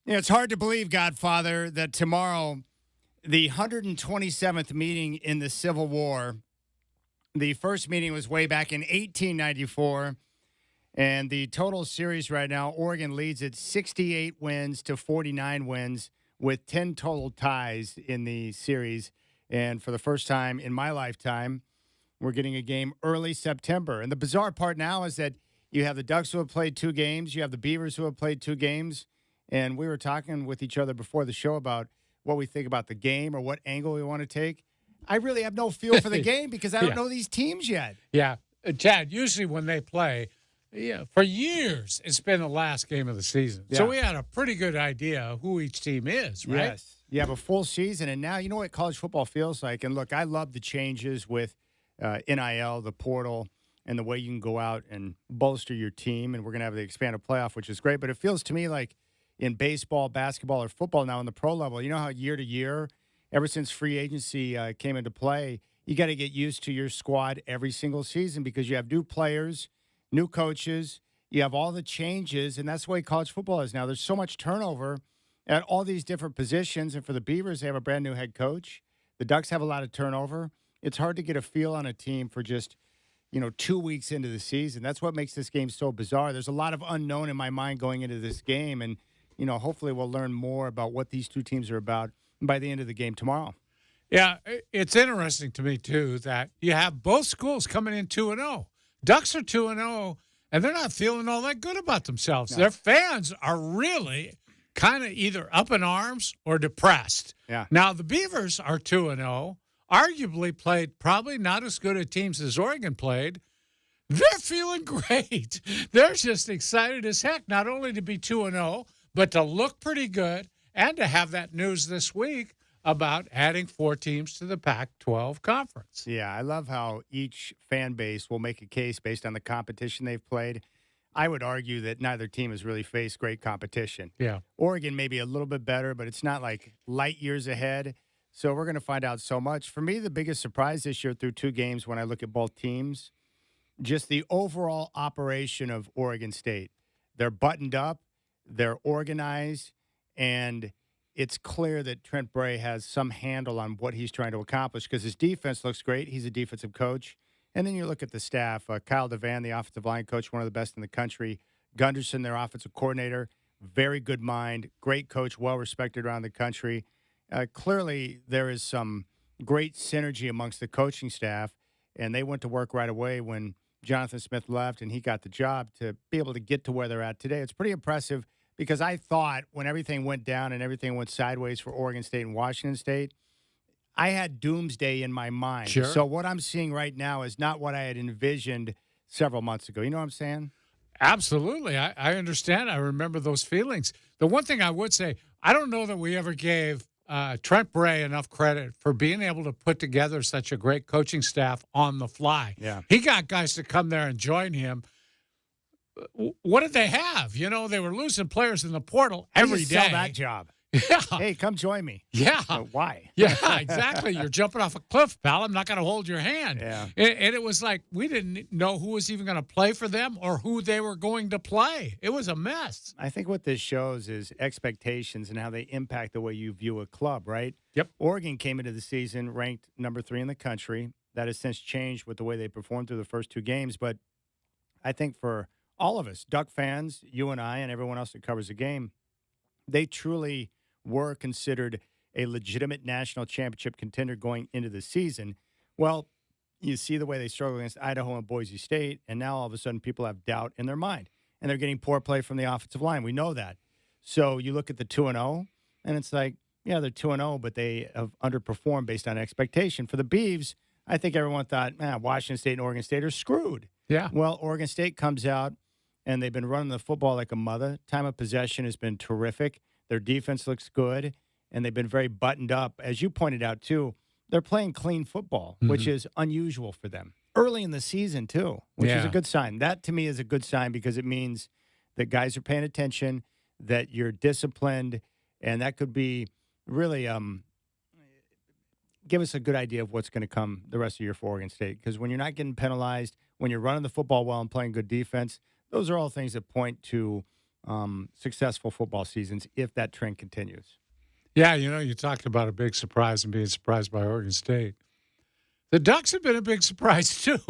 Yeah, it's hard to believe, Godfather, that tomorrow, the 127th meeting in the Civil War, the first meeting was way back in 1894, and the total series right now, Oregon leads at 68 wins to 49 wins with 10 total ties in the series. And for the first time in my lifetime, we're getting a game early September. And the bizarre part now is that you have the Ducks who have played 2 games, you have the Beavers who have played 2 games. And we were talking with each other before the show about what we think about the game or what angle we want to take. I really have no feel for the game because I don't know these teams yet. Yeah. Chad, usually when they play, for years, it's been the last game of the season. Yeah. So we had a pretty good idea of who each team is, right? Yes. You have a full season, and now you know what college football feels like. And look, I love the changes with NIL, the portal, and the way you can go out and bolster your team. And we're going to have the expanded playoff, which is great. But it feels to me like in baseball, basketball, or football now in the pro level, you know how year to year, ever since free agency came into play, you got to get used to your squad every single season because you have new players, new coaches, you have all the changes, and that's the way college football is now. There's so much turnover at all these different positions, and for the Beavers, they have a brand new head coach. The Ducks have a lot of turnover. It's hard to get a feel on a team for just 2 weeks into the season. That's what makes this game so bizarre. There's a lot of unknown in my mind going into this game, and hopefully we'll learn more about what these two teams are about by the end of the game tomorrow. Yeah, it's interesting to me, too, that you have both schools coming in 2-0. Ducks are 2-0, and they're not feeling all that good about themselves. No. Their fans are really kind of either up in arms or depressed. Yeah. Now, the Beavers are 2-0, arguably played probably not as good at teams as Oregon played. They're feeling great. They're just excited as heck, not only to be 2-0, but to look pretty good and to have that news this week about adding 4 teams to the Pac-12 conference. Yeah, I love how each fan base will make a case based on the competition they've played. I would argue that neither team has really faced great competition. Yeah. Oregon may be a little bit better, but it's not like light years ahead. So we're going to find out so much. For me, the biggest surprise this year through 2 games when I look at both teams, just the overall operation of Oregon State. They're buttoned up. They're organized, and it's clear that Trent Bray has some handle on what he's trying to accomplish because his defense looks great. He's a defensive coach. And then you look at the staff. Kyle Devan, the offensive line coach, one of the best in the country. Gunderson, their offensive coordinator, very good mind, great coach, well-respected around the country. Clearly, there is some great synergy amongst the coaching staff, and they went to work right away when Jonathan Smith left and he got the job to be able to get to where they're at today. It's pretty impressive. Because I thought when everything went down and everything went sideways for Oregon State and Washington State, I had doomsday in my mind. Sure. So what I'm seeing right now is not what I had envisioned several months ago. You know what I'm saying? Absolutely. I understand. I remember those feelings. The one thing I would say, I don't know that we ever gave Trent Bray enough credit for being able to put together such a great coaching staff on the fly. Yeah. He got guys to come there and join him. What did they have? They were losing players in the portal every day. Sell that job. Yeah. Hey, come join me. Yeah. Why? Yeah, exactly. You're jumping off a cliff, pal. I'm not going to hold your hand. Yeah. And it was like we didn't know who was even going to play for them or who they were going to play. It was a mess. I think what this shows is expectations and how they impact the way you view a club, right? Yep. Oregon came into the season ranked number 3 in the country. That has since changed with the way they performed through the first 2 games. But I think for all of us, Duck fans, you and I, and everyone else that covers the game, they truly were considered a legitimate national championship contender going into the season. Well, you see the way they struggle against Idaho and Boise State, and now all of a sudden people have doubt in their mind, and they're getting poor play from the offensive line. We know that. So you look at the 2-0, and it's like, yeah, they're 2-0, but they have underperformed based on expectation. For the Beavs, I think everyone thought, Washington State and Oregon State are screwed. Yeah. Well, Oregon State comes out, and they've been running the football like a mother. Time of possession has been terrific. Their defense looks good, and they've been very buttoned up. As you pointed out, too, they're playing clean football, which is unusual for them. Early in the season, too, which is a good sign. That, to me, is a good sign because it means that guys are paying attention, that you're disciplined, and that could be really give us a good idea of what's going to come the rest of the year for Oregon State. Because when you're not getting penalized, when you're running the football well and playing good defense, those are all things that point to successful football seasons if that trend continues. Yeah, you talked about a big surprise and being surprised by Oregon State. The Ducks have been a big surprise, too,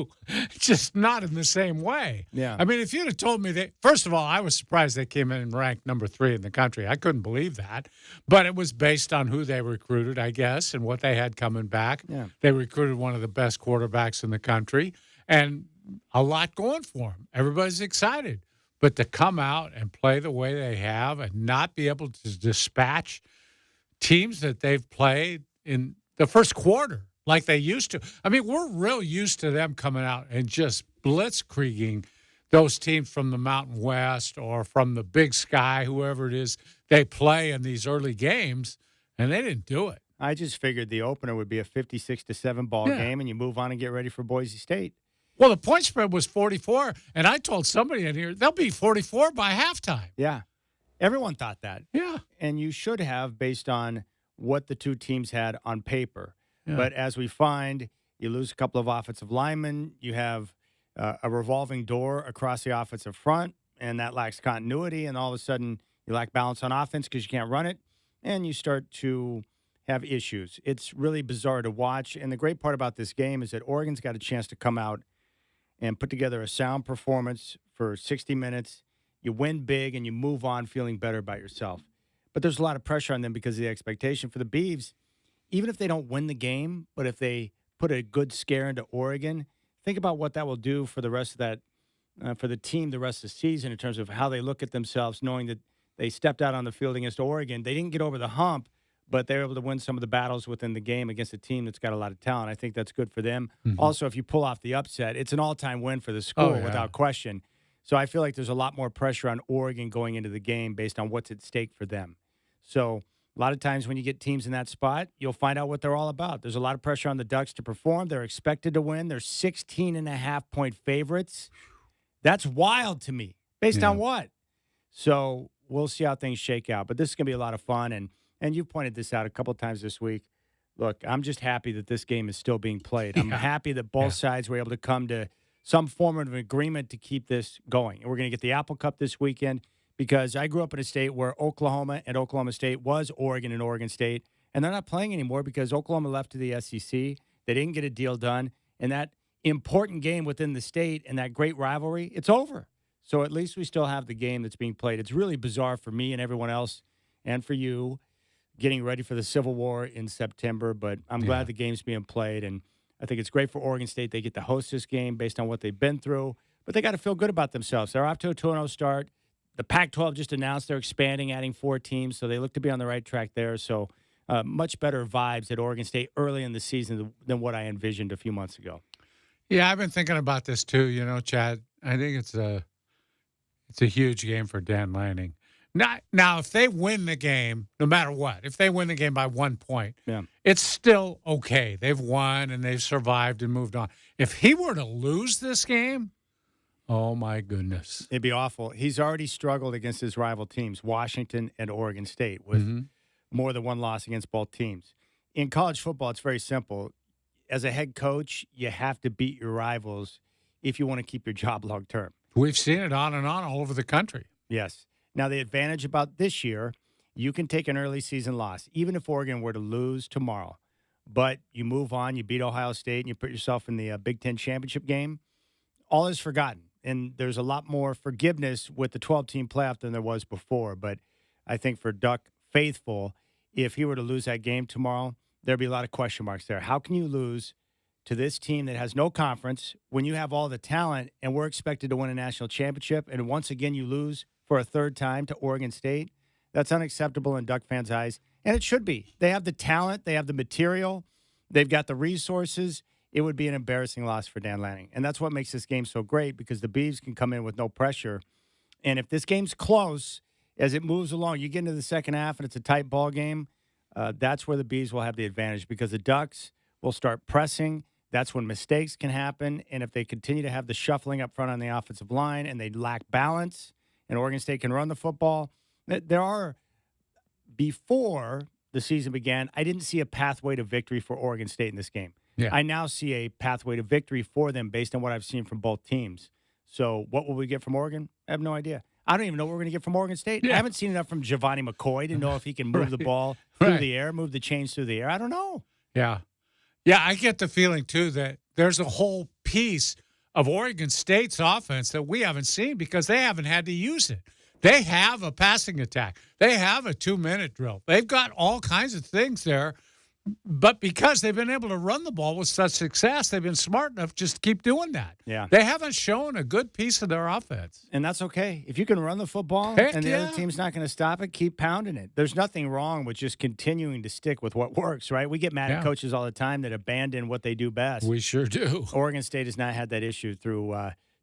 just not in the same way. Yeah. I mean, if you'd have told me that, first of all, I was surprised they came in and ranked number 3 in the country. I couldn't believe that. But it was based on who they recruited, I guess, and what they had coming back. Yeah. They recruited one of the best quarterbacks in the country and a lot going for them. Everybody's excited. But to come out and play the way they have and not be able to dispatch teams that they've played in the first quarter like they used to. I mean, we're real used to them coming out and just blitzkrieging those teams from the Mountain West or from the Big Sky, whoever it is they play in these early games, and they didn't do it. I just figured the opener would be a 56-7 ball game, and you move on and get ready for Boise State. Well, the point spread was 44, and I told somebody in here they'll be 44 by halftime. Yeah. Everyone thought that. Yeah. And you should have based on what the two teams had on paper. Yeah. But as we find, you lose a couple of offensive linemen. You have a revolving door across the offensive front, and that lacks continuity. And all of a sudden, you lack balance on offense because you can't run it, and you start to have issues. It's really bizarre to watch. And the great part about this game is that Oregon's got a chance to come out and put together a sound performance for 60 minutes. You win big, and you move on feeling better about yourself. But there's a lot of pressure on them because of the expectation for the Beavs. Even if they don't win the game, but if they put a good scare into Oregon, think about what that will do for the rest of that, for the team the rest of the season in terms of how they look at themselves, knowing that they stepped out on the field against Oregon. They didn't get over the hump, but they were able to win some of the battles within the game against a team that's got a lot of talent. I think that's good for them. Mm-hmm. Also, if you pull off the upset, it's an all-time win for the school without question. So I feel like there's a lot more pressure on Oregon going into the game based on what's at stake for them. So a lot of times when you get teams in that spot, you'll find out what they're all about. There's a lot of pressure on the Ducks to perform. They're expected to win. They're 16.5-point favorites. That's wild to me. Based on what? So we'll see how things shake out. But this is going to be a lot of fun. And you've pointed this out a couple of times this week. Look, I'm just happy that this game is still being played. I'm happy that both sides were able to come to some form of agreement to keep this going. And we're going to get the Apple Cup this weekend because I grew up in a state where Oklahoma and Oklahoma State was Oregon and Oregon State, and they're not playing anymore because Oklahoma left to the SEC. They didn't get a deal done, and that important game within the state and that great rivalry, it's over. So at least we still have the game that's being played. It's really bizarre for me and everyone else and for you getting ready for the Civil War in September, but I'm glad the game's being played, and I think it's great for Oregon State. They get to host this game based on what they've been through, but they got to feel good about themselves. They're off to a 2-0 start. The Pac-12 just announced they're expanding, adding 4 teams, so they look to be on the right track there. So much better vibes at Oregon State early in the season than what I envisioned a few months ago. Yeah, I've been thinking about this too, Chad. I think it's a huge game for Dan Lanning. Now, if they win the game, no matter what, if they win the game by 1 point, it's still okay. They've won and they've survived and moved on. If he were to lose this game, oh, my goodness. It'd be awful. He's already struggled against his rival teams, Washington and Oregon State, with more than one loss against both teams. In college football, it's very simple. As a head coach, you have to beat your rivals if you want to keep your job long term. We've seen it on and on all over the country. Yes. Now, the advantage about this year, you can take an early season loss, even if Oregon were to lose tomorrow. But you move on, you beat Ohio State, and you put yourself in the Big Ten championship game. All is forgotten. And there's a lot more forgiveness with the 12-team playoff than there was before. But I think for Duck faithful, if he were to lose that game tomorrow, there'd be a lot of question marks there. How can you lose to this team that has no conference when you have all the talent and we're expected to win a national championship, and once again you lose for a third time to Oregon State? That's unacceptable in Duck fans' eyes, and it should be. They have the talent. They have the material. They've got the resources. It would be an embarrassing loss for Dan Lanning, and that's what makes this game so great because the Beavs can come in with no pressure, and if this game's close, as it moves along, you get into the second half and it's a tight ball game, that's where the Beavs will have the advantage because the Ducks will start pressing. That's when mistakes can happen, and if they continue to have the shuffling up front on the offensive line and they lack balance, and Oregon State can run the football. Before the season began, I didn't see a pathway to victory for Oregon State in this game. Yeah. I now see a pathway to victory for them based on what I've seen from both teams. So what will we get from Oregon? I have no idea. I don't even know what we're going to get from Oregon State. I Yeah. haven't seen enough from Giovanni McCoy to know if he can move the Right. ball through Right. the air, move the chains through the air. I don't know. Yeah. Yeah, I get the feeling, too, that there's a whole piece of Oregon State's offense that we haven't seen because they haven't had to use it. They have a passing attack. They have a 2-minute drill. They've got all kinds of things there. But because they've been able to run the ball with such success, they've been smart enough just to keep doing that. Yeah. They haven't shown a good piece of their offense. And that's okay. If you can run the football Heck and the yeah. other team's not going to stop it, keep pounding it. There's nothing wrong with just continuing to stick with what works, right? We get mad Yeah. at coaches all the time that abandon what they do best. We sure do. Oregon State has not had that issue through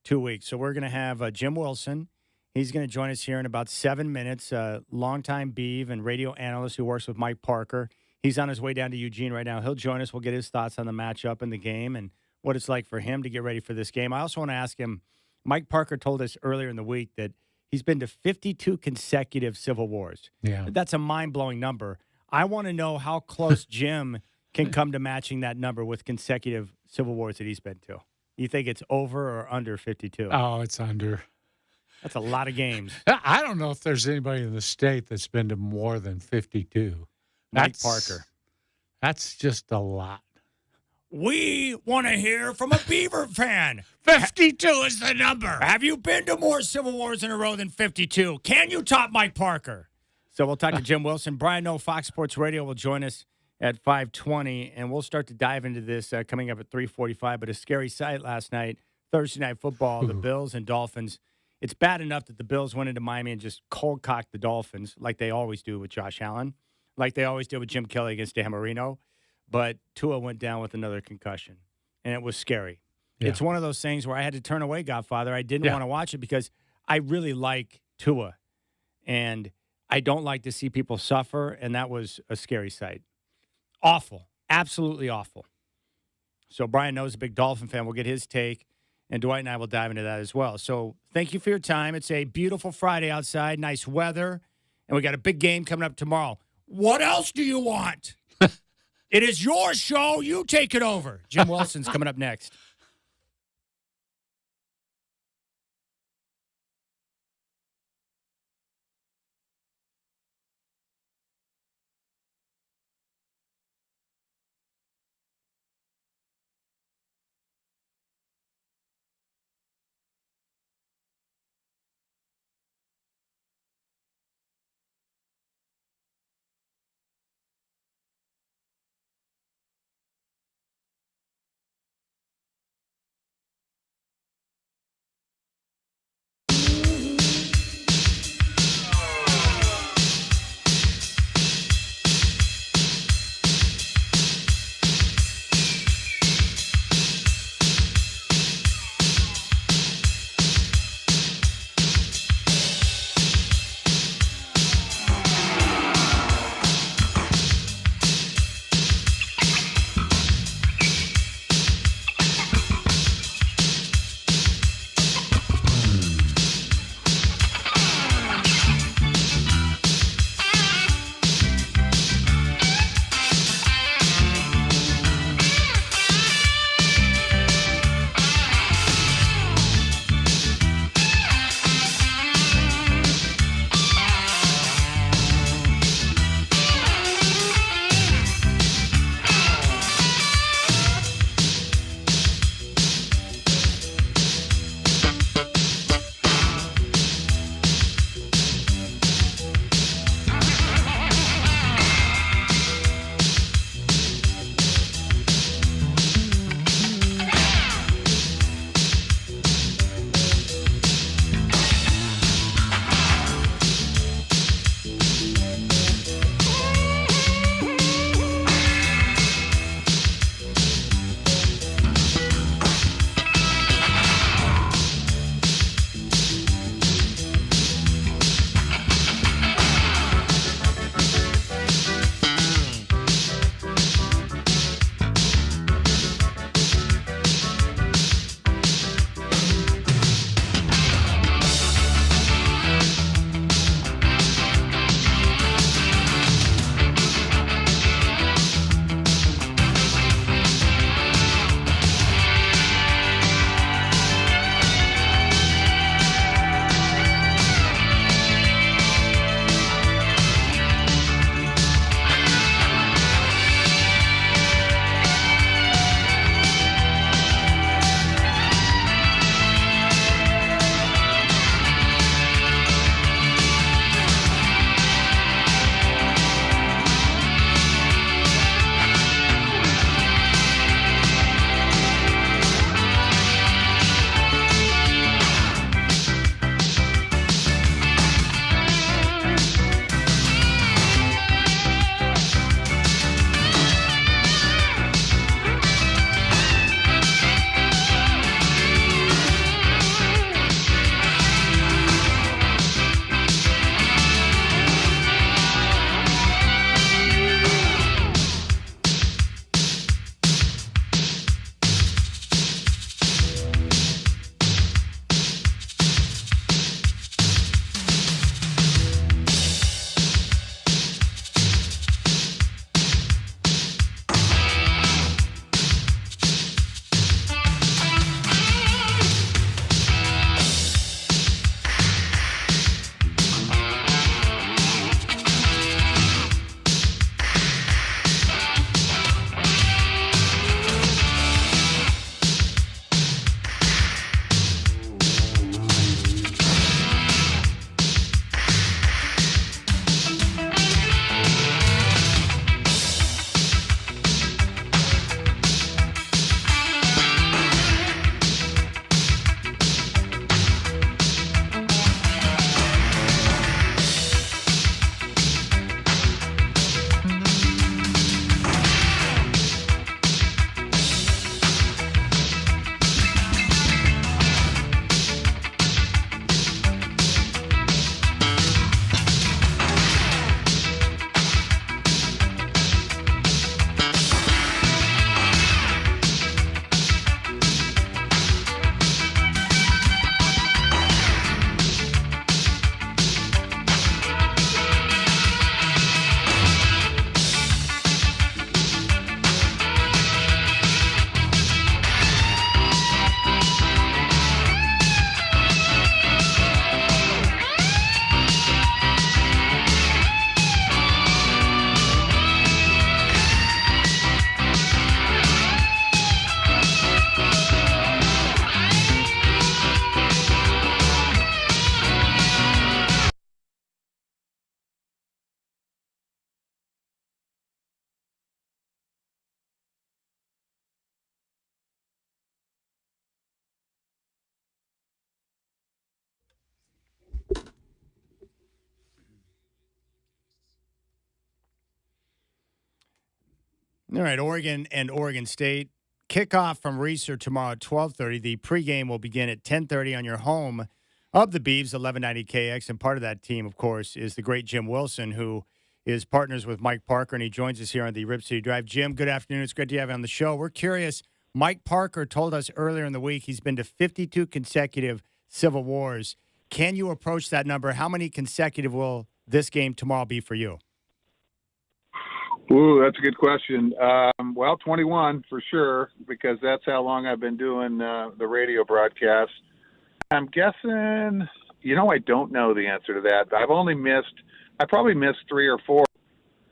2 weeks. So we're going to have Jim Wilson. He's going to join us here in about 7 minutes. Longtime Beav and radio analyst who works with Mike Parker. He's on his way down to Eugene right now. He'll join us. We'll get his thoughts on the matchup and the game and what it's like for him to get ready for this game. I also want to ask him, Mike Parker told us earlier in the week that he's been to 52 consecutive Civil Wars. Yeah. That's a mind-blowing number. I want to know how close Jim can come to matching that number with consecutive Civil Wars that he's been to. You think it's over or under 52? Oh, it's under. That's a lot of games. I don't know if there's anybody in the state that's been to more than 52. Mike Parker. That's just a lot. We want to hear from a Beaver fan. 52 is the number. Have you been to more Civil Wars in a row than 52? Can you top Mike Parker? So we'll talk to Jim Wilson. Brian Noe, Fox Sports Radio, will join us at 5:20, and we'll start to dive into this coming up at 3:45. But a scary sight last night, Thursday Night Football, the Bills and Dolphins. It's bad enough that the Bills went into Miami and just cold-cocked the Dolphins like they always do with Josh Allen, like they always did with Jim Kelly against Dan Marino. But Tua went down with another concussion, and it was scary. Yeah. It's one of those things where I had to turn away, Godfather. I didn't Yeah. want to watch it because I really like Tua, and I don't like to see people suffer, and that was a scary sight. Awful. Absolutely awful. So Brian Noe's a big Dolphin fan. We'll get his take, and Dwight and I will dive into that as well. So thank you for your time. It's a beautiful Friday outside, nice weather, and we got a big game coming up tomorrow. What else do you want? It is your show. You take it over. Jim Wilson's coming up next. All right, Oregon and Oregon State. Kickoff from Reeser tomorrow at 12:30. The pregame will begin at 10:30 on your home of the Beavs, 1190 KX. And part of that team, of course, is the great Jim Wilson, who is partners with Mike Parker, and he joins us here on the Rip City Drive. Jim, good afternoon. It's great to have you on the show. We're curious. Mike Parker told us earlier in the week he's been to 52 consecutive Civil Wars. Can you approach that number? How many consecutive will this game tomorrow be for you? Ooh, that's a good question. Well, 21 for sure, because that's how long I've been doing the radio broadcast. I'm guessing, I don't know the answer to that. I probably missed 3 or 4,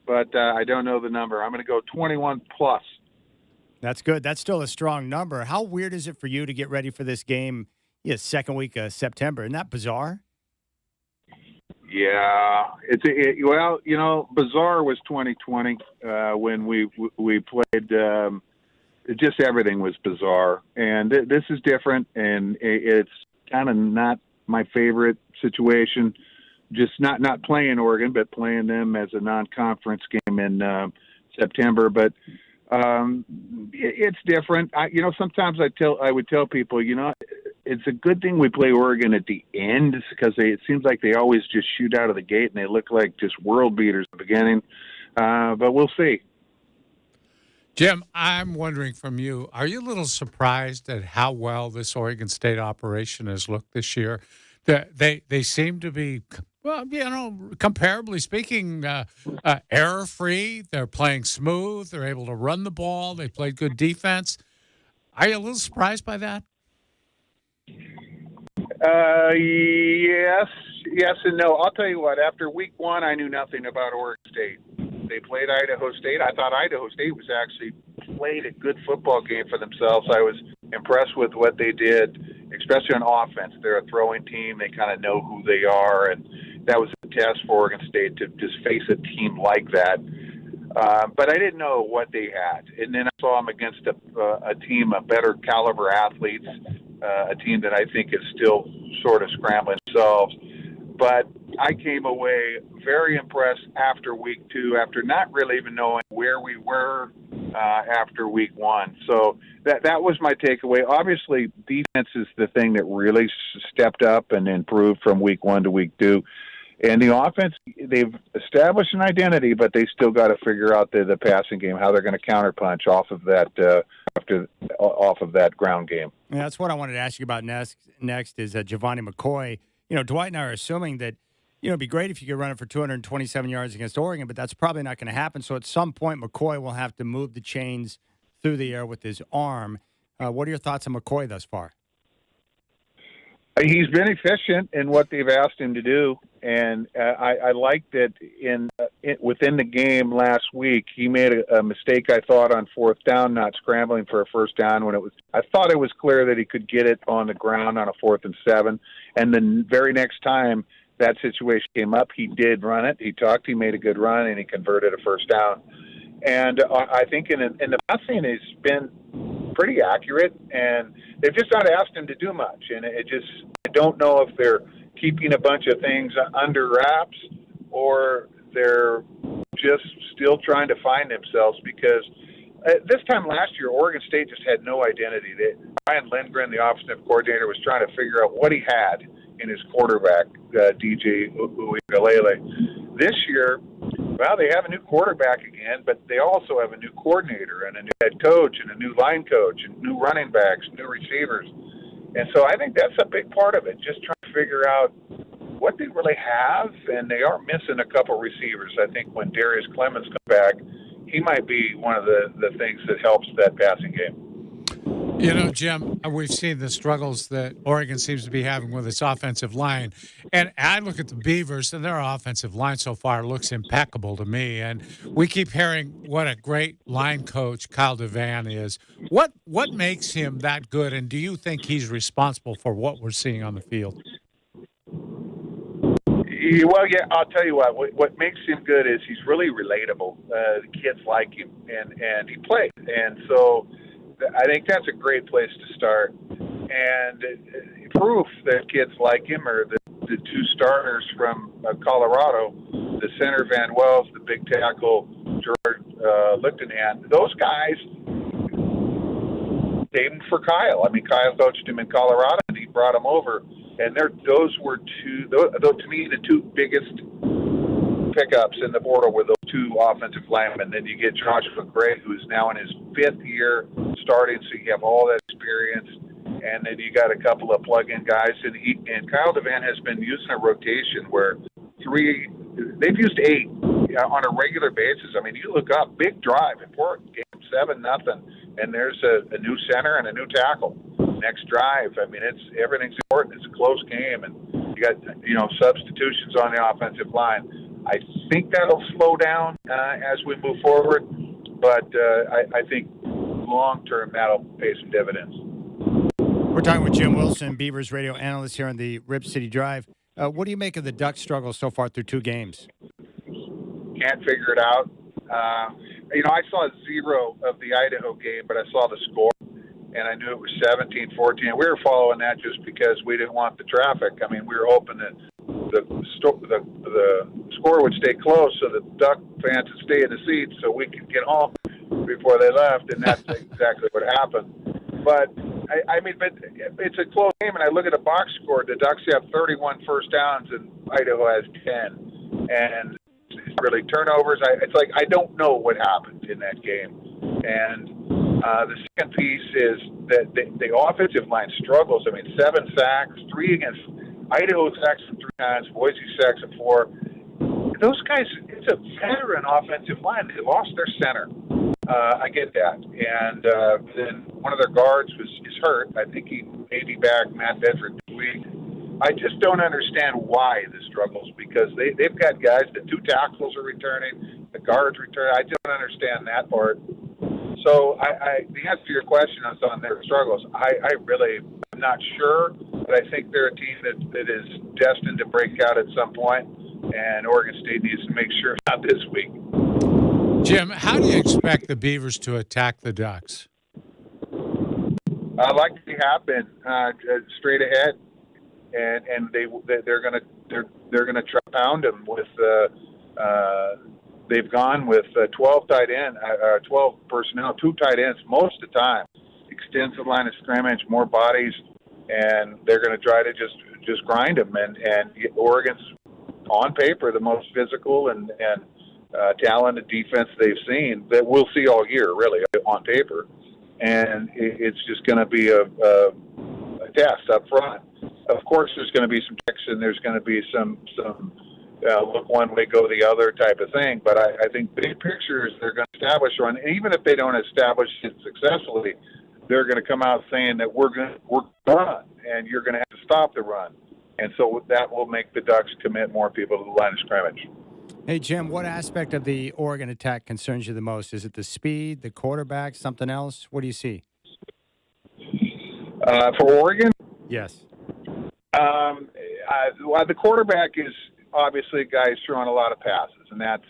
but I don't know the number. I'm going to go 21 plus. That's good. That's still a strong number. How weird is it for you to get ready for this game, second week of September? Isn't that bizarre? Yeah, bizarre was 2020 when we played. Just everything was bizarre, and this is different, and it's kind of not my favorite situation. Just not playing Oregon, but playing them as a non-conference game in September. But it's different. Sometimes I would tell people, it's a good thing we play Oregon at the end, because it seems like they always just shoot out of the gate and they look like just world beaters at the beginning. But we'll see. Jim, I'm wondering from you, are you a little surprised at how well this Oregon State operation has looked this year? They seem to be, comparably speaking, error-free. They're playing smooth. They're able to run the ball. They played good defense. Are you a little surprised by that? Yes and no. I'll tell you what, after week 1, I knew nothing about Oregon State. They played Idaho State. I thought Idaho State was actually played a good football game for themselves. I was impressed with what they did, especially on offense. They're a throwing team. They kind of know who they are, and that was a test for Oregon State to just face a team like that. But I didn't know what they had. And then I saw them against a team of better caliber athletes, a team that I think is still sort of scrambling themselves. But I came away very impressed after week 2, after not really even knowing where we were after week 1. So that was my takeaway. Obviously, defense is the thing that really stepped up and improved from week 1 to week 2. And the offense, they've established an identity, but they still got to figure out the passing game, how they're going to counterpunch off of that off of that ground game. Yeah, that's what I wanted to ask you about next is Giovanni McCoy. Dwight and I are assuming that, it'd be great if you could run it for 227 yards against Oregon, but that's probably not going to happen. So at some point, McCoy will have to move the chains through the air with his arm. What are your thoughts on McCoy thus far? He's been efficient in what they've asked him to do, and I like that within the game last week, he made a mistake, I thought, on 4th down, not scrambling for a first down when I thought it was clear that he could get it on the ground on a 4th and 7, and the very next time that situation came up, he did run it. He made a good run, and he converted a first down. And I think in the passing, he's been pretty accurate, and they've just not asked him to do much. And I don't know if they're keeping a bunch of things under wraps or they're just still trying to find themselves, because this time last year, Oregon State just had no identity. Ryan Lindgren, the offensive coordinator, was trying to figure out what he had in his quarterback, DJ Uiagalelei. This year, well, they have a new quarterback again, but they also have a new coordinator and a new head coach and a new line coach and new running backs, new receivers. And so I think that's a big part of it, just trying to figure out what they really have, and they are missing a couple receivers. I think when Darius Clemens comes back, he might be one of the things that helps that passing game. Jim, we've seen the struggles that Oregon seems to be having with its offensive line. And I look at the Beavers, and their offensive line so far looks impeccable to me. And we keep hearing what a great line coach Kyle DeVan is. What makes him that good, and do you think he's responsible for what we're seeing on the field? Well, yeah, I'll tell you what makes him good is he's really relatable. The kids like him, and he plays. And so I think that's a great place to start. And proof that kids like him are the 2 starters from Colorado, the center Van Wells, the big tackle Lichtenhand, those guys named for Kyle. I mean, Kyle coached him in Colorado, and he brought him over. And those were to me, the two biggest pickups in the portal were those two offensive linemen. Then you get Joshua Gray, who's now in his 5th year starting, so you have all that experience. And then you got a couple of plug-in guys. And Kyle Devan has been using a rotation where they've used 8 on a regular basis. I mean, you look up, big drive, important game, 7-0, and there's a new center and a new tackle. Next drive, I mean, everything's important. It's a close game, and you got substitutions on the offensive line. I think that'll slow down as we move forward, but I think long term that'll pay some dividends. We're talking with Jim Wilson, Beavers radio analyst here on the Rip City Drive. What do you make of the Ducks' struggle so far through 2 games? Can't figure it out. I saw 0 of the Idaho game, but I saw the score, and I knew it was 17-14. We were following that just because we didn't want the traffic. I mean, we were hoping that the score would stay close so the Duck fans would stay in the seats so we could get home before they left, and that's exactly what happened. But but it's a close game, and I look at the box score. The Ducks have 31 first downs, and Idaho has 10. And really turnovers. It's like I don't know what happened in that game. And the second piece is that the offensive line struggles. I mean, 7 sacks, 3 against Idaho sacks 3 times, Boise sacks 4. Those guys, it's a veteran offensive line. They lost their center. I get that. And then one of their guards is hurt. I think he may be back, Matt Bedford, this week. I just don't understand why the struggles, because they've got guys, the 2 tackles are returning, the guards return. I don't understand that part. So the answer to your question on their struggles, I really am not sure, but I think they're a team that is destined to break out at some point, and Oregon State needs to make sure not this week. Jim, how do you expect the Beavers to attack the Ducks? Like they have been, straight ahead, and they're gonna try to pound them with. They've gone with 12 tight end, 12 personnel, 2 tight ends most of the time. Extensive line of scrimmage, more bodies, and they're going to try to just grind them. And Oregon's on paper the most physical and talented defense they've seen that we'll see all year, really, on paper. And it's just going to be a test up front. Of course, there's going to be some tricks, and there's going to be some look one way, go the other type of thing. But I think big picture is they're going to establish run. And even if they don't establish it successfully, they're going to come out saying that we're done, and you're going to have to stop the run. And so that will make the Ducks commit more people to the line of scrimmage. Hey, Jim, what aspect of the Oregon attack concerns you the most? Is it the speed, the quarterback, something else? What do you see? For Oregon? Yes. The quarterback is obviously a guy who's throwing a lot of passes, and that's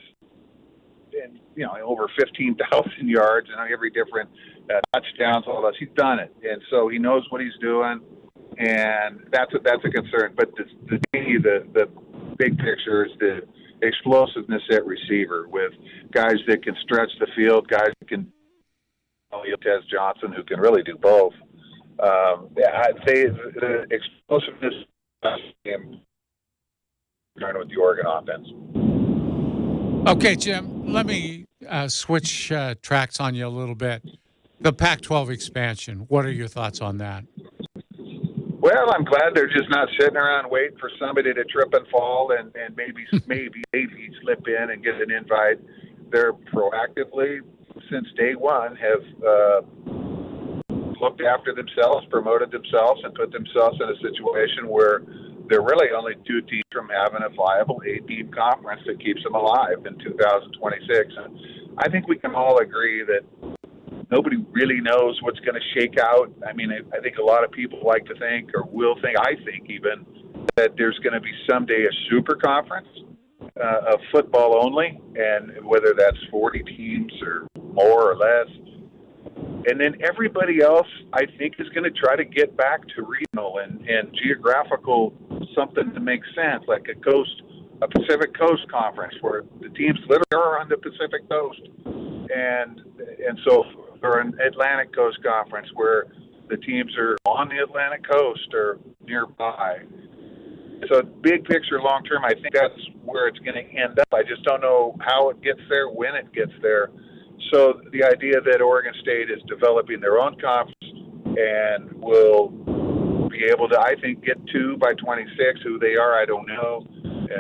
over 15,000 yards and every different touchdowns, all those. He's done it, and so he knows what he's doing, and that's a concern. But the big picture is the explosiveness at receiver with guys that can stretch the field, guys that can. Tez Johnson, who can really do both. I'd say the explosiveness with the Oregon offense. Okay, Jim, let me switch tracks on you a little bit. The Pac-12 expansion, what are your thoughts on that? Well, I'm glad they're just not sitting around waiting for somebody to trip and fall and maybe slip in and get an invite. They're proactively, since day one, have looked after themselves, promoted themselves, and put themselves in a situation where they're really only 2 teams from having a viable 8-team conference that keeps them alive in 2026. And I think we can all agree that nobody really knows what's going to shake out. I mean, I think a lot of people like to think, or will think, I think even, that there's going to be someday a super conference of football only, and whether that's 40 teams or more or less. And then everybody else, I think, is going to try to get back to regional and geographical, something to make sense, like a Pacific Coast Conference, where the teams literally are on the Pacific Coast. and so for an Atlantic Coast Conference where the teams are on the Atlantic Coast or nearby. So big picture, long term, I think that's where it's going to end up. I just don't know how it gets there, when it gets there. So the idea that Oregon State is developing their own conference and will be able to, I think, get to by 26. Who they are, I don't know.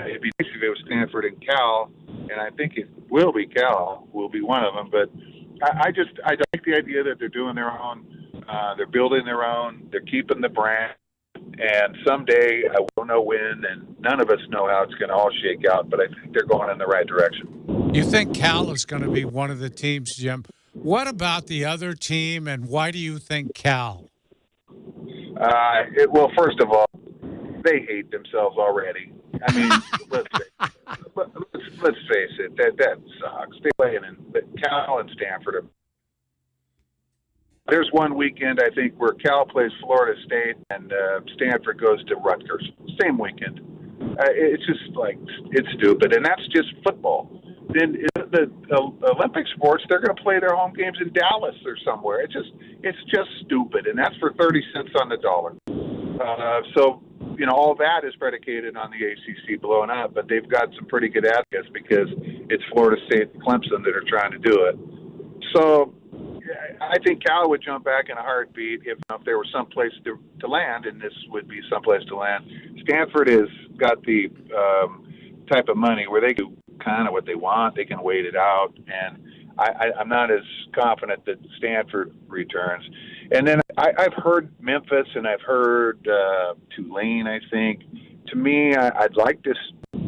It'd be nice if it was Stanford and Cal, and I think it will be Cal, will be one of them. But I like the idea that they're doing their own, they're building their own, they're keeping the brand. And someday, I don't know when, and none of us know how it's going to all shake out, but I think they're going in the right direction. You think Cal is going to be one of the teams, Jim? What about the other team, and why do you think Cal? Well, first of all, they hate themselves already. I mean, let's face it, that sucks. They play in Cal and Stanford are. There's one weekend, I think, where Cal plays Florida State and Stanford goes to Rutgers. Same weekend. It's just like, it's stupid. And that's just football. Then the Olympic sports, they're going to play their home games in Dallas or somewhere. It's just stupid. And that's for 30 cents on the dollar. So, all that is predicated on the ACC blowing up. But they've got some pretty good advocates because it's Florida State and Clemson that are trying to do it. So I think Cal would jump back in a heartbeat if there was some place to land, and this would be some place to land. Stanford has got the type of money where they do kind of what they want. They can wait it out, and I'm not as confident that Stanford returns. And then I've heard Memphis, and I've heard Tulane, I think. To me, I'd like to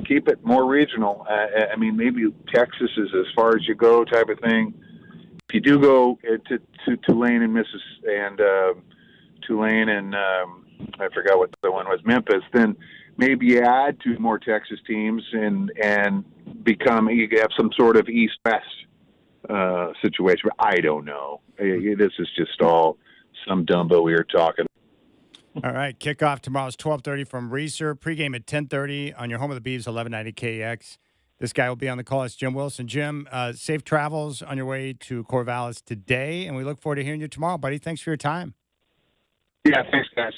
keep it more regional. I mean, maybe Texas is as far as you go type of thing. If you do go to Tulane and Tulane and I forgot what the other one was, Memphis, then maybe you add two more Texas teams and you have some sort of East-West situation. I don't know. This is just all some dumbo we were talking. All right, kickoff tomorrow's 12:30 from Reeser. Pregame at 10:30 on your home of the Beavs, 1190 KX. This guy will be on the call. It's Jim Wilson. Jim, safe travels on your way to Corvallis today, and we look forward to hearing you tomorrow, buddy. Thanks for your time. Yeah, thanks, guys.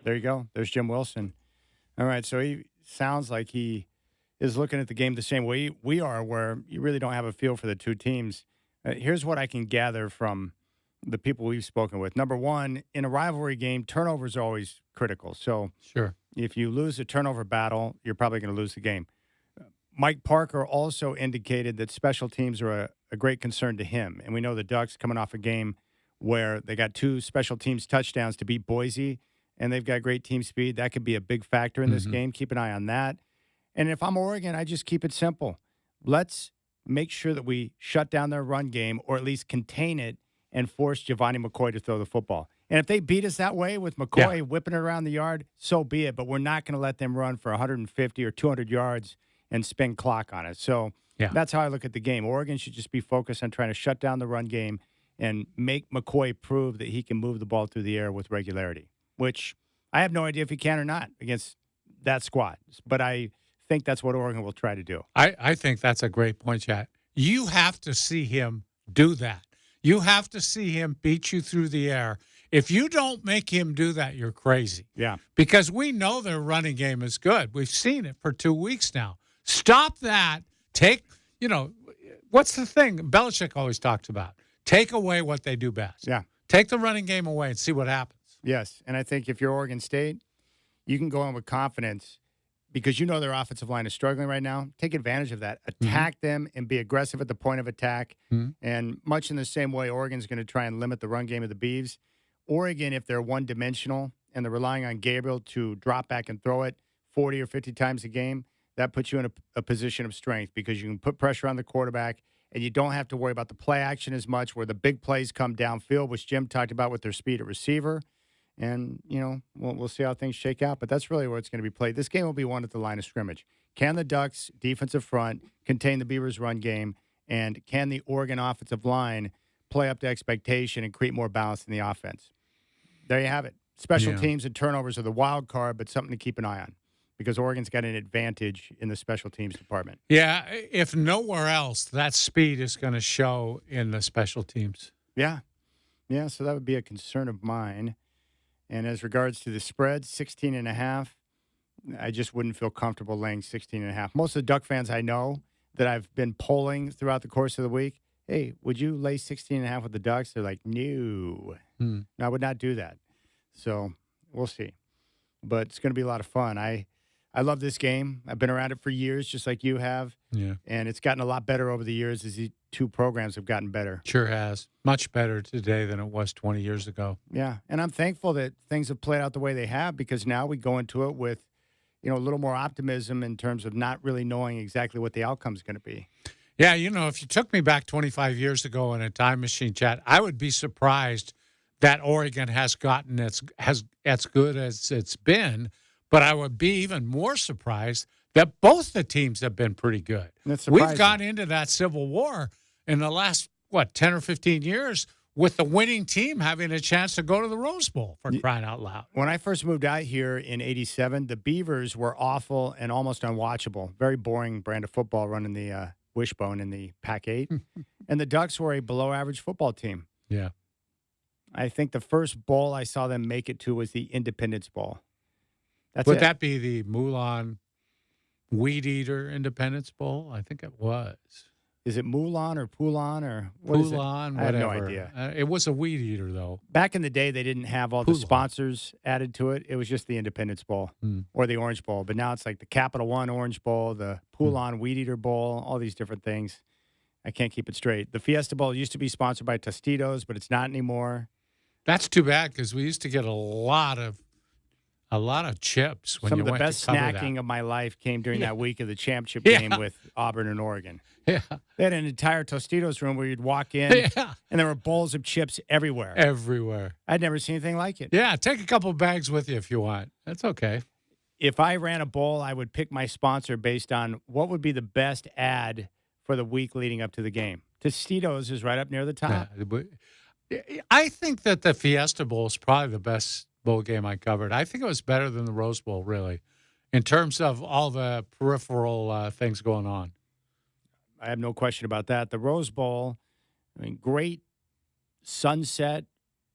There you go. There's Jim Wilson. All right, so he sounds like he is looking at the game the same way we are, where you really don't have a feel for the two teams. Here's what I can gather from the people we've spoken with. Number one, in a rivalry game, turnovers are always critical. So Sure. If you lose a turnover battle, you're probably going to lose the game. Mike Parker also indicated that special teams are a great concern to him. And we know the Ducks coming off a game where they got two special teams touchdowns to beat Boise, and they've got great team speed. That could be a big factor in this game. Keep an eye on that. And if I'm Oregon, I just keep it simple. Let's make sure that we shut down their run game or at least contain it and force Giovanni McCoy to throw the football. And if they beat us that way with McCoy whipping it around the yard, so be it. But we're not going to let them run for 150 or 200 yards and spend clock on it. So that's how I look at the game. Oregon should just be focused on trying to shut down the run game and make McCoy prove that he can move the ball through the air with regularity, which I have no idea if he can or not against that squad. But I think that's what Oregon will try to do. I think that's a great point, Chad. You have to see him do that. You have to see him beat you through the air. If you don't make him do that, you're crazy. Yeah. Because we know their running game is good. We've seen it for 2 weeks now. Stop that. What's the thing Belichick always talks about? Take away what they do best. Yeah. Take the running game away and see what happens. Yes, and I think if you're Oregon State, you can go in with confidence because you know their offensive line is struggling right now. Take advantage of that. Attack them and be aggressive at the point of attack. And much in the same way, Oregon's going to try and limit the run game of the Beavs. Oregon, if they're one-dimensional and they're relying on Gabriel to drop back and throw it 40 or 50 times a game, that puts you in a position of strength because you can put pressure on the quarterback and you don't have to worry about the play action as much where the big plays come downfield, which Jim talked about with their speed at receiver. And, we'll see how things shake out. But that's really where it's going to be played. This game will be won at the line of scrimmage. Can the Ducks defensive front contain the Beavers run game? And can the Oregon offensive line play up to expectation and create more balance in the offense? There you have it. Special teams and turnovers are the wild card, but something to keep an eye on. because Oregon's got an advantage in the special teams department. Yeah, if nowhere else, that speed is going to show in the special teams. Yeah. Yeah, so that would be a concern of mine. And as regards to the spread, 16.5, I just wouldn't feel comfortable laying 16.5. Most of the Duck fans I know that I've been polling throughout the course of the week, hey, would you lay 16.5 with the Ducks? They're like, no, I would not do that. So we'll see. But it's going to be a lot of fun. I love this game. I've been around it for years, just like you have. Yeah. And it's gotten a lot better over the years as the two programs have gotten better. Sure has. Much better today than it was 20 years ago. Yeah. And I'm thankful that things have played out the way they have, because now we go into it with, a little more optimism in terms of not really knowing exactly what the outcome is going to be. Yeah, if you took me back 25 years ago in a time machine, Chad, I would be surprised that Oregon has gotten as good as it's been, but I would be even more surprised that both the teams have been pretty good. We've gone into that Civil War in the last, 10 or 15 years with the winning team having a chance to go to the Rose Bowl, for crying out loud. When I first moved out here in 87, the Beavers were awful and almost unwatchable. Very boring brand of football running the wishbone in the Pac-8. And the Ducks were a below-average football team. Yeah. I think the first bowl I saw them make it to was the Independence Bowl. Would that be the Moulin Weed Eater Independence Bowl? I think it was. Is it Moulin or Poulon or what is it? Poulon, I have no whatever. idea. It was a Weed Eater, though. Back in the day, they didn't have all the Poulon. sponsors added to it. It was just the Independence Bowl or the Orange Bowl. But now it's like the Capital One Orange Bowl, the Poulon Weed Eater Bowl, all these different things. I can't keep it straight. The Fiesta Bowl used to be sponsored by Tostitos, but it's not anymore. That's too bad, because we used to get a lot of chips when Some you of the went best to cover snacking that. of my life came during that week of the championship Yeah. game with Auburn and Oregon. Yeah. They had an entire Tostitos room where you'd walk in, and there were bowls of chips everywhere. Everywhere. I'd never seen anything like it. Yeah, take a couple bags with you if you want. That's okay. If I ran a bowl, I would pick my sponsor based on what would be the best ad for the week leading up to the game. Tostitos is right up near the top. Yeah, I think that the Fiesta Bowl is probably the best bowl game I covered. I think it was better than the Rose Bowl, really, in terms of all the peripheral things going on. I have no question about that. The Rose Bowl, great sunset,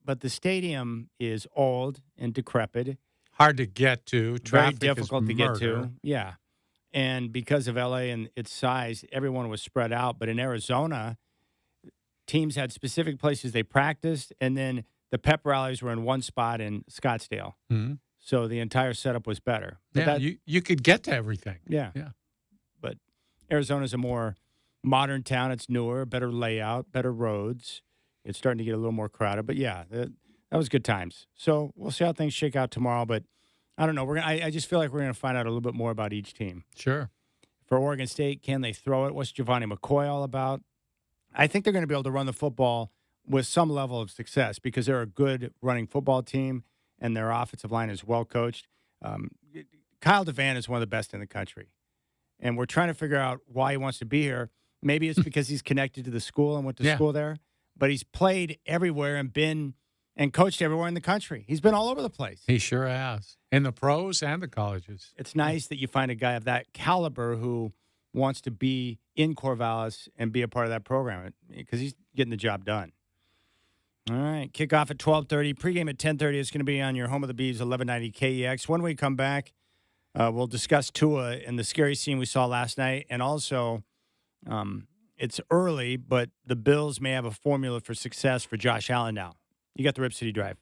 but the stadium is old and decrepit. Hard to get to. Very Traffic difficult is to get murder. to. Yeah. And because of LA and its size, everyone was spread out. But in Arizona, teams had specific places they practiced, and then the pep rallies were in one spot in Scottsdale. Mm-hmm. So the entire setup was better. But Yeah, you could get to everything. Yeah. Yeah. But Arizona's a more modern town. It's newer, better layout, better roads. It's starting to get a little more crowded. But, yeah, that was good times. So we'll see how things shake out tomorrow. But I don't know. I just feel like we're going to find out a little bit more about each team. Sure. For Oregon State, can they throw it? What's Giovanni McCoy all about? I think they're going to be able to run the football with some level of success because they're a good running football team and their offensive line is well coached. Kyle DeVan is one of the best in the country. And we're trying to figure out why he wants to be here. Maybe it's because he's connected to the school and went to school there. But he's played everywhere and been and coached everywhere in the country. He's been all over the place. He sure has. In the pros and the colleges. It's nice that you find a guy of that caliber who wants to be in Corvallis and be a part of that program because he's getting the job done. All right, kickoff at 12:30. Pregame at 10:30. It's going to be on your home of the Beavs, 1190 KEX. When we come back, we'll discuss Tua and the scary scene we saw last night. And also, it's early, but the Bills may have a formula for success for Josh Allen now. You got the Rip City Drive.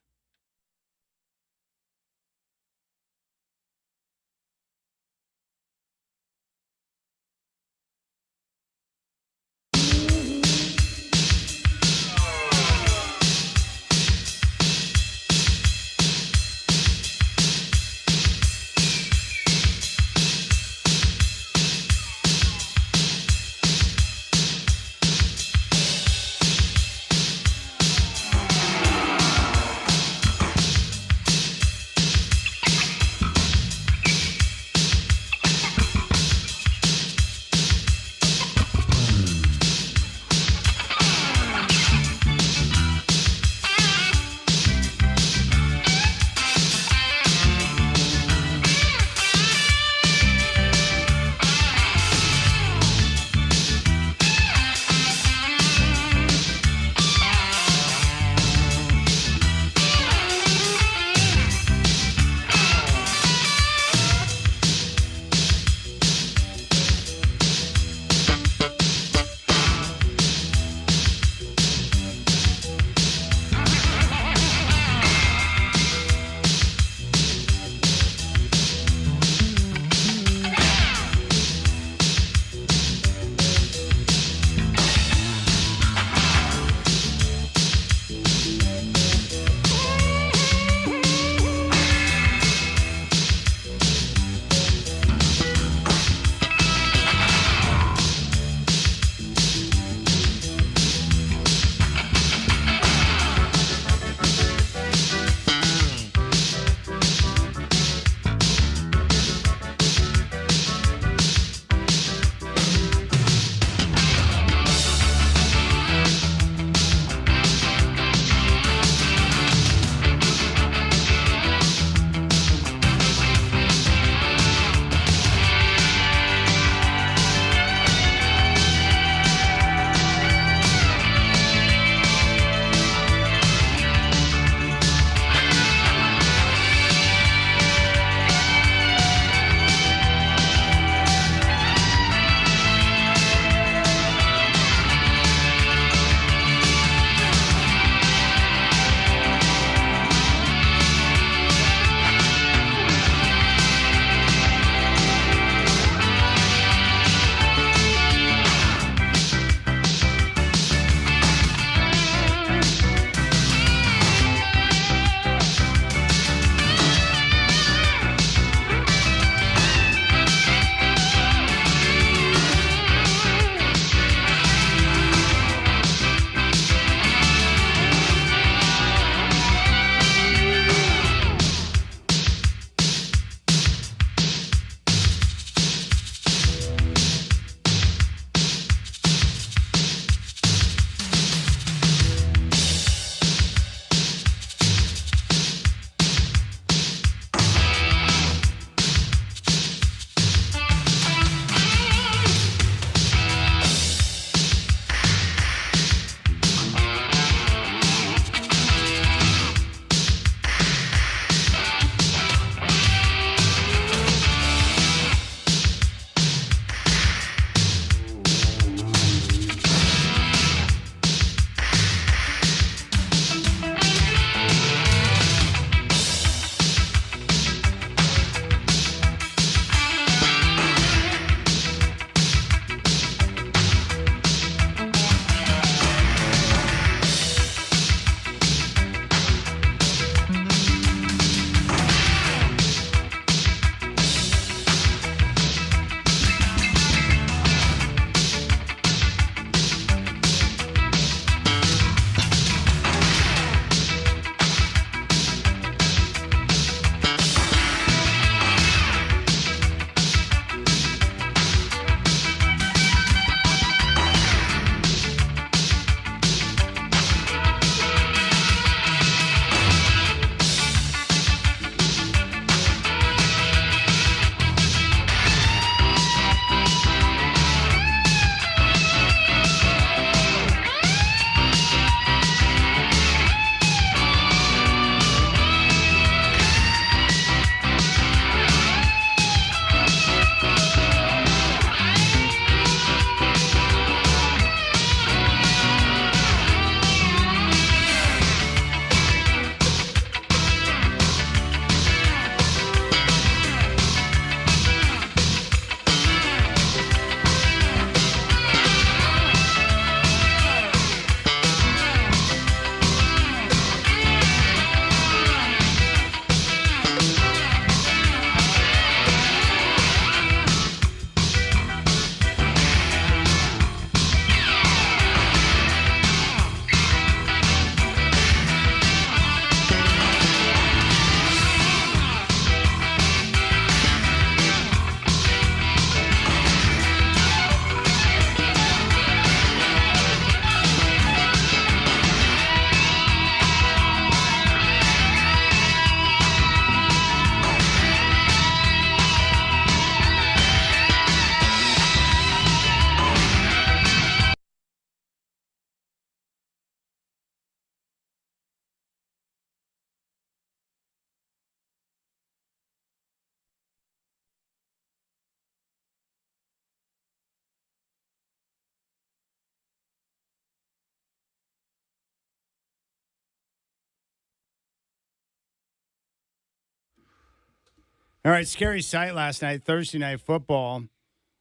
All right, scary sight last night, Thursday Night Football,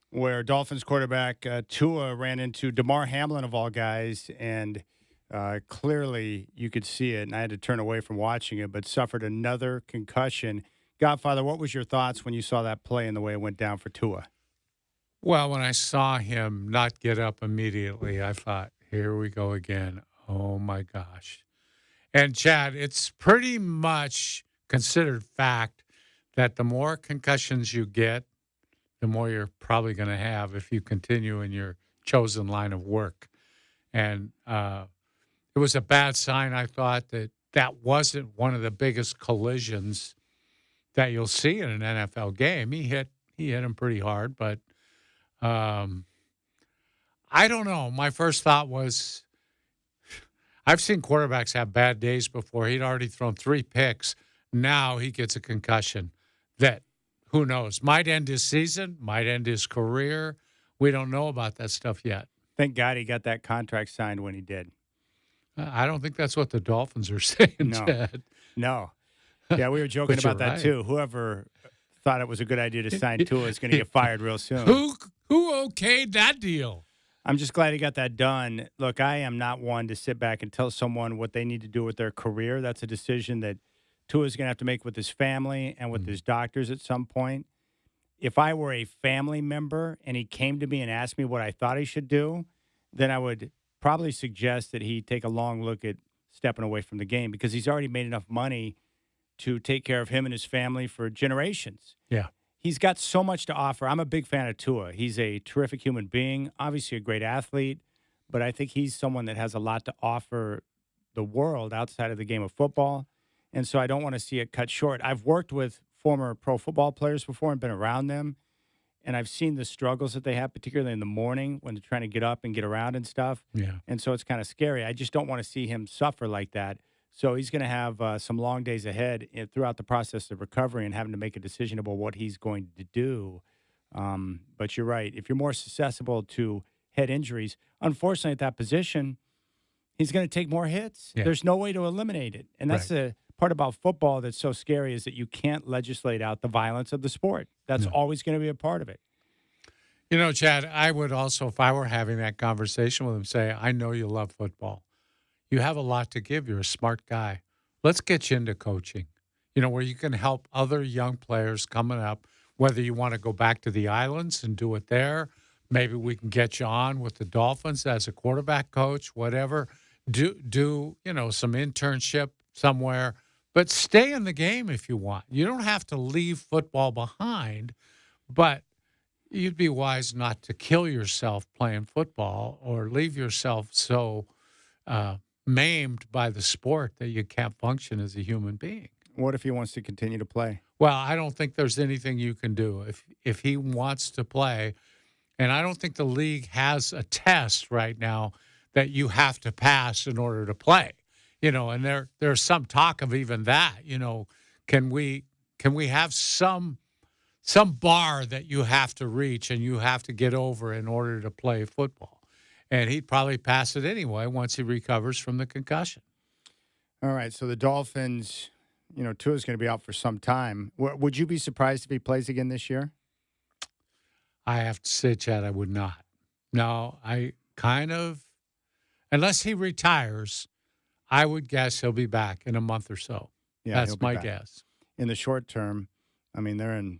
where Dolphins quarterback Tua ran into DeMar Hamlin, of all guys, and clearly you could see it, and I had to turn away from watching it, but suffered another concussion. Godfather, what was your thoughts when you saw that play and the way it went down for Tua? Well, when I saw him not get up immediately, I thought, here we go again. Oh, my gosh. And, Chad, it's pretty much considered fact that the more concussions you get, the more you're probably going to have if you continue in your chosen line of work. And it was a bad sign, I thought, that wasn't one of the biggest collisions that you'll see in an NFL game. He hit him pretty hard, but I don't know. My first thought was, I've seen quarterbacks have bad days before. He'd already thrown 3 picks. Now he gets a concussion that, who knows, might end his season, might end his career. We don't know about that stuff yet. Thank God he got that contract signed when he did. I don't think that's what the Dolphins are saying, No. Chad. No. Yeah, we were joking But you're about that, right. too. Whoever thought it was a good idea to sign Tua is going to get fired real soon. Who okayed that deal? I'm just glad he got that done. Look, I am not one to sit back and tell someone what they need to do with their career. That's a decision that Tua is going to have to make with his family and with his doctors at some point. If I were a family member and he came to me and asked me what I thought he should do, then I would probably suggest that he take a long look at stepping away from the game because he's already made enough money to take care of him and his family for generations. Yeah. He's got so much to offer. I'm a big fan of Tua. He's a terrific human being, obviously a great athlete, but I think he's someone that has a lot to offer the world outside of the game of football. And so I don't want to see it cut short. I've worked with former pro football players before and been around them, and I've seen the struggles that they have, particularly in the morning when they're trying to get up and get around and stuff. Yeah. And so it's kind of scary. I just don't want to see him suffer like that. So he's going to have some long days ahead throughout the process of recovery and having to make a decision about what he's going to do. But you're right. If you're more susceptible to head injuries, unfortunately at that position, he's going to take more hits. Yeah. There's no way to eliminate it. And that's the part about football that's so scary is that you can't legislate out the violence of the sport. That's always going to be a part of it. You know, Chad, I would also, if I were having that conversation with him, say, I know you love football. You have a lot to give. You're a smart guy. Let's get you into coaching, where you can help other young players coming up, whether you want to go back to the islands and do it there. Maybe we can get you on with the Dolphins as a quarterback coach, whatever. Do some internship somewhere, but stay in the game if you want. You don't have to leave football behind, but you'd be wise not to kill yourself playing football or leave yourself so maimed by the sport that you can't function as a human being. What if he wants to continue to play? Well, I don't think there's anything you can do if he wants to play. And I don't think the league has a test right now that you have to pass in order to play. And there's some talk of even that. Can we have some bar that you have to reach and you have to get over in order to play football? And he'd probably pass it anyway once he recovers from the concussion. All right, so the Dolphins, Tua's going to be out for some time. Would you be surprised if he plays again this year? I have to say, Chad, I would not. No, unless he retires, I would guess he'll be back in a month or so. Yeah, that's my guess. In the short term, I mean, they're in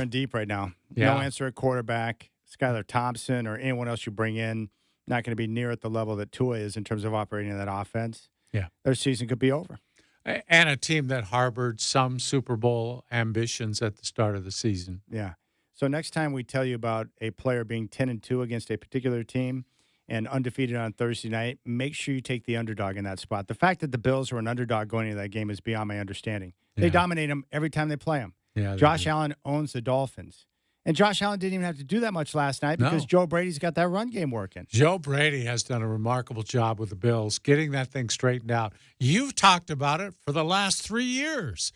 deep right now. Yeah. No answer at quarterback. Skylar Thompson or anyone else you bring in, not going to be near at the level that Tua is in terms of operating that offense. Yeah. Their season could be over. And a team that harbored some Super Bowl ambitions at the start of the season. Yeah. So next time we tell you about a player being 10-2 against a particular team and undefeated on Thursday night, make sure you take the underdog in that spot. The fact that the Bills were an underdog going into that game is beyond my understanding. They dominate them every time they play them. Yeah, Josh Allen owns the Dolphins. And Josh Allen didn't even have to do that much last night because Joe Brady's got that run game working. Joe Brady has done a remarkable job with the Bills, getting that thing straightened out. You've talked about it for the last 3 years.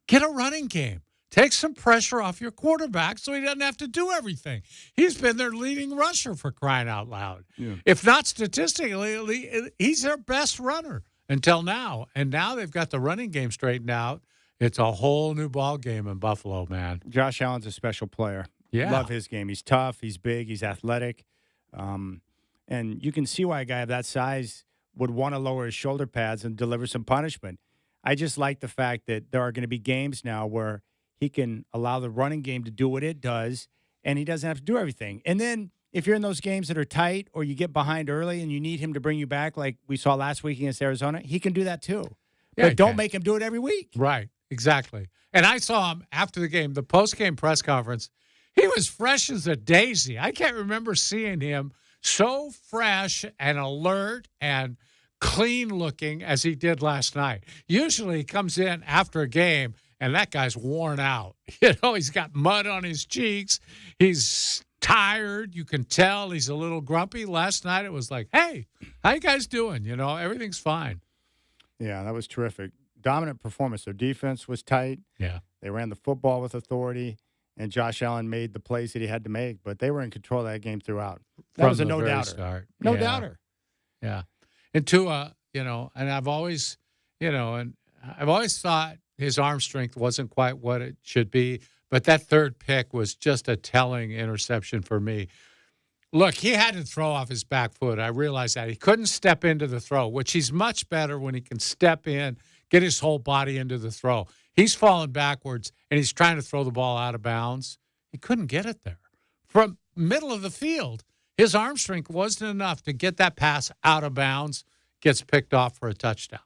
Get a running game. Take some pressure off your quarterback so he doesn't have to do everything. He's been their leading rusher, for crying out loud. Yeah. If not statistically, he's their best runner until now. And now they've got the running game straightened out. It's a whole new ball game in Buffalo, man. Josh Allen's a special player. Yeah. Love his game. He's tough. He's big. He's athletic. And you can see why a guy of that size would want to lower his shoulder pads and deliver some punishment. I just like the fact that there are going to be games now where he can allow the running game to do what it does, and he doesn't have to do everything. And then if you're in those games that are tight or you get behind early and you need him to bring you back like we saw last week against Arizona, he can do that too. Yeah, but don't make him do it every week. Right, exactly. And I saw him after the game, the post-game press conference. He was fresh as a daisy. I can't remember seeing him so fresh and alert and clean-looking as he did last night. Usually he comes in after a game, and that guy's worn out. You know, he's got mud on his cheeks. He's tired. You can tell he's a little grumpy. Last night it was like, hey, how you guys doing? You know, everything's fine. Yeah, that was terrific. Dominant performance. Their defense was tight. Yeah. They ran the football with authority, and Josh Allen made the plays that he had to make, but they were in control of that game throughout. That was a no-doubter. Start. No Yeah. doubter. Yeah. And Tua, you know, and I've always thought his arm strength wasn't quite what it should be, but that third pick was just a telling interception for me. Look, he had to throw off his back foot. I realized that. He couldn't step into the throw, which he's much better when he can step in, get his whole body into the throw. He's falling backwards, and he's trying to throw the ball out of bounds. He couldn't get it there. From middle of the field, his arm strength wasn't enough to get that pass out of bounds, gets picked off for a touchdown.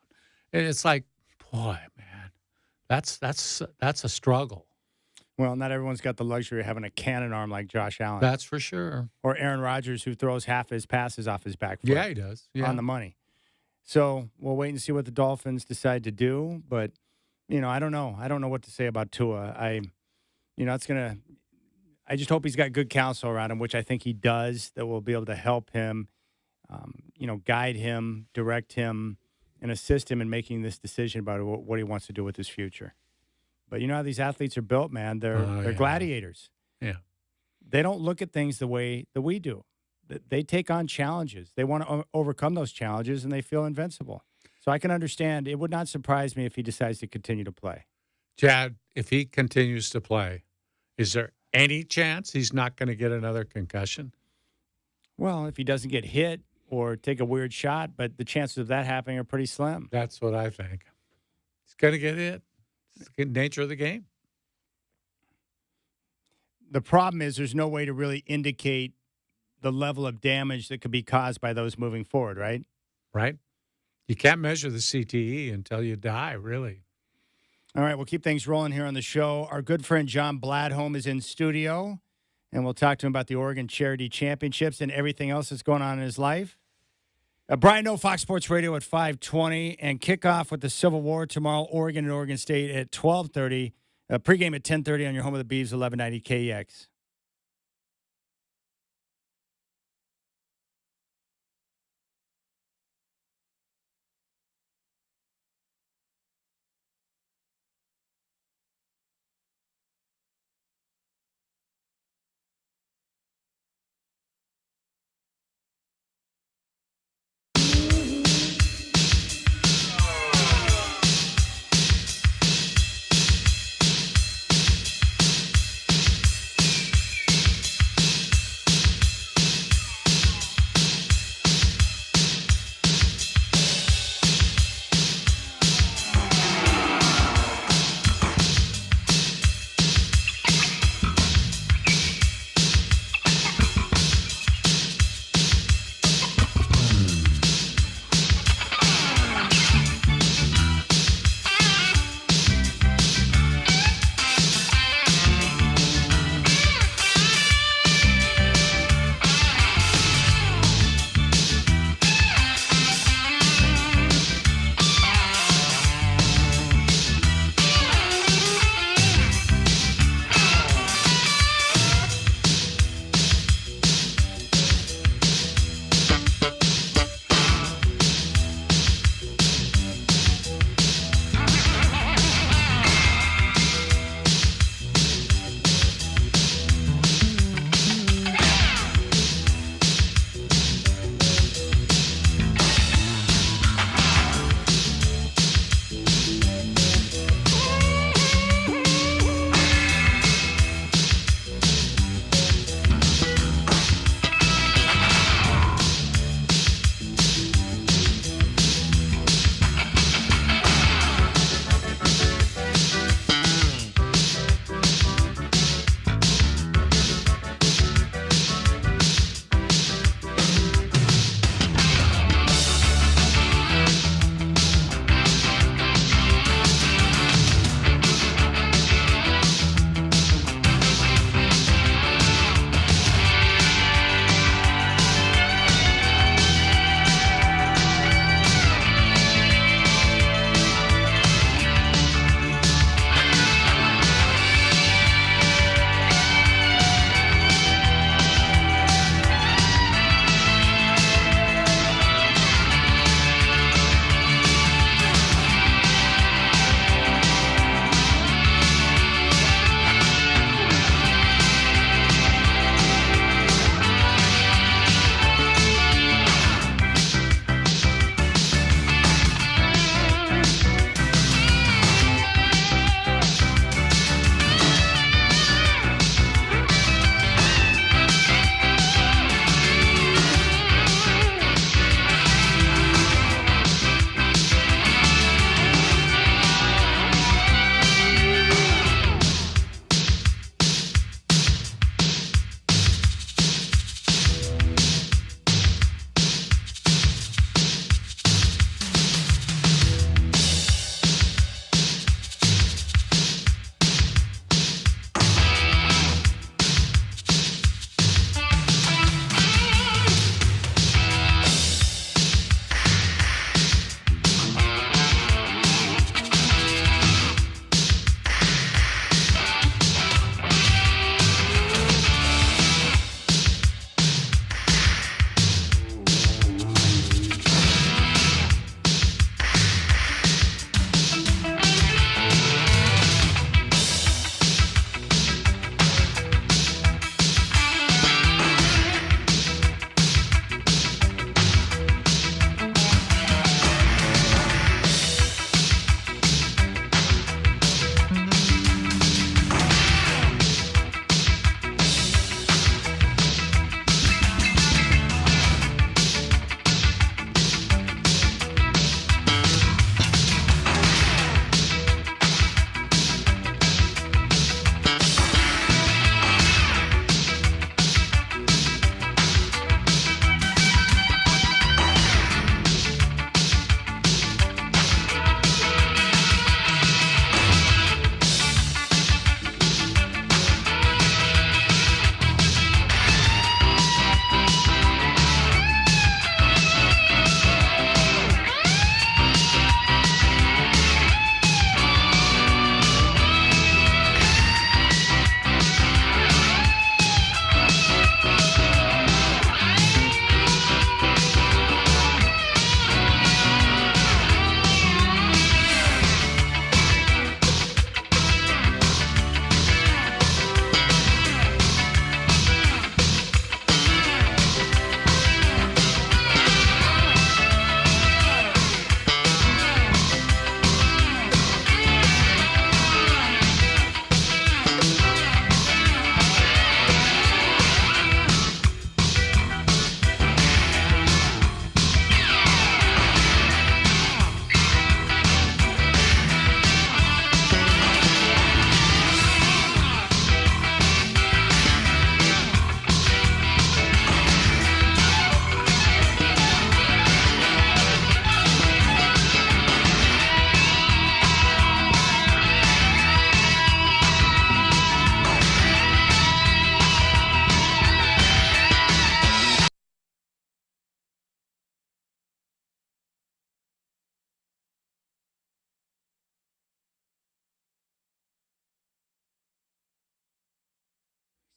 And it's like, boy, man, that's a struggle. Well, not everyone's got the luxury of having a cannon arm like Josh Allen. That's for sure. Or Aaron Rodgers, who throws half his passes off his back foot. Yeah, he does. Yeah. On the money. So we'll wait and see what the Dolphins decide to do. But, you know, I don't know. I don't know what to say about Tua. I just hope he's got good counsel around him, which I think he does, that will be able to help him, guide him, direct him, and assist him in making this decision about what he wants to do with his future. But you know how these athletes are built, man. They're gladiators. Yeah. They don't look at things the way that we do. They take on challenges. They want to overcome those challenges, and they feel invincible. So I can understand. It would not surprise me if he decides to continue to play. Chad, if he continues to play, is there any chance he's not going to get another concussion? Well, if he doesn't get hit or take a weird shot, but the chances of that happening are pretty slim. That's what I think. He's going to get hit. It's the nature of the game. The problem is there's no way to really indicate the level of damage that could be caused by those moving forward, right? Right. You can't measure the CTE until you die, really. All right, we'll keep things rolling here on the show. Our good friend John Bladholm is in studio, and we'll talk to him about the Oregon Charity Championships and everything else that's going on in his life. Brian Noe, Fox Sports Radio at 5:20, and kickoff with the Civil War tomorrow, Oregon and Oregon State at 12:30. Pregame at 10:30 on your home of the Beavs, 1190 KEX.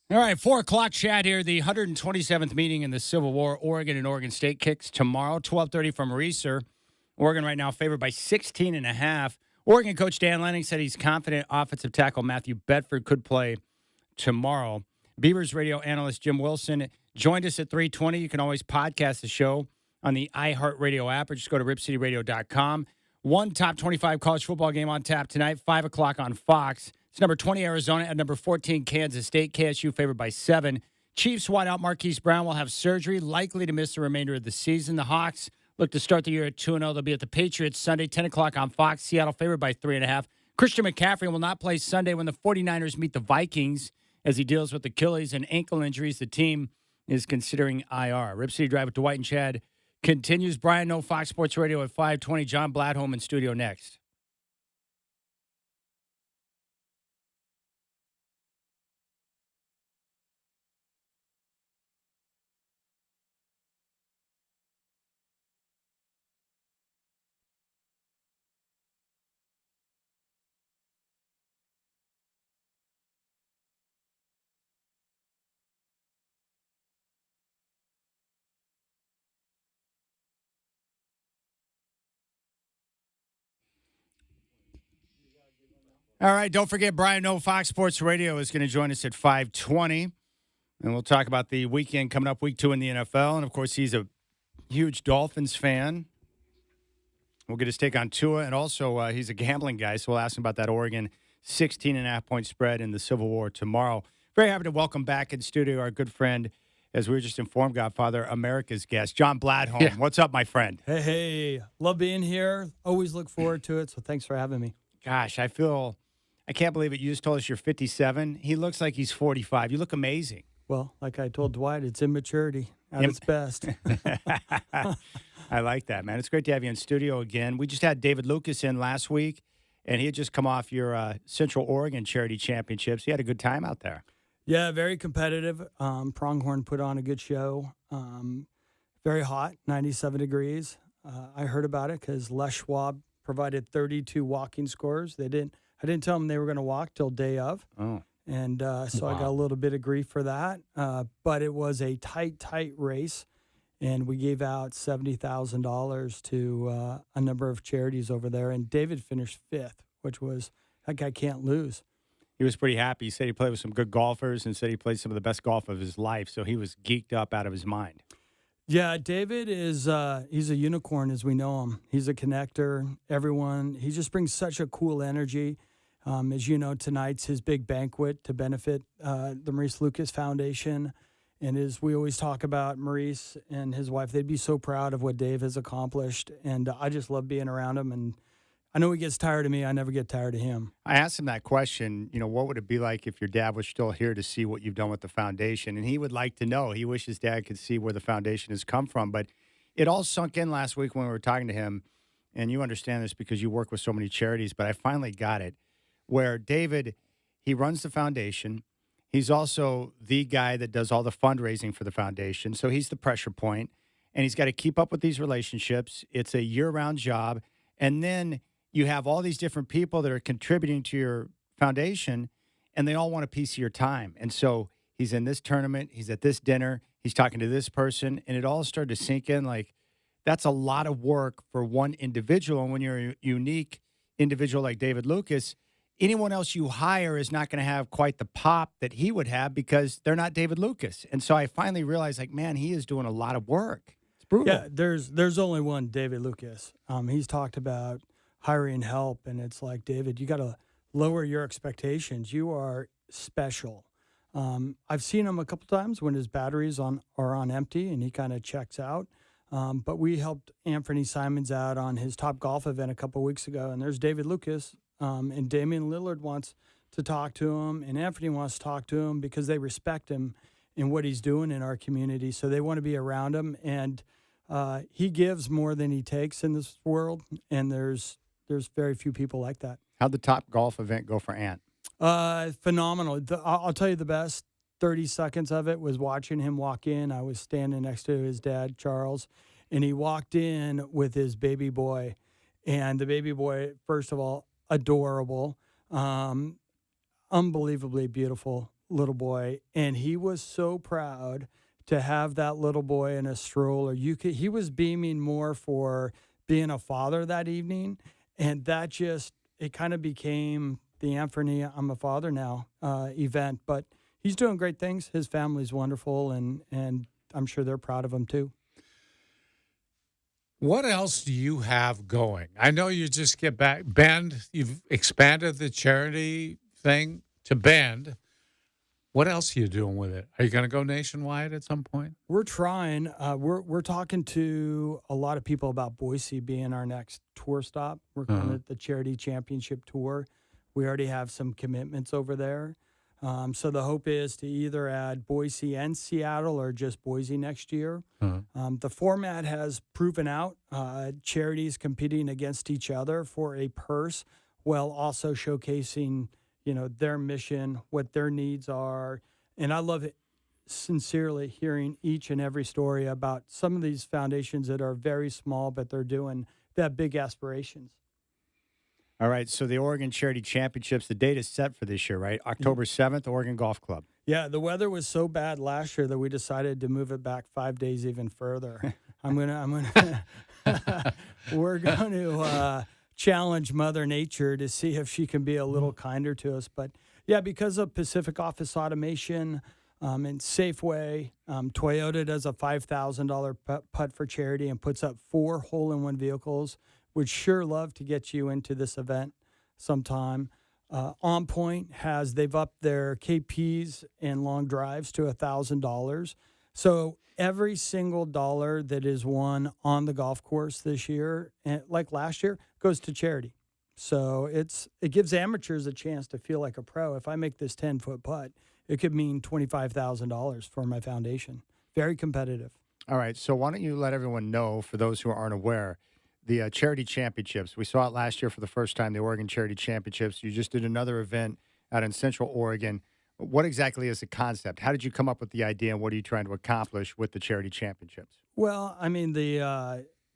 All right, 4 o'clock, Chad here. The 127th meeting in the Civil War, Oregon and Oregon State kicks tomorrow, 12:30 from Reeser. Oregon right now favored by 16.5. Oregon coach Dan Lanning said he's confident offensive tackle Matthew Bedford could play tomorrow. Beavers radio analyst Jim Wilson joined us at 3:20. You can always podcast the show on the iHeartRadio app or just go to ripcityradio.com. One top 25 college football game on tap tonight, 5 o'clock on Fox. It's number 20 Arizona at number 14 Kansas State. KSU favored by 7. Chiefs wideout Marquise Brown will have surgery, likely to miss the remainder of the season. The Hawks look to start the year at 2-0. They'll be at the Patriots Sunday, 10 o'clock on Fox. Seattle favored by 3.5. Christian McCaffrey will not play Sunday when the 49ers meet the Vikings as he deals with Achilles and ankle injuries. The team is considering IR. Rip City Drive with Dwight and Chad continues. Brian Noe, Fox Sports Radio at 5:20. John Bladholm in studio next. All right, don't forget Brian Noe, Fox Sports Radio is going to join us at 5:20. And we'll talk about the weekend coming up, week 2 in the NFL. And, of course, he's a huge Dolphins fan. We'll get his take on Tua. And also, he's a gambling guy, so we'll ask him about that Oregon 16.5-point spread in the Civil War tomorrow. Very happy to welcome back in studio our good friend, as we were just informed, Godfather, America's guest, John Bladholm. Yeah. What's up, my friend? Hey. Love being here. Always look forward to it, so thanks for having me. Gosh, I can't believe it. You just told us you're 57. He looks like he's 45. You look amazing. Well, like I told Dwight, it's immaturity at its best. I like that, man. It's great to have you in studio again. We just had David Lucas in last week, and he had just come off your Central Oregon Charity Championships. He had a good time out there. Yeah, very competitive. Pronghorn put on a good show. Very hot, 97 degrees. I heard about it because Les Schwab provided 32 walking scores. I didn't tell them they were going to walk till day of. Oh. And so Wow. I got a little bit of grief for that. But it was a tight race. And we gave out $70,000 to a number of charities over there. And David finished 5th, which was, that guy can't lose. He was pretty happy. He said he played with some good golfers and said he played some of the best golf of his life. So he was geeked up out of his mind. Yeah, David is he's a unicorn as we know him. He's a connector. He just brings such a cool energy. As you know, tonight's his big banquet to benefit the Maurice Lucas Foundation. And as we always talk about Maurice and his wife, they'd be so proud of what Dave has accomplished. And I just love being around him. And I know he gets tired of me. I never get tired of him. I asked him that question, what would it be like if your dad was still here to see what you've done with the foundation? And he would like to know. He wishes dad could see where the foundation has come from. But it all sunk in last week when we were talking to him. And you understand this because you work with so many charities, but I finally got it. Where David, he runs the foundation. He's also the guy that does all the fundraising for the foundation. So he's the pressure point, and he's got to keep up with these relationships. It's a year-round job. And then you have all these different people that are contributing to your foundation, and they all want a piece of your time. And so he's in this tournament. He's at this dinner. He's talking to this person. And it all started to sink in like, that's a lot of work for one individual. And when you're a unique individual like David Lucas, anyone else you hire is not going to have quite the pop that he would have because they're not David Lucas. And so I finally realized, like, man, he is doing a lot of work. It's brutal. Yeah, there's only one David Lucas. He's talked about hiring help, and it's like, David, you got to lower your expectations. You are special. I've seen him a couple times when his batteries are on empty, and he kind of checks out. But we helped Anthony Simons out on his Top Golf event a couple weeks ago, and there's David Lucas. And Damian Lillard wants to talk to him, and Anthony wants to talk to him because they respect him in what he's doing in our community. So they want to be around him, and he gives more than he takes in this world, and there's very few people like that. How'd the Top Golf event go for Ant? Phenomenal. I'll tell you the best 30 seconds of it was watching him walk in. I was standing next to his dad, Charles, and he walked in with his baby boy. And the baby boy, first of all, adorable, unbelievably beautiful little boy, and he was so proud to have that little boy in a stroller. He was beaming more for being a father that evening, and that just it kind of became the Anthony I'm a father now event. But he's doing great things. His family's wonderful, and I'm sure they're proud of him too. What else do you have going? I know you just get back. Bend, you've expanded the charity thing to Bend. What else are you doing with it? Are you going to go nationwide at some point? We're trying. We're talking to a lot of people about Boise being our next tour stop. We're calling it the Charity Championship Tour. We already have some commitments over there. So the hope is to either add Boise and Seattle or just Boise next year. The format has proven out. Charities competing against each other for a purse while also showcasing their mission, what their needs are. And I love it sincerely hearing each and every story about some of these foundations that are very small, but they're doing that big aspirations. All right, so the Oregon Charity Championships, the date is set for this year, right? October 7th, Oregon Golf Club. Yeah, the weather was so bad last year that we decided to move it back 5 days even further. We're going to challenge Mother Nature to see if she can be a little kinder to us. But yeah, because of Pacific Office Automation and Safeway, Toyota does a $5,000 putt for charity and puts up 4 hole-in-one vehicles. Would sure love to get you into this event sometime. On Point they've upped their KPs and long drives to $1,000. So every single dollar that is won on the golf course this year, and like last year, goes to charity. So it gives amateurs a chance to feel like a pro. If I make this 10-foot putt, it could mean $25,000 for my foundation. Very competitive. All right, so why don't you let everyone know, for those who aren't aware, the Charity Championships. We saw it last year for the first time, the Oregon Charity Championships. You just did another event out in Central Oregon. What exactly is the concept? How did you come up with the idea, and what are you trying to accomplish with the Charity Championships? Well, I mean, the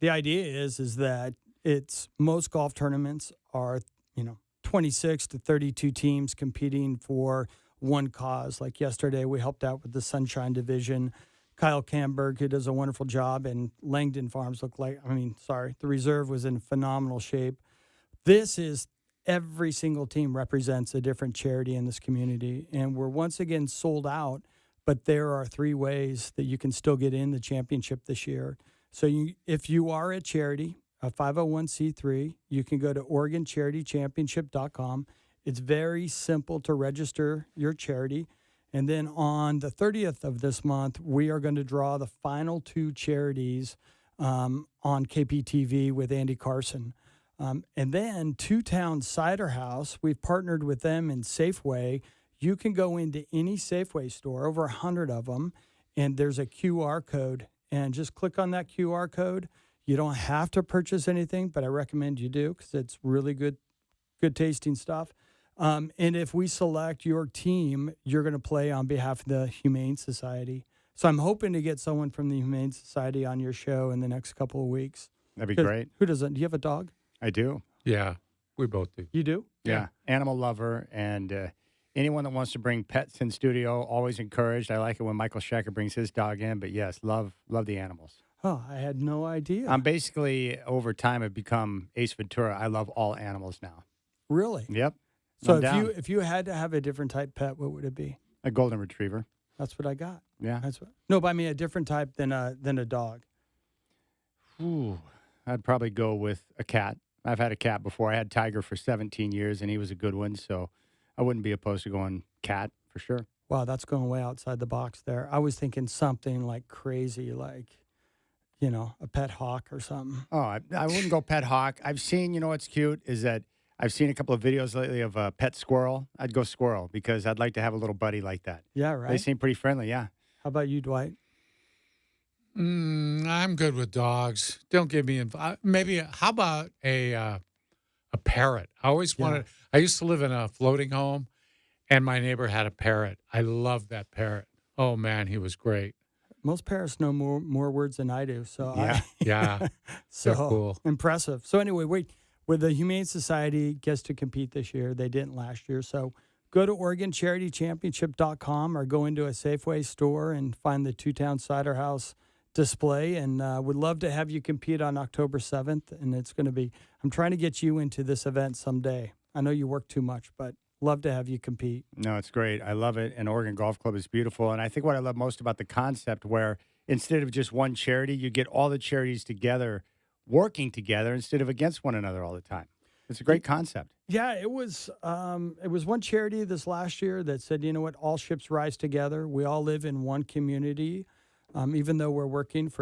idea is that it's most golf tournaments are 26 to 32 teams competing for one cause. Like yesterday, we helped out with the Sunshine Division. Kyle Camberg, who does a wonderful job, and Langdon Farms the reserve was in phenomenal shape. This is every single team represents a different charity in this community, and we're once again sold out, but there are 3 ways that you can still get in the championship this year. So if you are a charity, a 501c3, you can go to OregonCharityChampionship.com. It's very simple to register your charity. And then on the 30th of this month, we are going to draw the final 2 charities on KPTV with Andy Carson. And then Two Town Cider House, we've partnered with them in Safeway. You can go into any Safeway store, over 100 of them, and there's a QR code. And just click on that QR code. You don't have to purchase anything, but I recommend you do because it's really good tasting stuff. And if we select your team, you're going to play on behalf of the Humane Society. So I'm hoping to get someone from the Humane Society on your show in the next couple of weeks. That'd be great. Who doesn't? Do you have a dog? I do. Yeah, we both do. You do? Yeah. Animal lover. And anyone that wants to bring pets in studio, always encouraged. I like it when Michael Schecker brings his dog in. But, yes, love the animals. Oh, I had no idea. I'm basically, over time, have become Ace Ventura. I love all animals now. Really? Yep. So if you had to have a different type pet, what would it be? A golden retriever. That's what I got. Yeah. But I mean a different type than a dog. Ooh, I'd probably go with a cat. I've had a cat before. I had Tiger for 17 years, and he was a good one, so I wouldn't be opposed to going cat for sure. Wow, that's going way outside the box there. I was thinking something like crazy, like, a pet hawk or something. Oh, I wouldn't go pet hawk. I've seen, what's cute is that I've seen a couple of videos lately of a pet squirrel. I'd go squirrel because I'd like to have a little buddy like that. Yeah, right. They seem pretty friendly, yeah. How about you, Dwight? I'm good with dogs. Don't get me involved. Maybe, how about a parrot? I always wanted, I used to live in a floating home, and my neighbor had a parrot. I loved that parrot. Oh, man, he was great. Most parrots know more words than I do. So Yeah. So they're cool. Impressive. So anyway, wait. Where the Humane Society gets to compete this year, they didn't last year. So go to OregonCharityChampionship.com or go into a Safeway store and find the Two-Town Cider House display. And would love to have you compete on October 7th. And it's going to be, I'm trying to get you into this event someday. I know you work too much, but love to have you compete. No, it's great. I love it. And Oregon Golf Club is beautiful. And I think what I love most about the concept where instead of just one charity, you get all the charities together, working together instead of against one another all the time. It's a great concept. Yeah, it was one charity this last year that said, you know what, all ships rise together. We all live in one community, even though we're working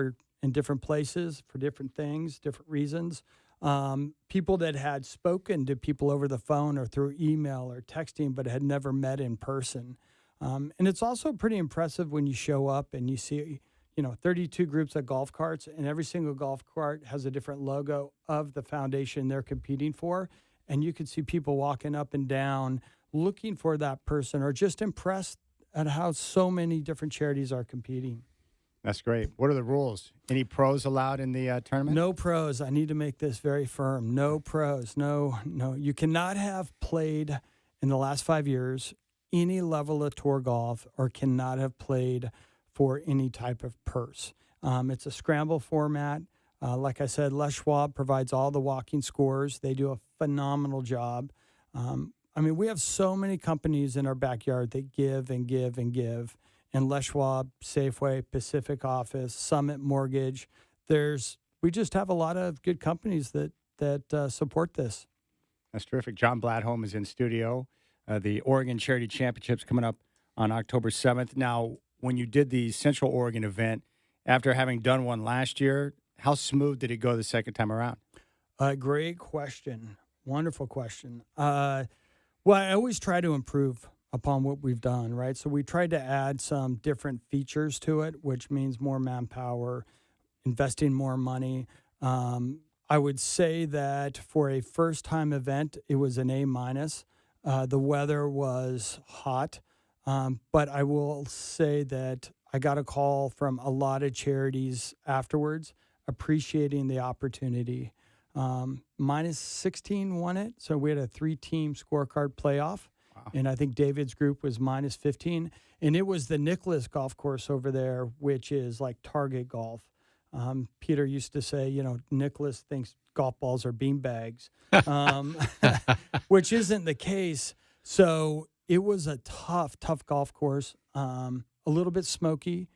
in different places for different things, different reasons. People that had spoken to people over the phone or through email or texting, but had never met in person. And it's also pretty impressive when you show up and you see, 32 groups of golf carts, and every single golf cart has a different logo of the foundation they're competing for. And you could see people walking up and down looking for that person or just impressed at how so many different charities are competing. That's great. What are the rules? Any pros allowed in the tournament? No pros. I need to make this very firm. No pros. No. You cannot have played in the last 5 years any level of tour golf or cannot have played for any type of purse. It's a scramble format. Like I said, Les Schwab provides all the walking scores. They do a phenomenal job. We have so many companies in our backyard that give and give and give. And Les Schwab, Safeway, Pacific Office, Summit Mortgage. We just have a lot of good companies that support this. That's terrific. John Bladholm is in studio. The Oregon Charity Championships coming up on October 7th. Now, when you did the Central Oregon event, after having done one last year, how smooth did it go the second time around? Great question. Wonderful question. I always try to improve upon what we've done, right? So we tried to add some different features to it, which means more manpower, investing more money. I would say that for a first-time event, it was an A-. The weather was hot, but I will say that I got a call from a lot of charities afterwards appreciating the opportunity. Minus 16 won it, so we had a 3-team scorecard playoff. Wow. And I think David's group was minus 15. And it was the Nicholas golf course over there, which is like target golf. Peter used to say, Nicholas thinks golf balls are beanbags, which isn't the case. So it was a tough golf course, a little bit smoky.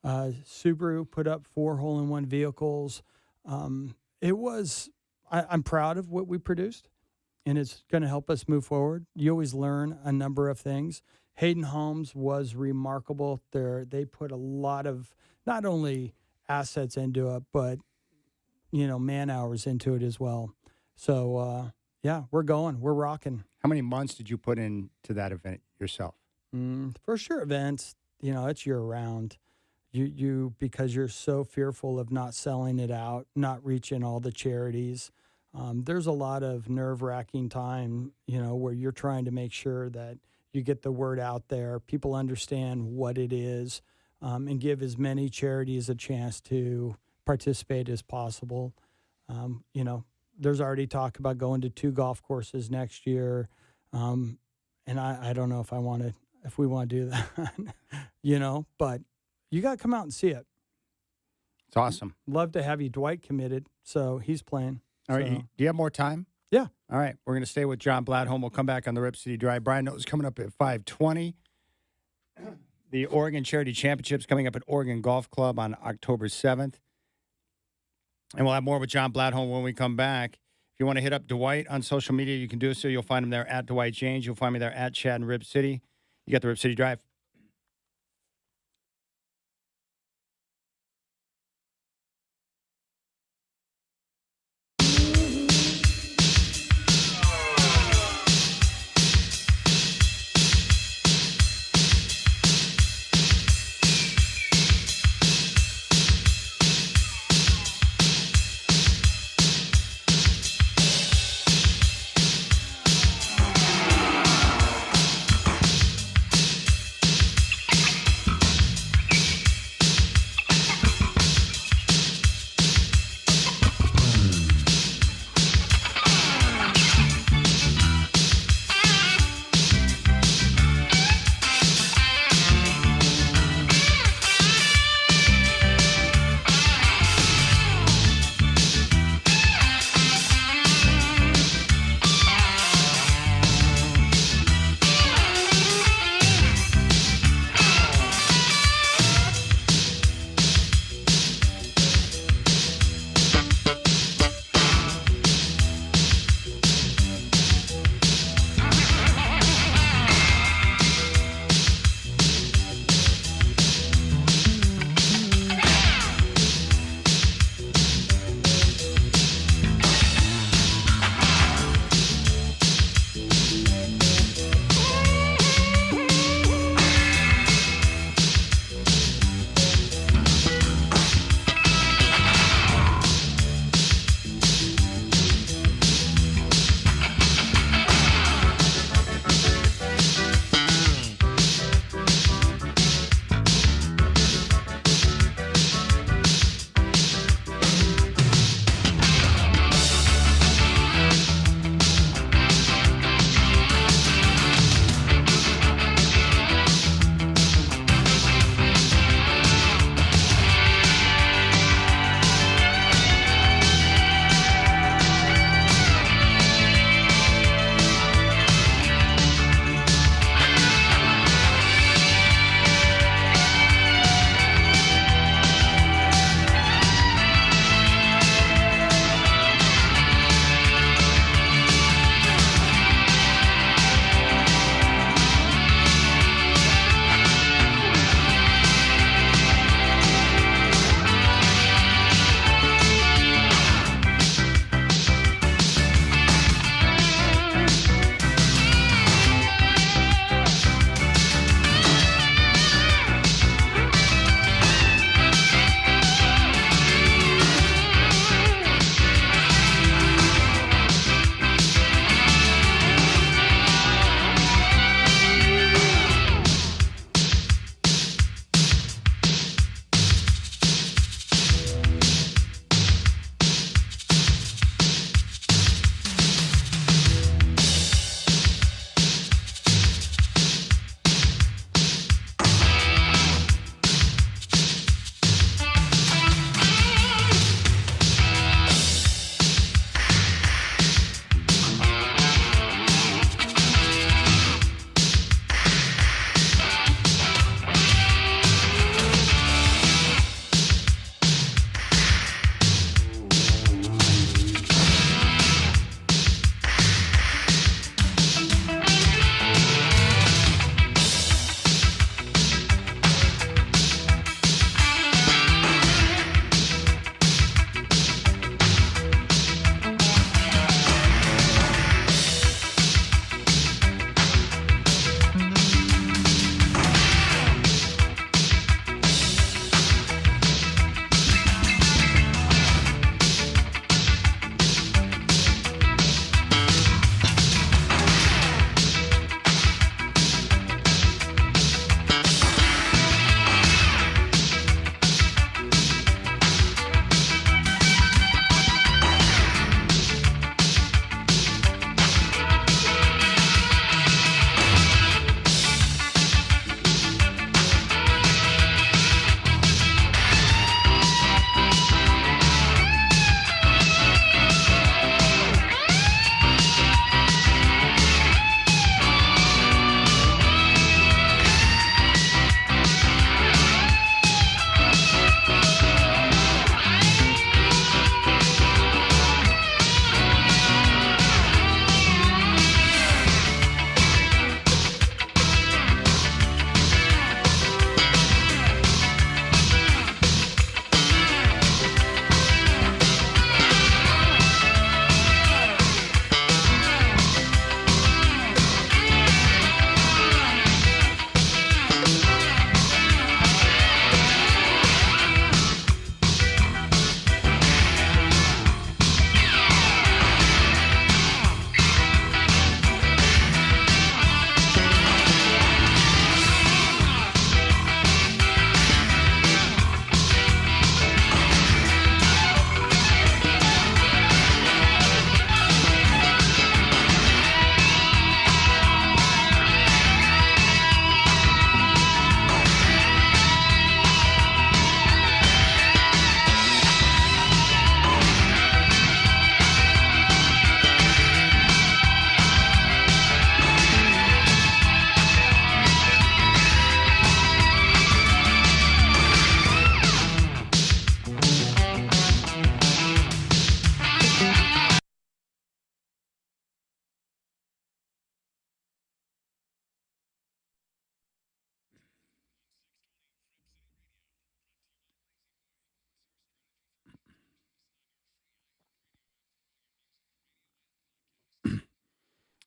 Subaru put up 4 hole-in-one vehicles. I'm proud of what we produced, and it's going to help us move forward. You always learn a number of things. Hayden Homes was remarkable. They put a lot of not only assets into it, but, man hours into it as well. So, we're going. We're rocking. How many months did you put into that event yourself? For sure events, it's year-round. Because you're so fearful of not selling it out, not reaching all the charities. There's a lot of nerve-wracking time, where you're trying to make sure that you get the word out there, people understand what it is, and give as many charities a chance to participate as possible. There's already talk about going to 2 golf courses next year, and I don't know if we want to do that, but you got to come out and see it. It's awesome. Love to have you. Dwight committed, so he's playing. All right. Do you have more time? Yeah. All right. We're going to stay with John Bladholm. We'll come back on the Rip City Drive. Brian Knows coming up at 5:20. The Oregon Charity Championships coming up at Oregon Golf Club on October 7th. And we'll have more with John Bladholm when we come back. If you want to hit up Dwight on social media, you can do so. You'll find him there at Dwight James. You'll find me there at Chad and Rip City. You got the Rip City Drive.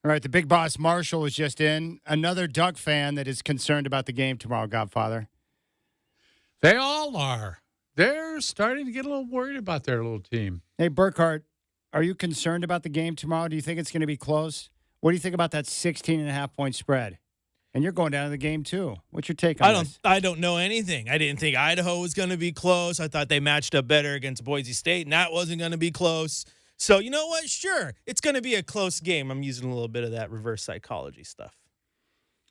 All right, the big boss Marshall is just in. Another Duck fan that is concerned about the game tomorrow, Godfather. They all are. They're starting to get a little worried about their little team. Hey, Burkhart, are you concerned about the game tomorrow? Do you think it's going to be close? What do you think about that 16.5-point spread? And you're going down to the game, too. What's your take on this? I don't know anything. I didn't think Idaho was going to be close. I thought they matched up better against Boise State, and that wasn't going to be close. So, you know what? Sure, it's going to be a close game. I'm using a little bit of that reverse psychology stuff.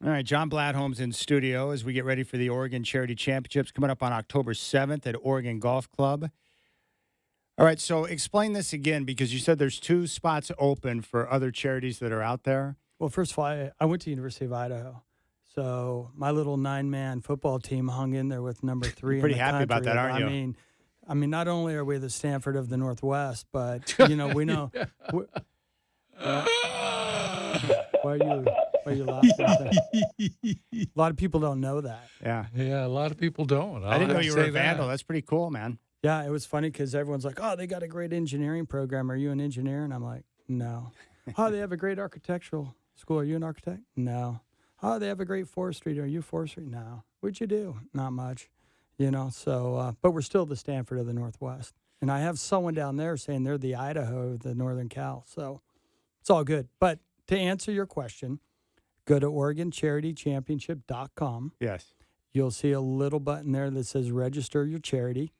All right, John Bladholm's in studio as we get ready for the Oregon Charity Championships coming up on October 7th at Oregon Golf Club. All right, so explain this again because you said there's 2 spots open for other charities that are out there. Well, first of all, I went to University of Idaho. So my little 9-man football team hung in there with number 3. Pretty in the happy about country. that, aren't you? I mean, not only are we the Stanford of the Northwest, but we know. Why are you laughing? A lot of people don't know that. Yeah. Yeah, a lot of people don't. I didn't know you were a say Vandal. that. That's pretty cool, man. Yeah, it was funny because everyone's like, "Oh, they got a great engineering program. Are you an engineer?" And I'm like, "No." "Oh, they have a great architectural school. Are you an architect?" "No." "Oh, they have a great forestry. Are you forestry?" "No." "What'd you do?" "Not much." So, but we're still the Stanford of the Northwest. And I have someone down there saying they're the Idaho of the Northern Cal. So it's all good. But to answer your question, go to OregonCharityChampionship.com. Yes. You'll see a little button there that says register your charity.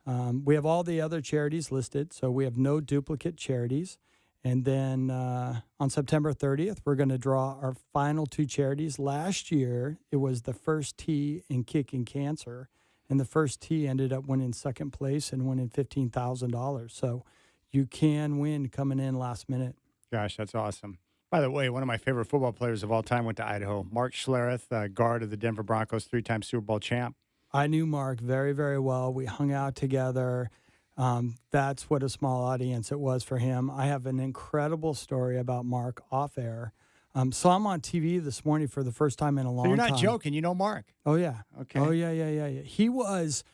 We have all the other charities listed, so we have no duplicate charities. And then on September 30th, we're going to draw our final 2 charities. Last year, it was the first tee in kicking cancer. And the first tee ended up winning second place and winning $15,000. So you can win coming in last minute. Gosh, that's awesome. By the way, one of my favorite football players of all time went to Idaho. Mark Schlereth, guard of the Denver Broncos, 3-time Super Bowl champ. I knew Mark very, very well. We hung out together. That's what a small audience it was for him. I have an incredible story about Mark off air. So I'm on TV this morning for the first time in a long time. So you're not joking. You know Mark. Oh, yeah. Okay. Oh, yeah. He was,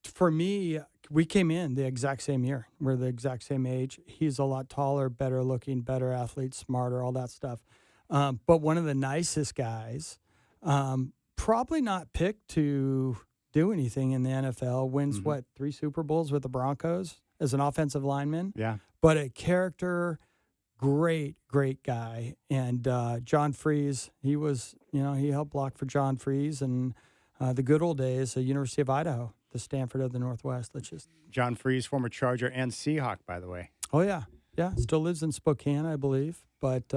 for me, we came in the exact same year. We're the exact same age. He's a lot taller, better looking, better athlete, smarter, all that stuff. But one of the nicest guys, probably not picked to do anything in the NFL, wins, 3 Super Bowls with the Broncos as an offensive lineman. Yeah. But a character, great guy. And John Freeze, he was, he helped block for John Freeze and the good old days at University of Idaho, the Stanford of the Northwest. John Freeze, former Charger and Seahawk, by the way. Oh, yeah. Yeah, still lives in Spokane, I believe. But,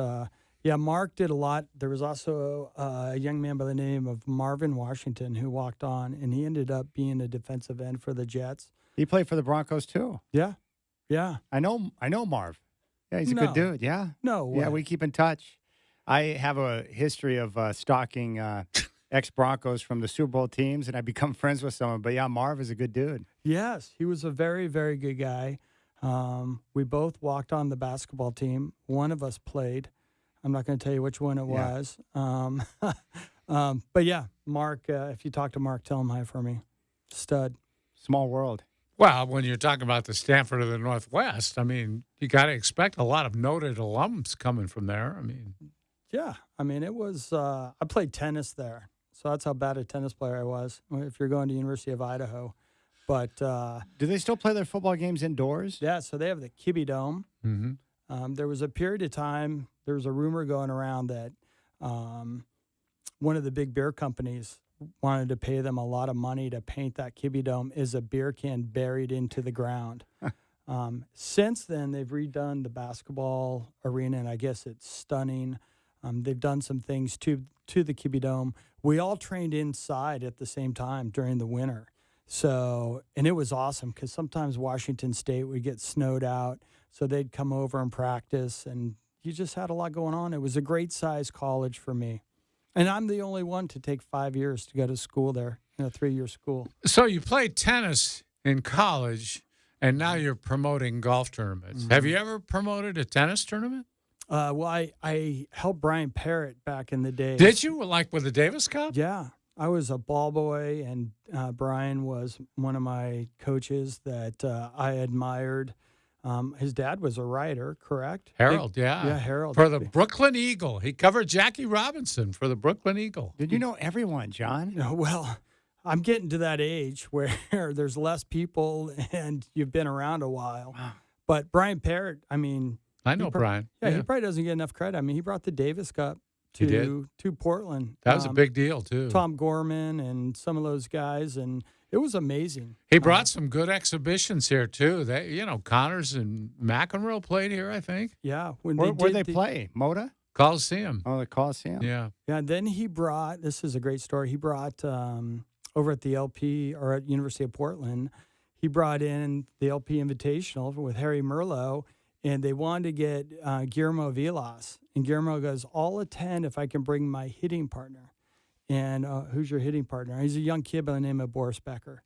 yeah, Mark did a lot. There was also a young man by the name of Marvin Washington who walked on, and he ended up being a defensive end for the Jets. He played for the Broncos, too. Yeah. I know Marv. Yeah, he's a good dude. Yeah. No way. Yeah, we keep in touch. I have a history of stalking ex-Broncos from the Super Bowl teams, and I become friends with someone. But, yeah, Marv is a good dude. Yes, he was a very, very good guy. We both walked on the basketball team. One of us played. I'm not going to tell you which one it was. But, yeah, Mark, if you talk to Mark, tell him hi for me. Stud. Small world. Well, when you're talking about the Stanford of the Northwest, I mean, you got to expect a lot of noted alums coming from there. I mean, yeah. I mean, it was I played tennis there. So that's how bad a tennis player I was if you're going to University of Idaho. But do they still play their football games indoors? Yeah, so they have the Kibbe Dome. mm-hmm. There was a period of time, there was a rumor going around that one of the big beer companies wanted to pay them a lot of money to paint that Kibbe Dome as a beer can buried into the ground. Since then, they've redone the basketball arena, and I guess it's stunning. They've done some things to the Kibbe Dome. We all trained inside at the same time during the winter. So, and it was awesome because sometimes Washington State would get snowed out, so they'd come over and practice, and you just had a lot going on. It was a great size college for me. And I'm the only one to take 5 years to go to school there, in a 3-year school. So you played tennis in college, and now you're promoting golf tournaments. Mm-hmm. Have you ever promoted a tennis tournament? Well, I helped Brian Parrott back in the day. Did you, like with the Davis Cup? Yeah. I was a ball boy, and Brian was one of my coaches that I admired. His dad was a writer, correct? Harold, yeah. Yeah, Harold. For the Brooklyn Eagle. He covered Jackie Robinson for the Brooklyn Eagle. Did you know everyone, John? No, well, I'm getting to that age where there's less people and you've been around a while. Wow. But Brian Parrott, I mean, I know Brian. yeah, he probably doesn't get enough credit. I mean, he brought the Davis Cup He did. to Portland. That was a big deal, too. Tom Gorman and some of those guys, and it was amazing. He brought some good exhibitions here, too. They, Connors and McEnroe played here, I think. Yeah. When Where'd they did play? Moda? Coliseum. Oh, the Coliseum. Yeah. Yeah, and then he brought, this is a great story, he brought, over at the LP, or at University of Portland, he brought in the LP Invitational with Harry Merlot, and they wanted to get Guillermo Vilas. And Guillermo goes, I'll attend if I can bring my hitting partner. And who's your hitting partner? He's a young kid by the name of Boris Becker.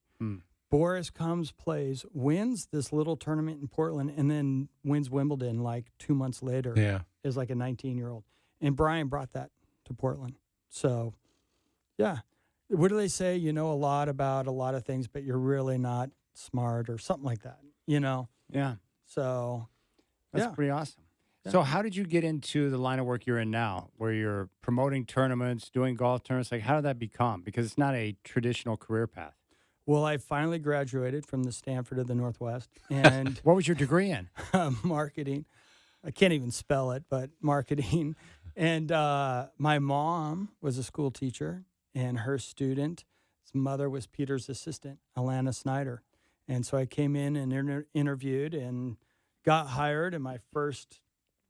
Boris comes, plays, wins this little tournament in Portland, and then wins Wimbledon like 2 months later. Yeah. As like a 19-year-old. And Brian brought that to Portland. So, yeah. What do they say? You know a lot about a lot of things, but you're really not smart or something like that, Yeah. So, That's yeah. pretty awesome. Yeah. So how did you get into the line of work you're in now, where you're promoting tournaments, doing golf tournaments? Like, how did that become? Because it's not a traditional career path. Well, I finally graduated from the Stanford of the Northwest and What was your degree in? marketing. I can't even spell it, but marketing. And my mom was a school teacher, and her student's mother was Peter's assistant, Alana Snyder. And so I came in and interviewed and got hired in my first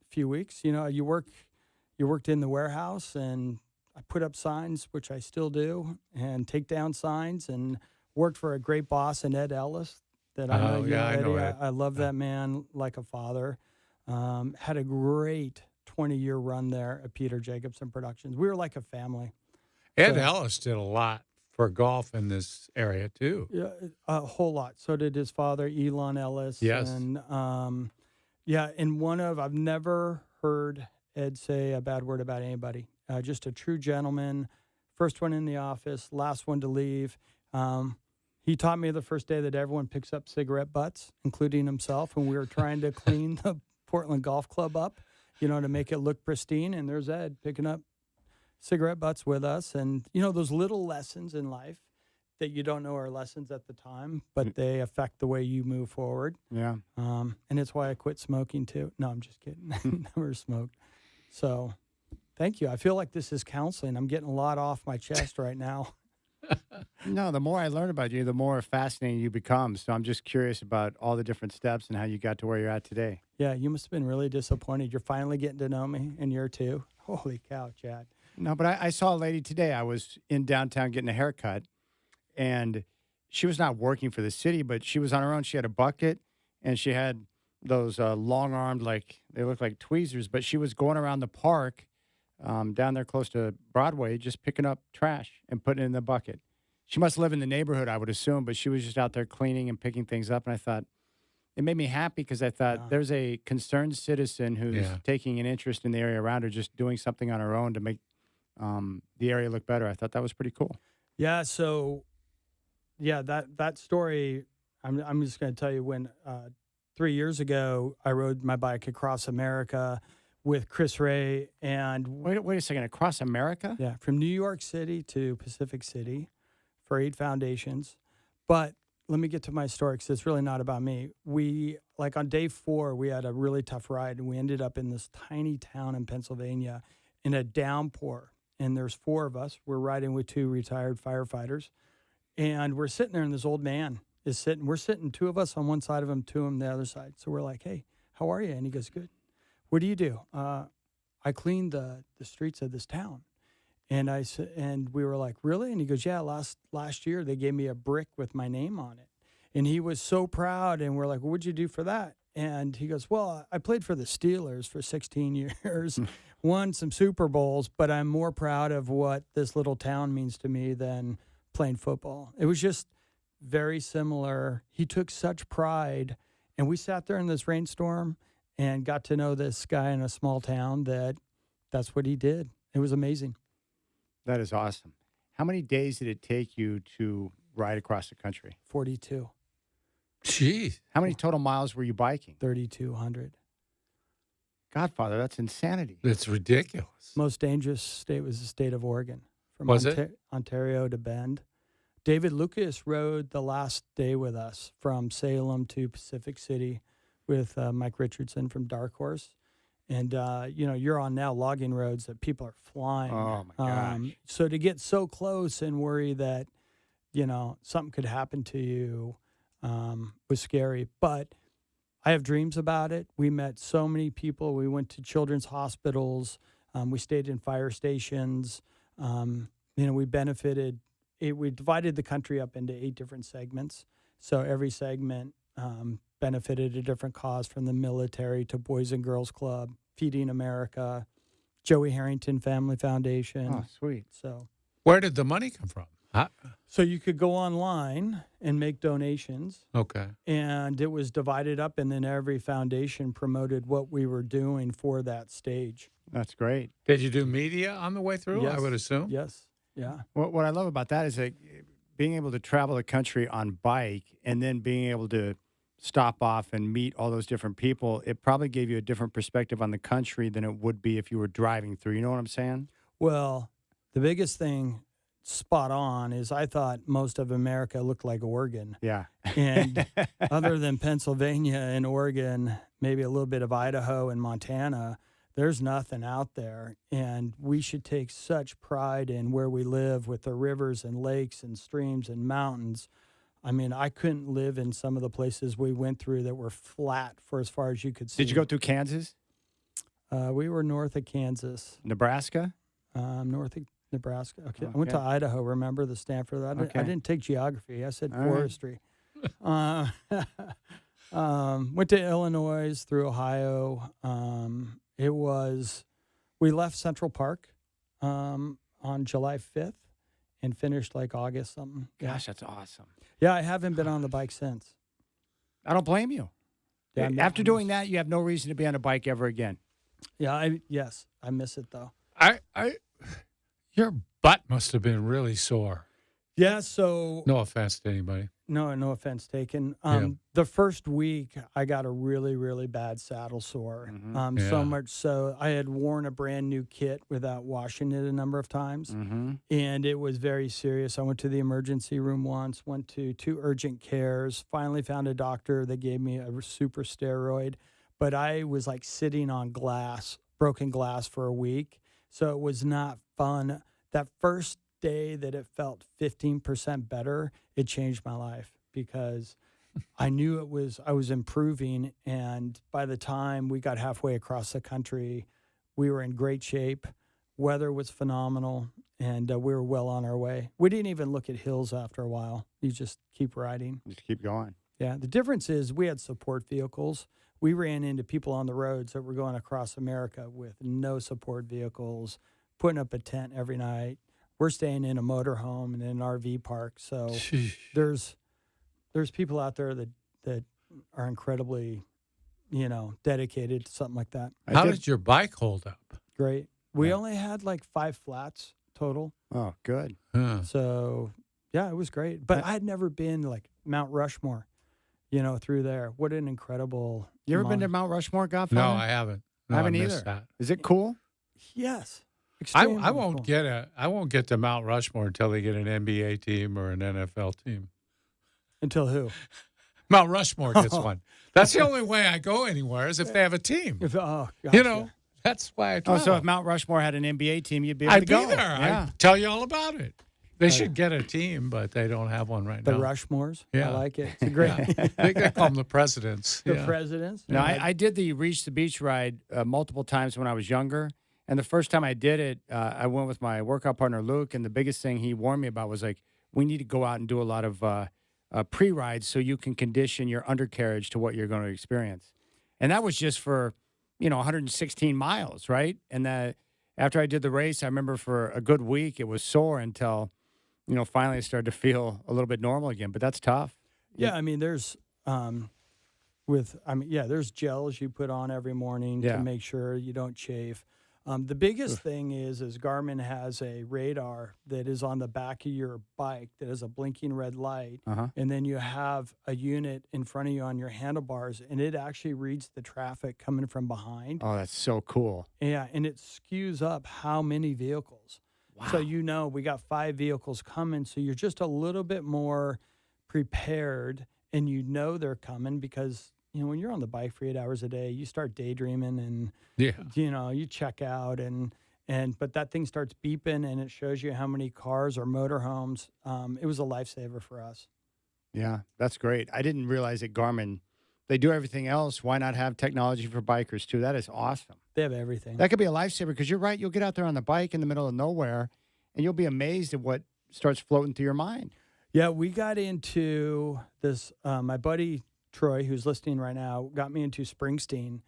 few weeks. You worked in the warehouse, and I put up signs, which I still do, and take down signs, and worked for a great boss in Ed Ellis that I know. Oh, yeah, I know Eddie. Ed. I love that man like a father. Had a great 20-year run there at Peter Jacobson Productions. We were like a family. Ed So- Ellis did a lot for golf in this area, too. Yeah, a whole lot. So did his father, Elon Ellis. Yes. And I've never heard Ed say a bad word about anybody. Just a true gentleman. First one in the office, last one to leave. He taught me the first day that everyone picks up cigarette butts, including himself, and we were trying to clean the Portland Golf Club up, to make it look pristine. And there's Ed picking up cigarette butts with us. And, those little lessons in life that you don't know are lessons at the time, but they affect the way you move forward. Yeah. And it's why I quit smoking too. No, I'm just kidding. Never smoked. So thank you. I feel like this is counseling. I'm getting a lot off my chest right now. No, the more I learn about you, the more fascinating you become. So I'm just curious about all the different steps and how you got to where you're at today. Yeah, you must have been really disappointed. You're finally getting to know me, and you're too. Holy cow, Chad. No, but I saw a lady today. I was in downtown getting a haircut, and she was not working for the city, but she was on her own. She had a bucket, and she had those long-armed, like they look like tweezers, but she was going around the park down there close to Broadway, just picking up trash and putting it in the bucket. She must live in the neighborhood, I would assume, but she was just out there cleaning and picking things up. And I thought, it made me happy because I thought there's a concerned citizen who's taking an interest in the area around her, just doing something on her own to make the area look better. I thought that was pretty cool. Yeah, so, that story, I'm just going to tell you when 3 years ago, I rode my bike across America with Chris Ray and Wait a second. Across America? yeah, from New York City to Pacific City for 8 foundations. But let me get to my story because it's really not about me. On day 4, we had a really tough ride, and we ended up in this tiny town in Pennsylvania in a downpour. And there's 4 of us. We're riding with 2 retired firefighters. And we're sitting there, and this old man is sitting. We're sitting, 2 of us on one side of him, 2 on the other side. So we're like, hey, how are you? And he goes, good. What do you do? I clean the streets of this town. And we were like, really? And he goes, yeah, last year they gave me a brick with my name on it. And he was so proud. And we're like, well, what'd you do for that? And he goes, well, I played for the Steelers for 16 years, won some Super Bowls, but I'm more proud of what this little town means to me than playing football. It was just very similar. He took such pride. And we sat there in this rainstorm and got to know this guy in a small town that's what he did. It was amazing. That is awesome. How many days did it take you to ride across the country? 42. Jeez. How many total miles were you biking? 3,200. Godfather, that's insanity. It's ridiculous. Most dangerous state was the state of Oregon, from Was it? Ontario to Bend. David Lucas rode the last day with us from Salem to Pacific City with Mike Richardson from Dark Horse. And, you're on now logging roads that people are flying. Oh, my gosh. So to get so close and worry that, something could happen to you was scary. But I have dreams about it. We met so many people. We went to children's hospitals. We stayed in fire stations. We benefited. We divided the country up into 8 different segments. So every segment benefited a different cause, from the military to Boys and Girls Club, Feeding America, Joey Harrington Family Foundation. Oh, sweet. So Where did the money come from? So you could go online and make donations, Okay. and it was divided up, and then every foundation promoted what we were doing for that stage. That's great. Did you do media on the way through? I Yes. would assume. Yes. Yeah. What I love about that is that being able to travel the country on bike and then being able to stop off and meet all those different people, it probably gave you a different perspective on the country than it would be if you were driving through. You know what I'm saying? Well, the biggest thing, spot on, is I thought most of America looked like Oregon. Yeah. And other than Pennsylvania and Oregon, maybe a little bit of Idaho and Montana, there's nothing out there. And we should take such pride in where we live with the rivers and lakes and streams and mountains. I mean, I couldn't live in some of the places we went through that were flat for as far as you could see. Did you go through Kansas, We were north of Kansas, Nebraska? north of Nebraska. Okay. I went Okay. to Idaho, remember, the Stanford. I Okay. didn't take geography. I said All right. forestry. Went to Illinois, through Ohio. We left Central Park on July 5th and finished like August something. Yeah. Gosh, that's awesome. Yeah, I haven't been on the bike since. I don't blame you. Yeah, After doing that, you have no reason to be on a bike ever again. Yeah, I miss it though. Your butt must have been really sore. Yeah, so No offense to anybody. no offense taken. Yeah. The first week I got a really, really bad saddle sore. Mhm. So Yeah. much so I had worn a brand new kit without washing it a number of times. Mm-hmm. And it was very serious. I went to the emergency room once, went to 2 urgent cares, finally found a doctor that gave me a super steroid. But I was like sitting on broken glass for a week. So it was not fun. That first day that it felt 15% better, it changed my life, because I knew I was improving. And by the time we got halfway across the country, we were in great shape. Weather was phenomenal, and we were well on our way. We didn't even look at hills after a while. You just keep riding. Just keep going. Yeah. The difference is we had support vehicles. We ran into people on the roads that were going across America with no support vehicles, putting up a tent every night. We're staying in a motorhome and in an RV park. So Sheesh. there's people out there that are incredibly, dedicated to something like that. How did your bike hold up? Great. We Yeah. only had like 5 flats total. Oh, good. Huh. So, yeah, it was great. But I had never been like Mount Rushmore, through there. What an incredible. You ever been to mon- Mount Rushmore, Godfather? No, I haven't. No, I haven't missed either. that. Is it cool? Yes. I Extremely won't cool. get to Mount Rushmore until they get an NBA team or an NFL team. Until who? Mount Rushmore gets one. That's the only way I go anywhere is if they have a team. Gotcha. That's why I Oh, travel. so if Mount Rushmore had an NBA team, you'd be able I'd to be go. there. Yeah. I'd tell you all about it. They should get a team, but they don't have one right The now. Rushmores. Yeah. I like it. It's a great. They call them the presidents. The Yeah. presidents. No, I did the Reach the Beach ride multiple times when I was younger. And the first time I did it, I went with my workout partner, Luke. And the biggest thing he warned me about was like, we need to go out and do a lot of pre-rides so you can condition your undercarriage to what you're going to experience. And that was just for, 116 miles, right? And after I did the race, I remember for a good week, it was sore until, finally I started to feel a little bit normal again. But that's tough. Yeah, I mean, there's there's gels you put on every morning Yeah. to make sure you don't chafe. The biggest thing is Garmin has a radar that is on the back of your bike that has a blinking red light, and then you have a unit in front of you on your handlebars, and it actually reads the traffic coming from behind. Oh, that's so cool. Yeah, and it skews up how many vehicles. Wow. So we got 5 vehicles coming, so you're just a little bit more prepared, and they're coming because when you're on the bike for 8 hours a day, you start daydreaming and you check out but that thing starts beeping and it shows you how many cars or motorhomes. It was a lifesaver for us. Yeah, that's great. I didn't realize that Garmin, they do everything else. Why not have technology for bikers too? That is awesome. They have everything. That could be a lifesaver because you're right. You'll get out there on the bike in the middle of nowhere and you'll be amazed at what starts floating through your mind. Yeah, we got into this. My buddy Troy, who's listening right now, got me into Springsteen,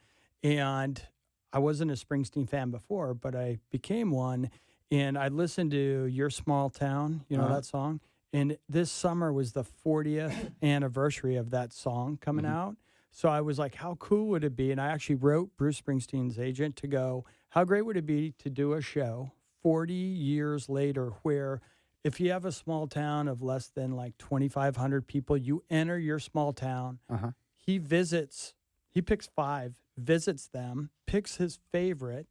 and I wasn't a Springsteen fan before, but I became one, and I listened to Your Small Town, that song, and this summer was the 40th anniversary of that song coming out, so I was like, how cool would it be? And I actually wrote Bruce Springsteen's agent to go, how great would it be to do a show 40 years later where if you have a small town of less than like 2,500 people, you enter your small town. He picks 5, visits them, picks his favorite,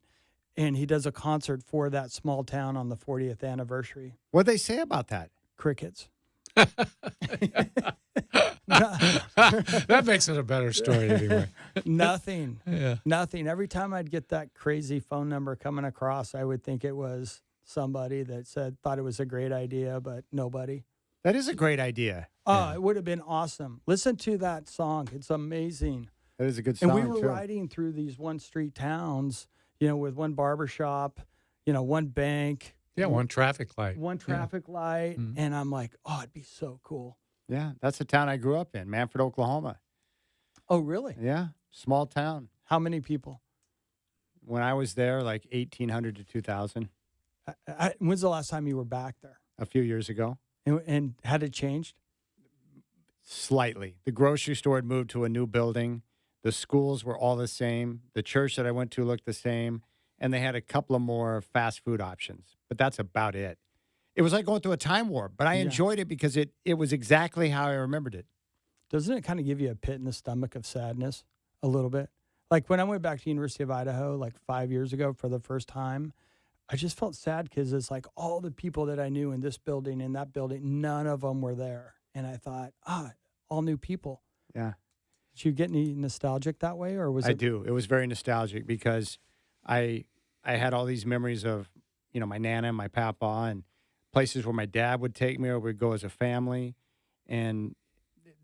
and he does a concert for that small town on the 40th anniversary. What'd they say about that? Crickets. That makes it a better story anyway. Nothing. Yeah. Nothing. Every time I'd get that crazy phone number coming across, I would think it was somebody that thought it was a great idea, but nobody. That is a great idea. Oh, it would have been awesome. Listen to that song. It's amazing. That is a good song, And we were too. riding through these one-street towns, with one barbershop, one bank. Yeah, one traffic light. One traffic light. Mhm. And I'm like, oh, it'd be so cool. Yeah, that's the town I grew up in, Manfred, Oklahoma. Oh, really? Yeah, small town. How many people? When I was there, like 1,800 to 2,000 When's the last time you were back there? a few years ago. And had it changed? Slightly. The grocery store had moved to a new building. The schools were all the same. The church that I went to looked the same. And they had a couple of more fast food options. But that's about it. It was like going through a time warp. But I enjoyed it because it was exactly how I remembered it. Doesn't it kind of give you a pit in the stomach of sadness a little bit? Like when I went back to University of Idaho like 5 years ago for the first time, I just felt sad because it's like all the people that I knew in this building, in that building, none of them were there. And I thought, all new people. Yeah. Did you get any nostalgic that way, or was I it? do. It was very nostalgic because I had all these memories of, my Nana and my Papa and places where my dad would take me or we'd go as a family. And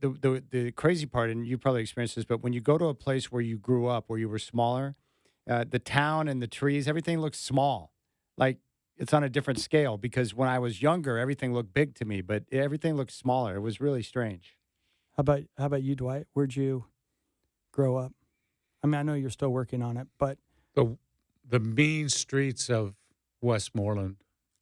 the crazy part, and you probably experienced this, but when you go to a place where you grew up, where you were smaller, the town and the trees, everything looks small. Like it's on a different scale because when I was younger, everything looked big to me, but everything looked smaller. It was really strange. How about you, Dwight? Where'd you grow up? I mean, I know you're still working on it, but The mean streets of Westmoreland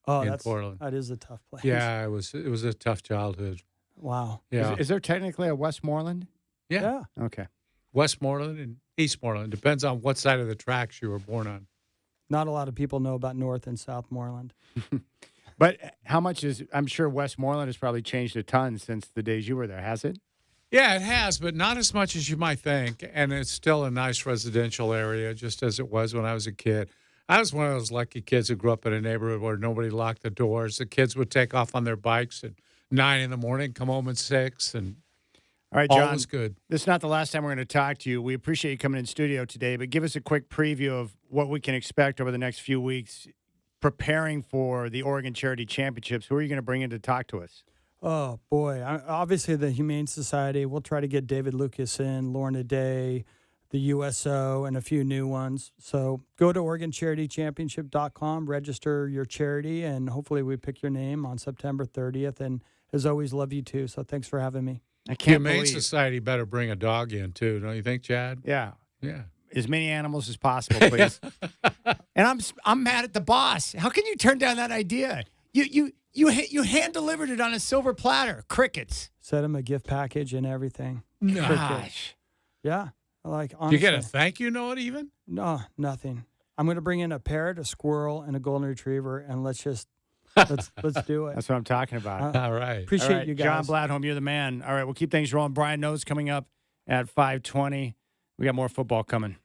in Portland. that is a tough place. Yeah, it was a tough childhood. Wow. Yeah. Is there technically a Westmoreland? Yeah. Okay. Westmoreland and Eastmoreland. Depends on what side of the tracks you were born on. Not a lot of people know about North and South Moreland. But how much I'm sure Westmoreland has probably changed a ton since the days you were there, has it? Yeah, it has, but not as much as you might think. And it's still a nice residential area, just as it was when I was a kid. I was one of those lucky kids who grew up in a neighborhood where nobody locked the doors. The kids would take off on their bikes at 9 in the morning, come home at 6, and All right, all John, was good. this is not the last time we're going to talk to you. We appreciate you coming in studio today, but give us a quick preview of what we can expect over the next few weeks preparing for the Oregon Charity Championships. Who are you going to bring in to talk to us? Oh, boy. Obviously, the Humane Society. We'll try to get David Lucas in, Lorna Day, the USO, and a few new ones. So go to OregonCharityChampionship.com, register your charity, and hopefully we pick your name on September 30th. And as always, love you too. So thanks for having me. I can't Humane believe. Society better bring a dog in, too. Don't you think, Chad? Yeah. Yeah. As many animals as possible, please. And I'm mad at the boss. How can you turn down that idea? You hand delivered it on a silver platter. Crickets. Sent him a gift package and everything. Gosh. Yeah. Like, Do honestly. you get a thank you note even? No, nothing. I'm going to bring in a parrot, a squirrel, and a golden retriever, and let's do it. That's what I'm talking about. All right. Appreciate All right, you guys. John Bladholm, you're the man. All right, we'll keep things rolling. Brian Knows coming up at 5:20. We got more football coming.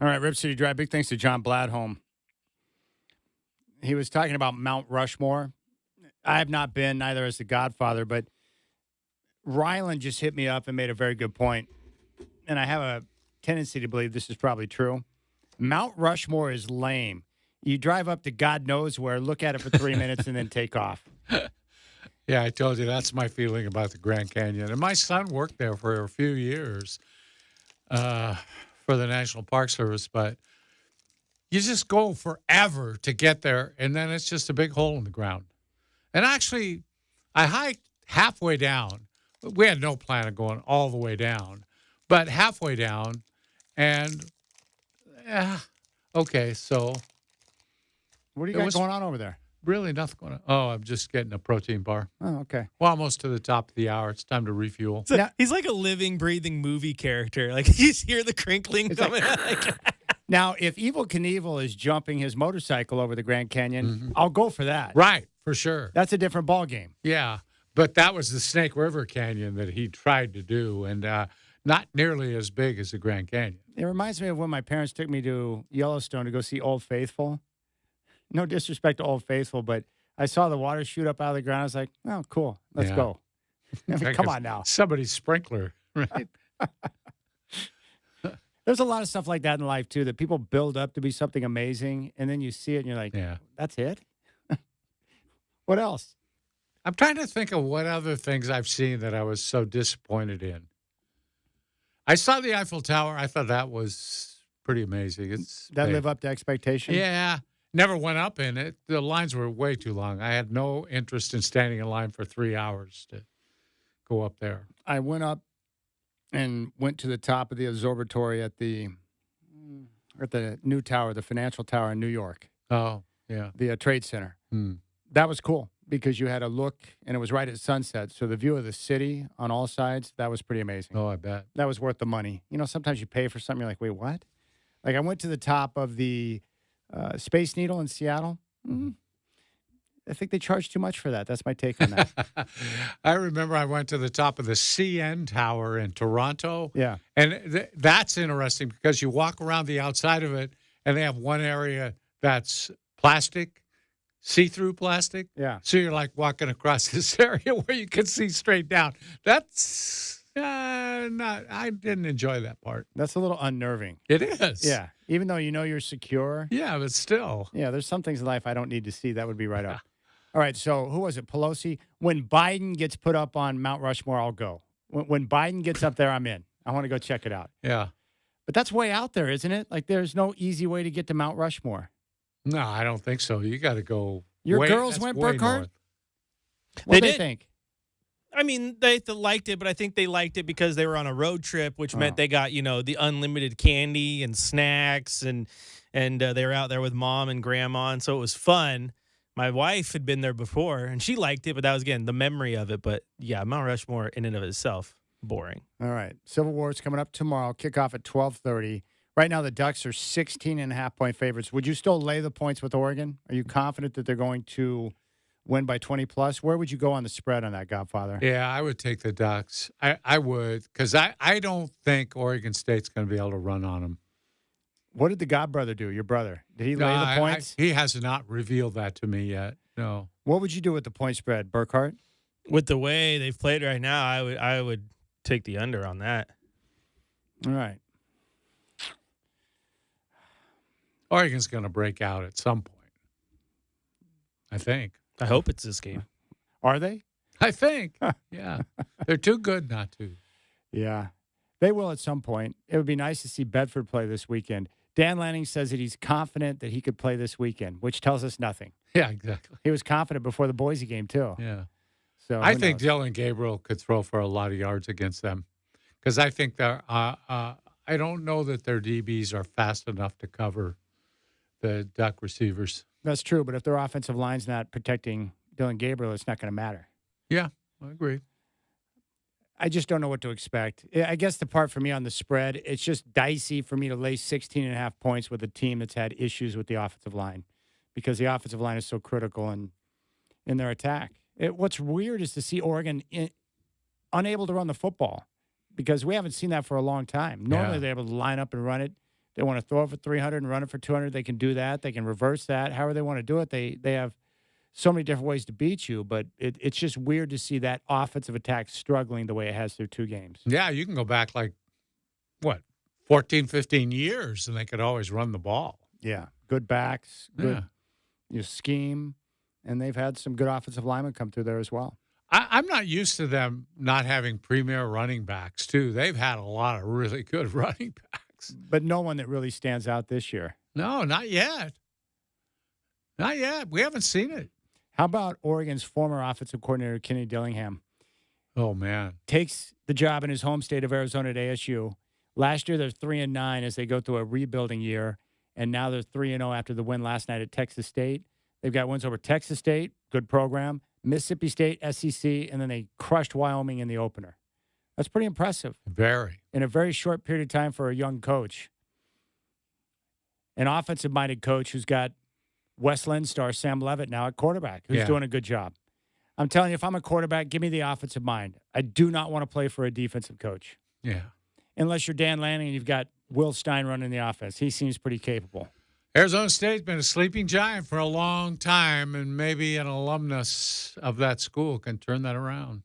All right, Rip City Drive. Big thanks to John Bladholm. He was talking about Mount Rushmore. I have not been, neither as the Godfather, but Ryland just hit me up and made a very good point. And I have a tendency to believe this is probably true. Mount Rushmore is lame. You drive up to God knows where, look at it for 3 minutes, and then take off. Yeah, I told you that's my feeling about the Grand Canyon. And my son worked there for a few years for the National Park Service, but you just go forever to get there, and then it's just a big hole in the ground. And actually, I hiked halfway down. We had no plan of going all the way down, but halfway down, and okay, so What do you got going on over there? really nothing going on. Oh, I'm just getting a protein bar. Oh, okay. Well, almost to the top of the hour. It's time to refuel. He's like a living, breathing movie character. Like, you just hear the crinkling coming out. Now, if Evel Knievel is jumping his motorcycle over the Grand Canyon, I'll go for that. Right, for sure. That's a different ball game. Yeah, but that was the Snake River Canyon that he tried to do, and not nearly as big as the Grand Canyon. It reminds me of when my parents took me to Yellowstone to go see Old Faithful. No disrespect to Old Faithful, but I saw the water shoot up out of the ground. I was like, oh, cool. Let's Yeah. go. I mean, come on now. Somebody's sprinkler, right? There's a lot of stuff like that in life, too, that people build up to be something amazing, and then you see it, and you're like, Yeah. that's it? What else? I'm trying to think of what other things I've seen that I was so disappointed in. I saw the Eiffel Tower. I thought that was pretty amazing. It's That big. live up to expectation? Yeah. Never went up in it. The lines were way too long. I had no interest in standing in line for 3 hours to go up there. I went up and went to the top of the observatory at the new tower, the financial tower in New York, Oh, yeah. the Trade Center. Hmm. That was cool because you had a look, and it was right at sunset. So the view of the city on all sides, that was pretty amazing. Oh, I bet. That was worth the money. You know, sometimes you pay for something, you're like, wait, what? Like, I went to the top of the Space Needle in Seattle. I think they charge too much for that. That's my take on that. I remember I went to the top of the CN Tower in Toronto. Yeah. And that's interesting because you walk around the outside of it, and they have one area that's plastic, see-through plastic. Yeah. So you're like walking across this area where you can see straight down. That's not. I didn't enjoy that part. That's a little unnerving. It is. Yeah. Even though you know you're secure. Yeah, but still. Yeah, there's some things in life I don't need to see. That would be right up. All right, so who was it? Pelosi? When Biden gets put up on Mount Rushmore, I'll go. When Biden gets up there, I'm in. I want to go check it out. Yeah. But that's way out there, isn't it? Like, there's no easy way to get to Mount Rushmore. No, I don't think so. You got to go. Your girls that's went, way Burkhart? north. What do They they did. think? I mean, they liked it, but I think they liked it because they were on a road trip, which meant they got, the unlimited candy and snacks, and they were out there with mom and grandma, and so it was fun. My wife had been there before, and she liked it, but that was, again, the memory of it. But, yeah, Mount Rushmore in and of itself, boring. All right. Civil War is coming up tomorrow. Kickoff at 12:30. Right now, the Ducks are 16.5-point favorites. Would you still lay the points with Oregon? Are you confident that they're going to win by 20+? Where would you go on the spread on that, Godfather? Yeah, I would take the Ducks. I would, because I don't think Oregon State's going to be able to run on them. What did the Godbrother do, your brother? Did he lay the points? He has not revealed that to me yet. No. What would you do with the point spread, Burkhart? With the way they've played right now, I would take the under on that. All right. Oregon's going to break out at some point. I think. I hope it's this game. Are they? I think. Yeah. They're too good not to. Yeah. They will at some point. It would be nice to see Bedford play this weekend. Dan Lanning says that he's confident that he could play this weekend, which tells us nothing. Yeah, exactly. He was confident before the Boise game, too. Yeah. So I who think knows? Dylan Gabriel could throw for a lot of yards against them because I think they're I don't know that their DBs are fast enough to cover the Duck receivers. That's true, but if their offensive line's not protecting Dylan Gabriel, it's not going to matter. Yeah, I agree. I just don't know what to expect. I guess the part for me on the spread, it's just dicey for me to lay 16.5 points with a team that's had issues with the offensive line because the offensive line is so critical in their attack. What's weird is to see Oregon unable to run the football because we haven't seen that for a long time. Normally they're able to line up and run it. They want to throw it for 300 and run it for 200. They can do that. They can reverse that. However they want to do it, they have so many different ways to beat you. But it's just weird to see that offensive attack struggling the way it has through 2 games. Yeah, you can go back 14, 15 years, and they could always run the ball. Yeah, good backs, good scheme, and they've had some good offensive linemen come through there as well. I'm not used to them not having premier running backs, too. They've had a lot of really good running backs. But no one that really stands out this year. No, not yet. Not yet. We haven't seen it. How about Oregon's former offensive coordinator, Kenny Dillingham? Oh, man. Takes the job in his home state of Arizona at ASU. Last year, they're 3-9 as they go through a rebuilding year, and now they're 3-0 after the win last night at Texas State. They've got wins over Texas State, good program, Mississippi State, SEC, and then they crushed Wyoming in the opener. That's pretty impressive. Very. In a very short period of time for a young coach. An offensive-minded coach who's got West Lend star Sam Levitt now at quarterback, who's doing a good job. I'm telling you, if I'm a quarterback, give me the offensive mind. I do not want to play for a defensive coach. Yeah. Unless you're Dan Lanning and you've got Will Stein running the offense. He seems pretty capable. Arizona State's been a sleeping giant for a long time, and maybe an alumnus of that school can turn that around.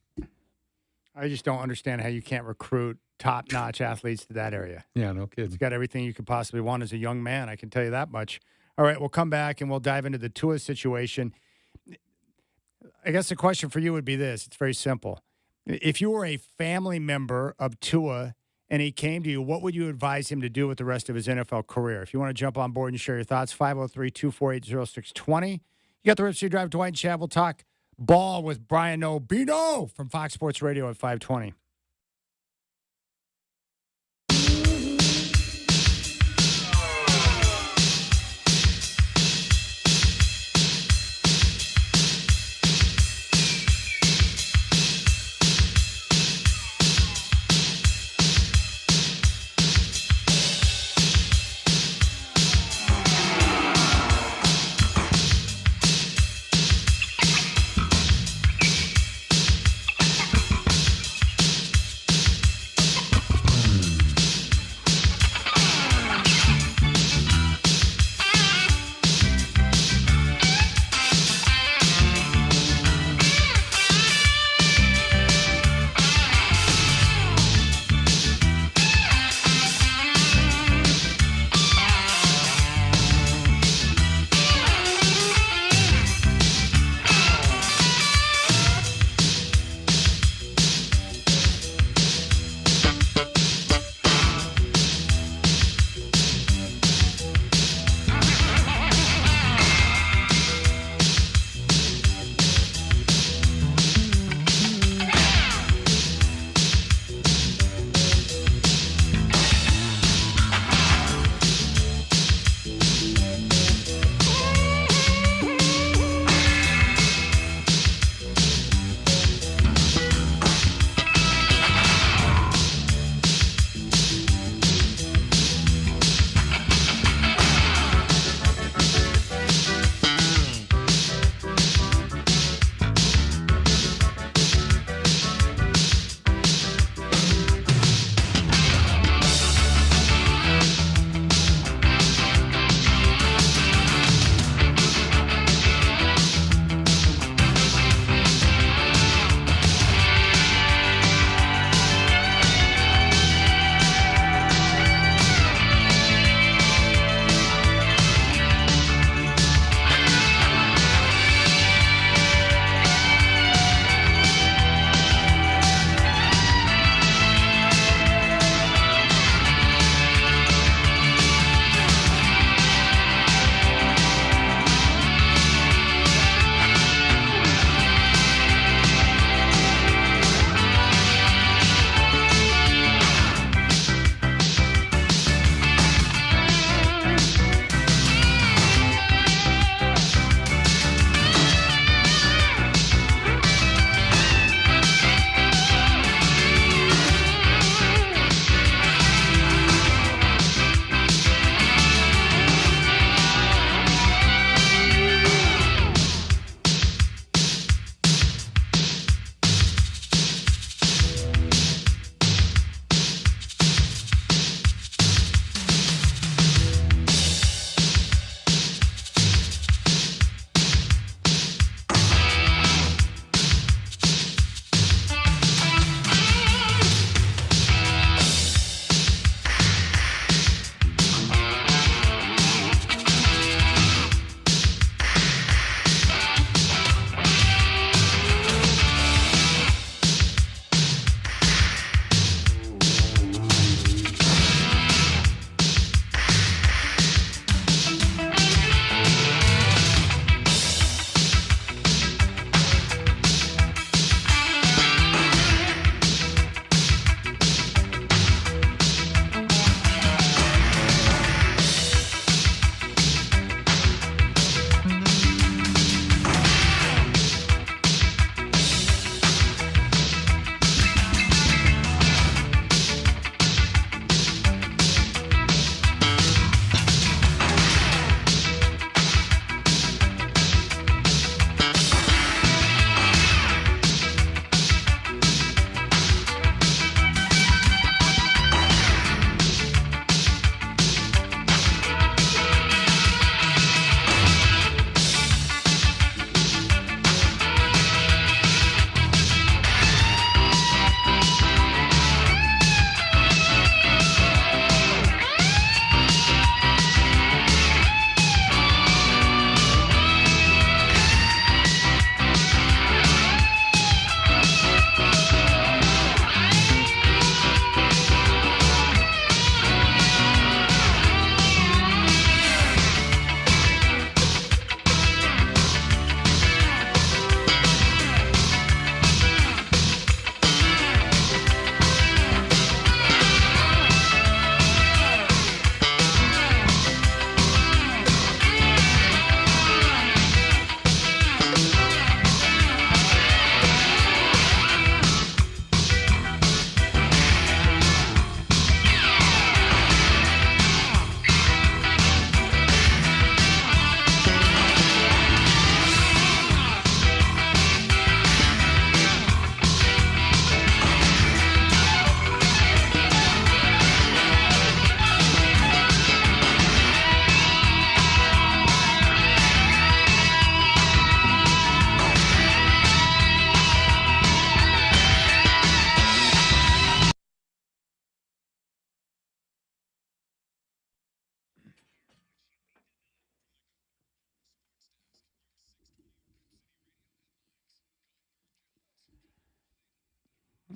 I just don't understand how you can't recruit top-notch athletes to that area. Yeah, no kidding. He's got everything you could possibly want as a young man, I can tell you that much. All right, we'll come back and we'll dive into the Tua situation. I guess the question for you would be this. It's very simple. If you were a family member of Tua and he came to you, what would you advise him to do with the rest of his NFL career? If you want to jump on board and share your thoughts, 503-248-0620. You got the Rip City Drive. Dwight and Chad will talk ball with Brian Nobino from Fox Sports Radio at 520.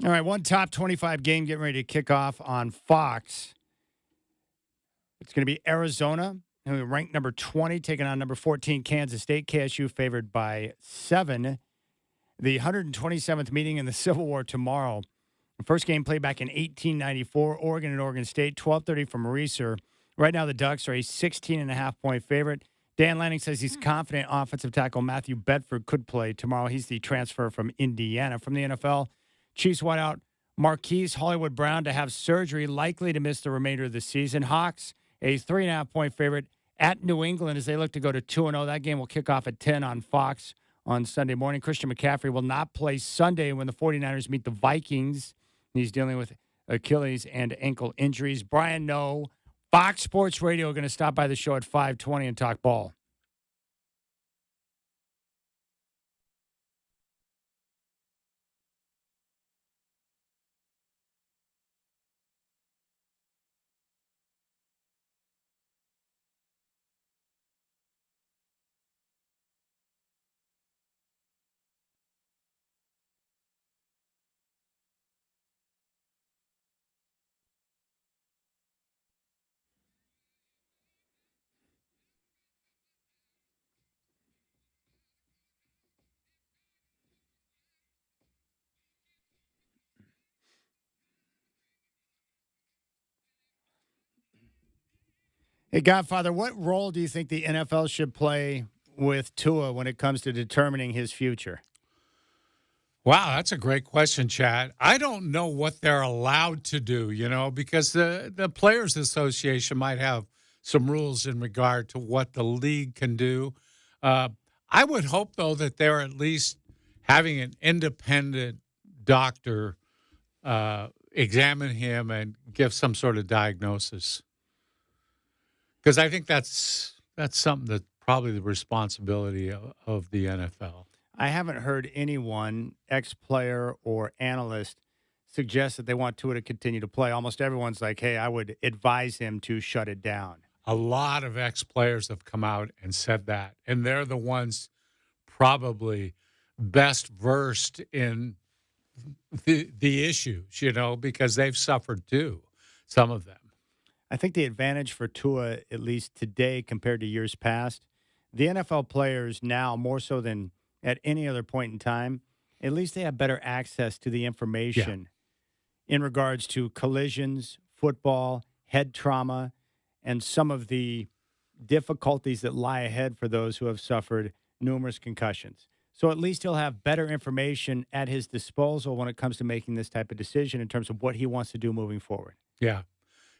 All right, one top 25 game getting ready to kick off on Fox. It's going to be Arizona, who are ranked number 20, taking on number 14 Kansas State. KSU favored by 7. The 127th meeting in the Civil War tomorrow. The first game played back in 1894, Oregon and Oregon State, 12:30 from Reeser. Right now, the Ducks are a 16.5-point favorite. Dan Lanning says he's confident offensive tackle Matthew Bedford could play tomorrow. He's the transfer from Indiana. From the NFL, Chiefs wideout Marquise Hollywood Brown to have surgery, likely to miss the remainder of the season. Hawks, a 3.5-point favorite at New England as they look to go to 2-0. That game will kick off at 10 on Fox on Sunday morning. Christian McCaffrey will not play Sunday when the 49ers meet the Vikings. He's dealing with Achilles and ankle injuries. Brian Noe, Fox Sports Radio, going to stop by the show at 5:20 and talk ball. Hey, Godfather, what role do you think the NFL should play with Tua when it comes to determining his future? Wow, that's a great question, Chad. I don't know what they're allowed to do, because the Players Association might have some rules in regard to what the league can do. I would hope, though, that they're at least having an independent doctor examine him and give some sort of diagnosis. Because I think that's something that's probably the responsibility of the NFL. I haven't heard anyone, ex-player or analyst, suggest that they want Tua to continue to play. Almost everyone's like, hey, I would advise him to shut it down. A lot of ex-players have come out and said that, and they're the ones probably best versed in the issues, because they've suffered too, some of them. I think the advantage for Tua, at least today compared to years past, the NFL players now, more so than at any other point in time, at least they have better access to the information in regards to collisions, football, head trauma, and some of the difficulties that lie ahead for those who have suffered numerous concussions. So at least he'll have better information at his disposal when it comes to making this type of decision in terms of what he wants to do moving forward. Yeah.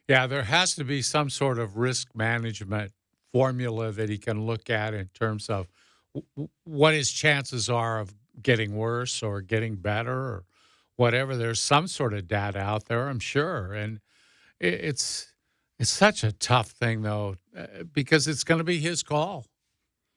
Yeah, there has to be some sort of risk management formula that he can look at in terms of what his chances are of getting worse or getting better or whatever. There's some sort of data out there, I'm sure. And it's such a tough thing, though, because it's going to be his call.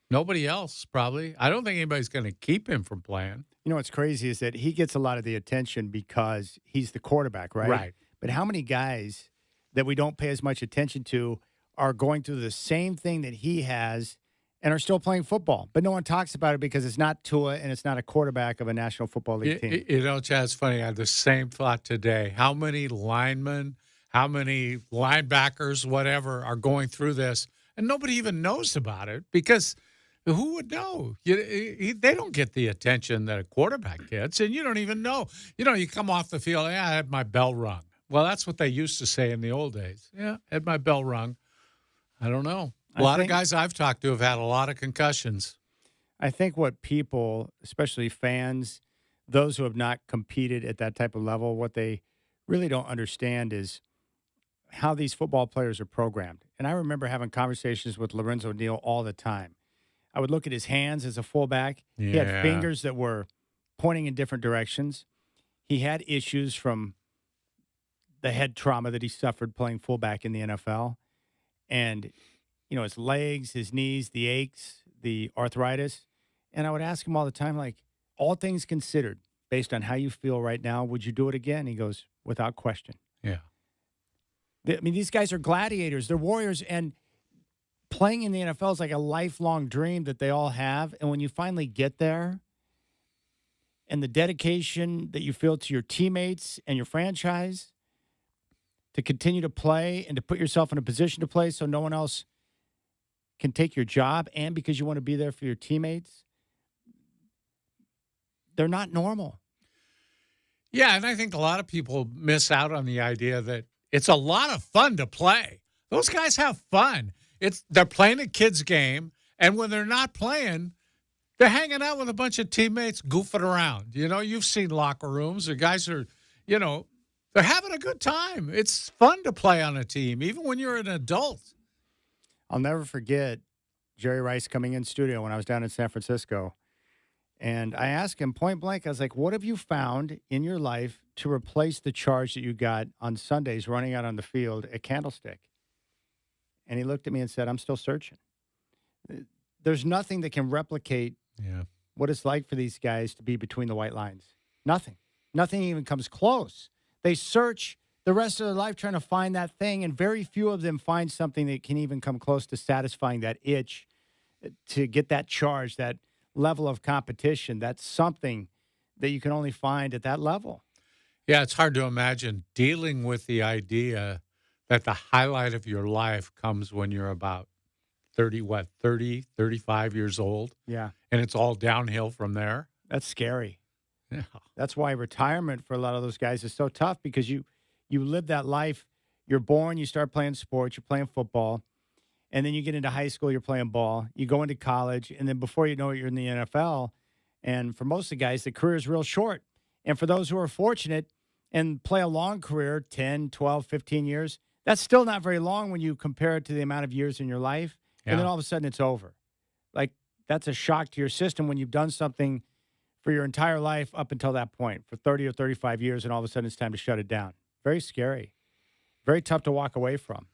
Nobody else, probably. I don't think anybody's going to keep him from playing. You know what's crazy is that he gets a lot of the attention because he's the quarterback, right? Right. But how many guys that we don't pay as much attention to are going through the same thing that he has and are still playing football? But no one talks about it because it's not Tua and it's not a quarterback of a National Football League team. Chad, it's funny. I had the same thought today. How many linemen, how many linebackers, whatever, are going through this, and nobody even knows about it because who would know? They don't get the attention that a quarterback gets, and you don't even know. You come off the field, I had my bell rung. Well, that's what they used to say in the old days. Yeah, had my bell rung. I don't know. A lot of guys I've talked to have had a lot of concussions. I think what people, especially fans, those who have not competed at that type of level, what they really don't understand is how these football players are programmed. And I remember having conversations with Lorenzo Neal all the time. I would look at his hands as a fullback. Yeah. He had fingers that were pointing in different directions. He had issues from the head trauma that he suffered playing fullback in the NFL. And, his legs, his knees, the aches, the arthritis. And I would ask him all the time, like, all things considered, based on how you feel right now, would you do it again? He goes, without question. Yeah. These guys are gladiators. They're warriors. And playing in the NFL is like a lifelong dream that they all have. And when you finally get there, and the dedication that you feel to your teammates and your franchise to continue to play and to put yourself in a position to play so no one else can take your job, and because you want to be there for your teammates, they're not normal. Yeah, and I think a lot of people miss out on the idea that it's a lot of fun to play. Those guys have fun. They're playing a kid's game, and when they're not playing, they're hanging out with a bunch of teammates, goofing around. You know, you've seen locker rooms. The guys are, they're having a good time. It's fun to play on a team, even when you're an adult. I'll never forget Jerry Rice coming in studio when I was down in San Francisco. And I asked him point blank, I was like, what have you found in your life to replace the charge that you got on Sundays running out on the field at Candlestick? And he looked at me and said, I'm still searching. There's nothing that can replicate what it's like for these guys to be between the white lines. Nothing. Nothing even comes close. They search the rest of their life trying to find that thing, and very few of them find something that can even come close to satisfying that itch to get that charge, that level of competition. That's something that you can only find at that level. Yeah, it's hard to imagine dealing with the idea that the highlight of your life comes when you're about 35 years old. Yeah. And it's all downhill from there. That's scary. Yeah. That's why retirement for a lot of those guys is so tough, because you live that life. You're born, you start playing sports, you're playing football, and then you get into high school, you're playing ball, you go into college, and then before you know it, you're in the NFL. And for most of the guys, the career is real short. And for those who are fortunate and play a long career, 10, 12, 15 years, that's still not very long when you compare it to the amount of years in your life. Yeah. And then all of a sudden it's over. Like, that's a shock to your system when you've done something for your entire life up until that point, for 30 or 35 years, and all of a sudden it's time to shut it down. Very scary. Very tough to walk away from.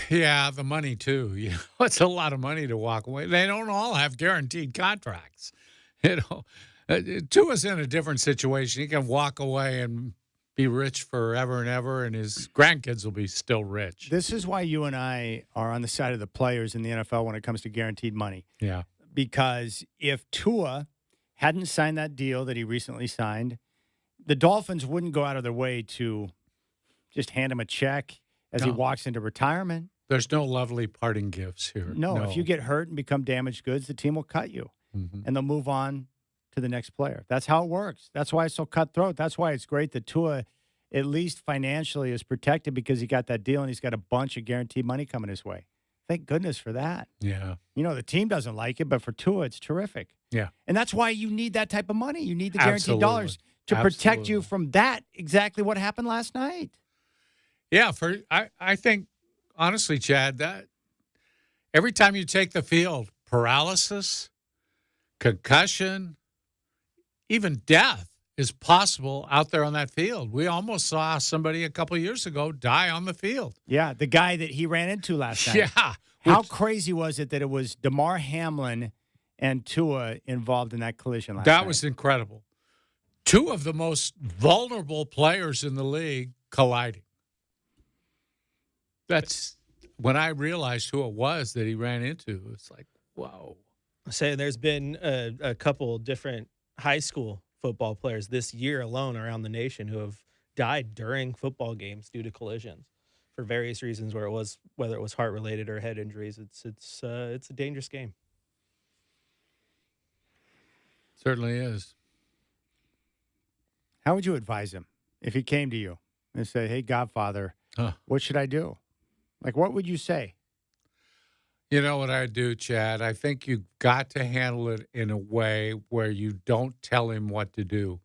Yeah, the money too. It's a lot of money to walk away. They don't all have guaranteed contracts. Tua's in a different situation. He can walk away and be rich forever and ever, and his grandkids will be still rich. This is why you and I are on the side of the players in the NFL when it comes to guaranteed money. Yeah. Because if Tua hadn't signed that deal that he recently signed, the Dolphins wouldn't go out of their way to just hand him a check as he walks into retirement. There's no lovely parting gifts here. No, if you get hurt and become damaged goods, the team will cut you, and they'll move on to the next player. That's how it works. That's why it's so cutthroat. That's why it's great that Tua, at least financially, is protected, because he got that deal and he's got a bunch of guaranteed money coming his way. Thank goodness for that. Yeah. The team doesn't like it, but for Tua, it's terrific. Yeah. And that's why you need that type of money. You need the guaranteed dollars to Absolutely. protect you from that, exactly what happened last night. Yeah, I think, honestly, Chad, that every time you take the field, paralysis, concussion, even death is possible out there on that field. We almost saw somebody a couple of years ago die on the field. Yeah, the guy that he ran into last night. Yeah. How crazy was it that it was Damar Hamlin and Tua involved in that collision last night? That was incredible. Two of the most vulnerable players in the league colliding. That's when I realized who it was that he ran into. It's like, whoa. Say there's been a couple different high school football players this year alone around the nation who have died during football games due to collisions for various reasons, whether it was heart related or head injuries. It's a dangerous game. Certainly is. How would you advise him if he came to you and said, hey, Godfather, what should I do? Like, what would you say? You know what I'd do, Chad? I think you've got to handle it in a way where you don't tell him what to do.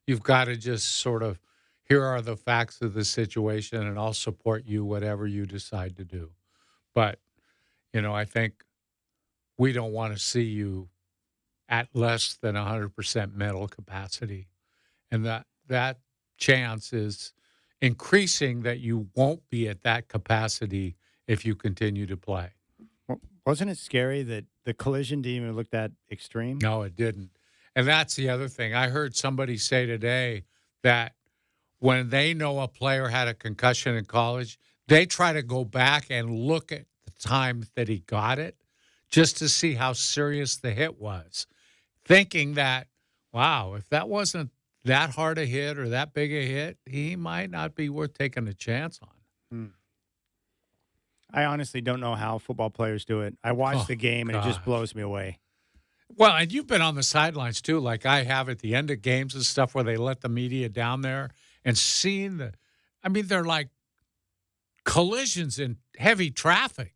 You've got to just sort of, here are the facts of the situation, and I'll support you, whatever you decide to do. But, I think we don't want to see you at less than 100% mental capacity. And that chance is increasing that you won't be at that capacity if you continue to play. Wasn't it scary that the collision didn't even look that extreme? No, it didn't. And that's the other thing. I heard somebody say today that when they know a player had a concussion in college, they try to go back and look at the time that he got it just to see how serious the hit was, thinking that Wow, if that wasn't that hard a hit or that big a hit, he might not be worth taking a chance on. Hmm. I honestly don't know how football players do it. I watch Oh, the game, and it just gosh. blows me away. Well, and you've been on the sidelines too, like I have at the end of games and stuff where they let the media down there and seeing they're like collisions in heavy traffic.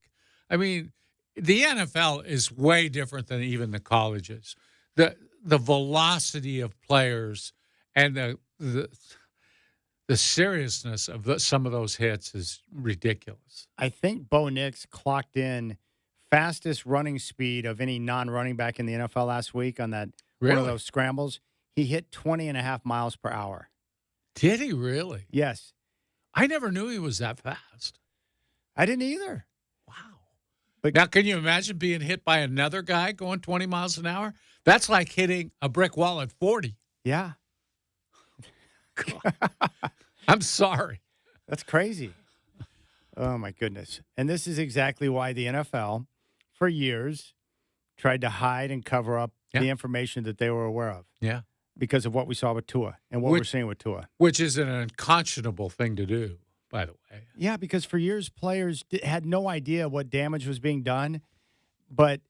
I mean, the NFL is way different than even the colleges. The velocity of players and the seriousness of some of those hits is ridiculous. I think Bo Nix clocked in fastest running speed of any non-running back in the NFL last week on that one of Really? those scrambles. He hit 20.5 miles per hour. Did he really? Yes. I never knew he was that fast. I didn't either. Wow. But Now, can you imagine being hit by another guy going 20 miles an hour? That's like hitting a brick wall at 40. yeah, I'm sorry. that's crazy. Oh, my goodness. And this is exactly why the NFL, for years, tried to hide and cover up the information that they were aware of Yeah. because of what we saw with Tua and what we're seeing with Tua. Which is an unconscionable thing to do, by the way. Yeah, because for years, players had no idea what damage was being done, but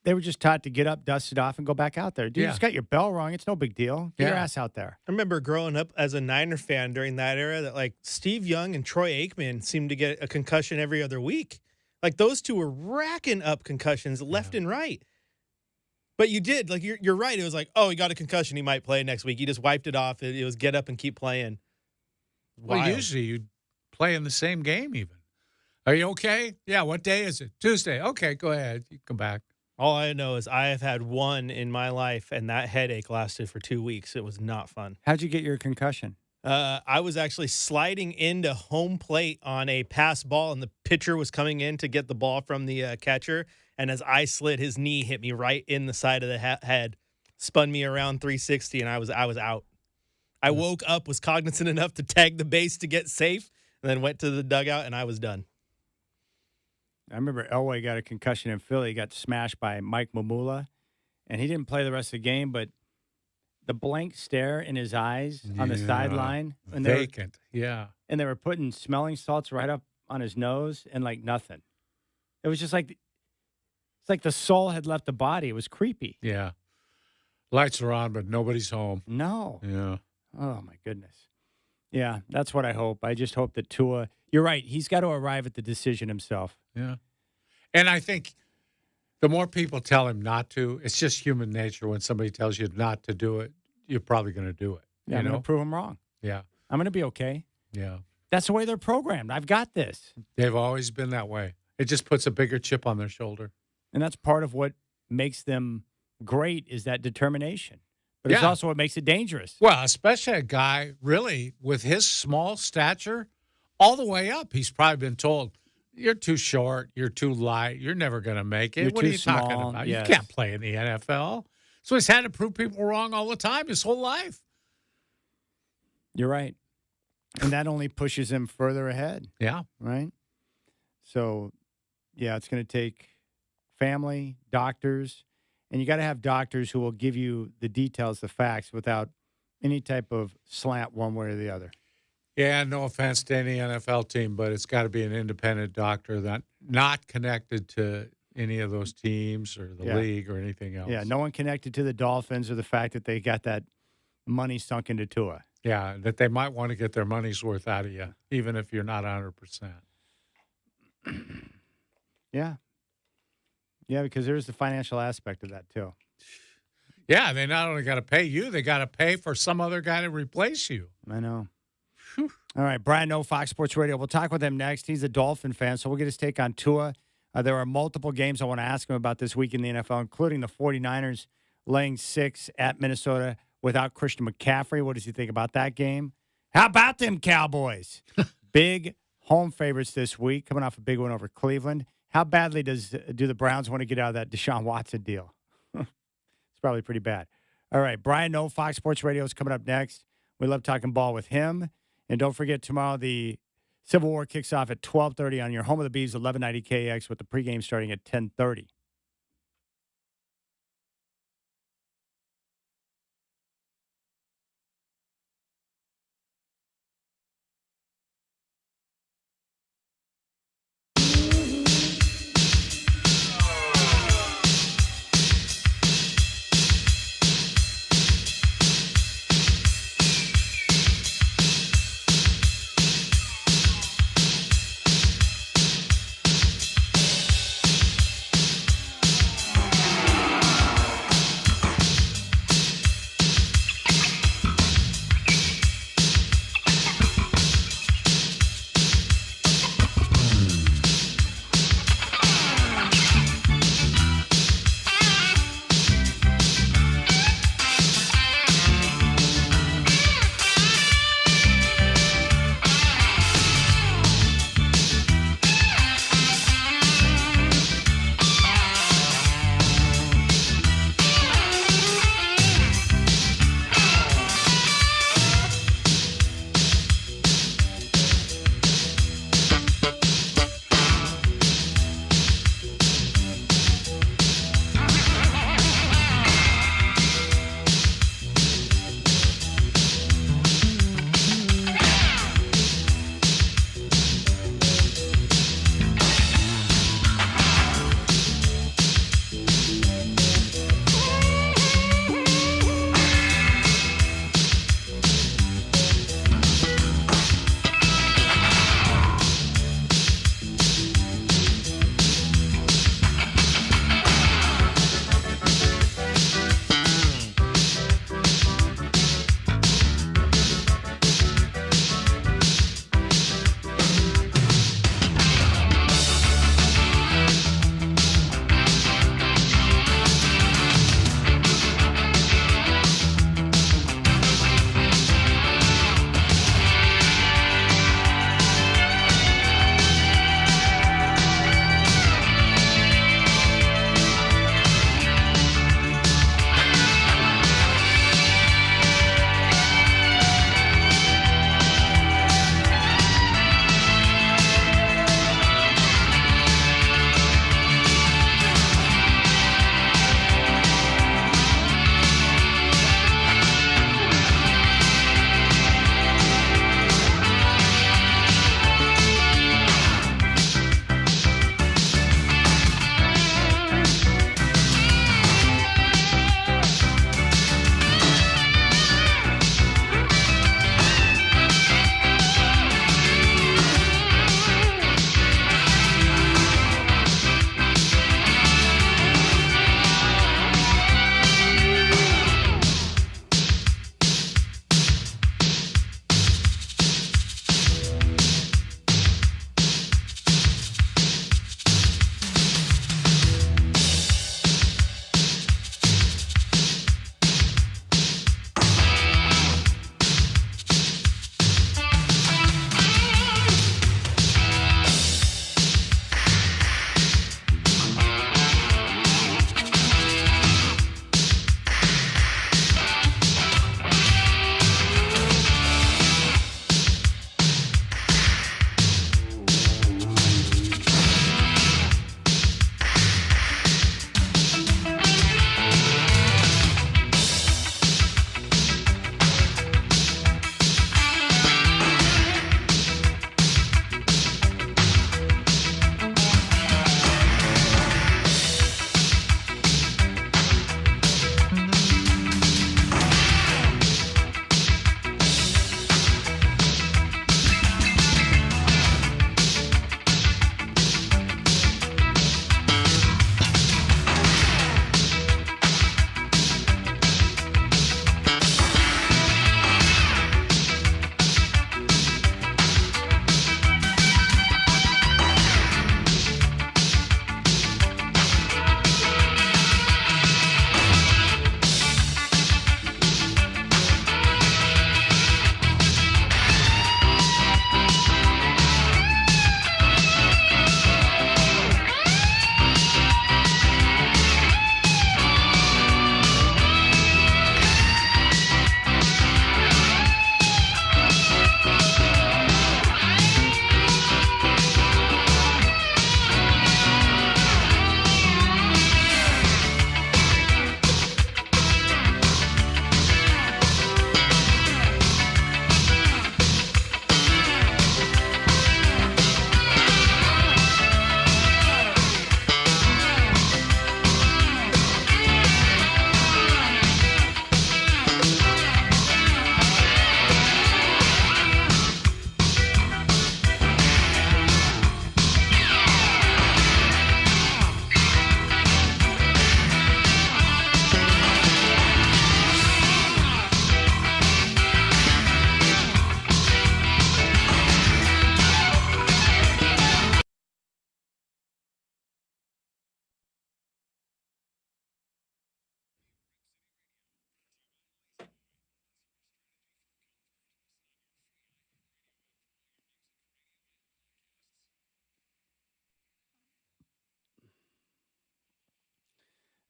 they were just taught to get up, dust it off, and go back out there. Dude, you Yeah. just got your bell rung. It's no big deal. Get your Yeah. ass out there. I remember growing up as a Niner fan during that era that like Steve Young and Troy Aikman seemed to get a concussion every other week. Like those two were racking up concussions left and right. But you did, like you're right. It was like, oh, he got a concussion. He might play next week. He just wiped it off. It was get up and keep playing. Well, Wild. usually you play in the same game even. Are you okay? Yeah, what day is it? Tuesday. Okay, go ahead. You come back. All I know is I have had one in my life, and that headache lasted for 2 weeks. It was not fun. How'd you get your concussion? I was actually sliding into home plate on a pass ball, and the pitcher was coming in to get the ball from the catcher. And as I slid, his knee hit me right in the side of the head, spun me around 360, and I was out. I woke up, was cognizant enough to tag the base to get safe, and then went to the dugout, and I was done. I remember Elway got a concussion in Philly. He got smashed by Mike Mamula, and he didn't play the rest of the game, but the blank stare in his eyes on the Yeah. sideline. And Vacant. Yeah. they were putting smelling salts right up on his nose and like nothing. It was just like it's like the soul had left the body. It was creepy. Yeah. Lights are on, but nobody's home. No. Yeah. Oh, my goodness. Yeah, that's what I hope. I just hope that Tua, you're right. He's got to arrive at the decision himself. Yeah. And I think the more people tell him not to, it's just human nature. When somebody tells you not to do it, you're probably going to do it. Yeah, you I'm know? going to prove him wrong. Yeah. I'm going to be okay. Yeah. That's the way they're programmed. I've got this. They've always been that way. It just puts a bigger chip on their shoulder. And that's part of what makes them great is that determination. But it's Yeah. also what makes it dangerous. Well, especially a guy really with his small stature all the way up. He's probably been told, you're too short, you're too light, you're never going to make it. You're What too are you talking small, about? yes. You can't play in the NFL. So he's had to prove people wrong all the time his whole life. You're right. And that only pushes him further ahead, Yeah. right? So, yeah, it's going to take family, doctors, and you got to have doctors who will give you the details, the facts, without any type of slant one way or the other. Yeah, no offense to any NFL team, but it's got to be an independent doctor that not connected to any of those teams or the Yeah. league or anything else. Yeah, no one connected to the Dolphins or the fact that they got that money sunk into Tua. Yeah, that they might want to get their money's worth out of you, even if you're not 100%. Yeah. Yeah, because there's the financial aspect of that, too. Yeah, they not only got to pay you, they got to pay for some other guy to replace you. I know. All right, Brian No, Fox Sports Radio. We'll talk with him next. He's a Dolphin fan, so we'll get his take on Tua. There are multiple games I want to ask him about this week in the NFL, including the 49ers laying 6 at Minnesota without Christian McCaffrey. What does he think about that game? How about them Cowboys? Big home favorites this week, coming off a big win over Cleveland. How badly do the Browns want to get out of that Deshaun Watson deal? It's probably pretty bad. All right, Brian No, Fox Sports Radio is coming up next. We love talking ball with him. And don't forget, tomorrow the Civil War kicks off at 12:30 on your home of the Beavs, 1190 KX, with the pregame starting at 10:30.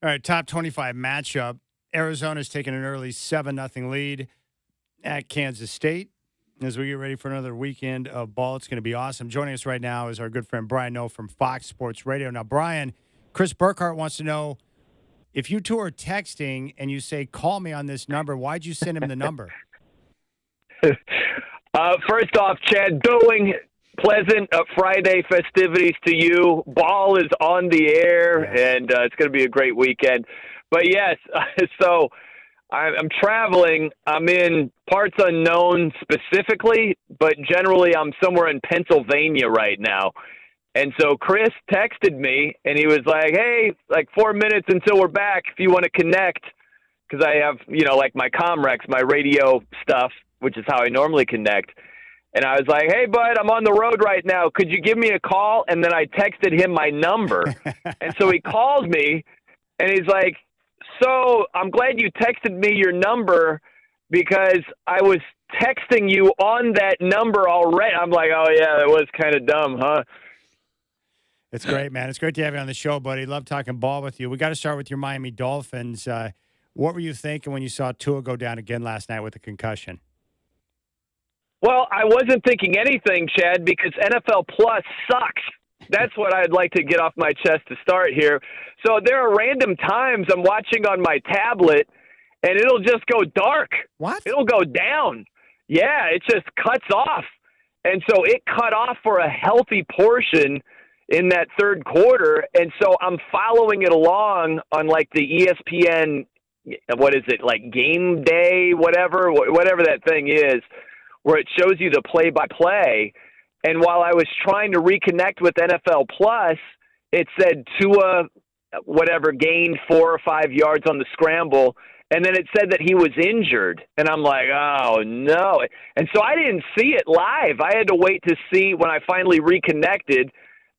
All right, top 25 matchup. Arizona's taking an early 7-0 lead at Kansas State. As we get ready for another weekend of ball, it's going to be awesome. Joining us right now is our good friend Brian Noe from Fox Sports Radio. Now, Brian, Chris Burkhart wants to know, if you two are texting and you say, call me on this number, why'd you send him the number? First off, Chad, going pleasant Friday festivities to you. Ball is on the air, and it's going to be a great weekend. But, yes, so I'm traveling. I'm in parts unknown specifically, but generally I'm somewhere in Pennsylvania right now. And so Chris texted me, and he was like, hey, like 4 minutes until we're back if you want to connect, because I have, like my Comrex, my radio stuff, which is how I normally connect. And I was like, hey, bud, I'm on the road right now. Could you give me a call? And then I texted him my number. And so he calls me, and he's like, so I'm glad you texted me your number because I was texting you on that number already. I'm like, oh, yeah, that was kind of dumb, huh? It's great, man. It's great to have you on the show, buddy. Love talking ball with you. We got to start with your Miami Dolphins. What were you thinking when you saw Tua go down again last night with a concussion? Well, I wasn't thinking anything, Chad, because NFL Plus sucks. That's what I'd like to get off my chest to start here. So there are random times I'm watching on my tablet, and it'll just go dark. What? It'll go down. Yeah, it just cuts off. And so it cut off for a healthy portion in that third quarter. And so I'm following it along on like the ESPN, what is it, like Game Day, whatever that thing is, where it shows you the play-by-play. And while I was trying to reconnect with NFL Plus, it said Tua, whatever, gained 4 or 5 yards on the scramble. And then it said that he was injured. And I'm like, oh, no. And so I didn't see it live. I had to wait to see when I finally reconnected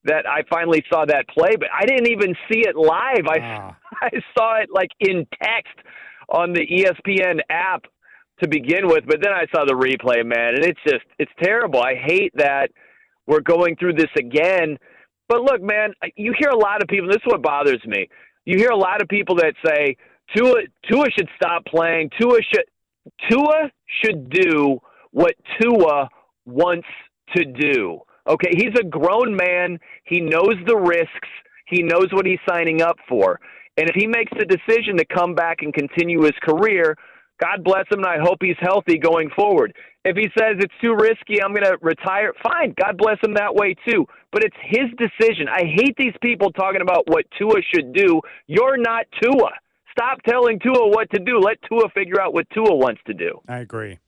that I finally saw that play. But I didn't even see it live. I saw it like in text on the ESPN app to begin with. But then I saw the replay, man. And it's terrible. I hate that we're going through this again. But look, man, you hear a lot of people, this is what bothers me. You hear a lot of people that say, Tua should stop playing. Tua should do what Tua wants to do. Okay, he's a grown man. He knows the risks. He knows what he's signing up for. And if he makes the decision to come back and continue his career, God bless him, and I hope he's healthy going forward. If he says it's too risky, I'm going to retire, fine, God bless him that way too. But it's his decision. I hate these people talking about what Tua should do. You're not Tua. Stop telling Tua what to do. Let Tua figure out what Tua wants to do. I agree.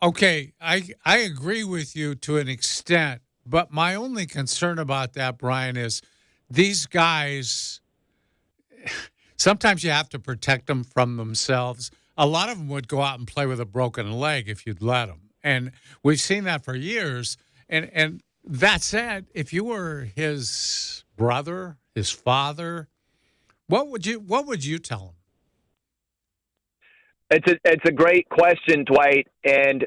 Okay, I agree with you to an extent, but my only concern about that, Brian, is these guys, sometimes you have to protect them from themselves. A lot of them would go out and play with a broken leg if you'd let them. And we've seen that for years. And that said, if you were his brother, his father, what would you tell him? It's a great question, Dwight. And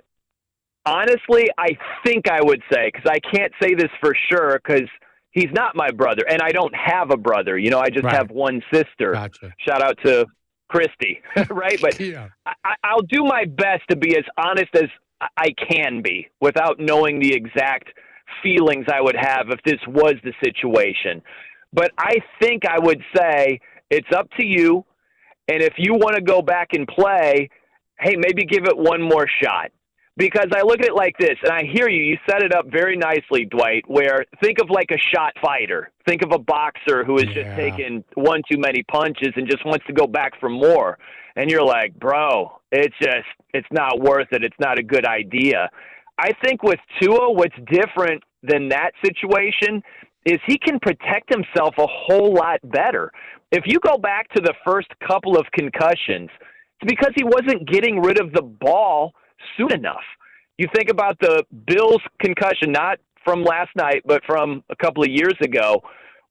honestly, I think I would say, because I can't say this for sure, because he's not my brother, and I don't have a brother. I just have one sister. Gotcha. Shout out to Christy, right? But Yeah. I'll do my best to be as honest as I can be without knowing the exact feelings I would have if this was the situation. But I think I would say it's up to you. And if you want to go back and play, hey, maybe give it one more shot. Because I look at it like this, and I hear you. You set it up very nicely, Dwight, where think of like a shot fighter. Think of a boxer who has just taken one too many punches and just wants to go back for more. And you're like, bro, it's not worth it. It's not a good idea. I think with Tua, what's different than that situation is he can protect himself a whole lot better. If you go back to the first couple of concussions, it's because he wasn't getting rid of the ball soon enough. You think about the Bills concussion, not from last night, but from a couple of years ago,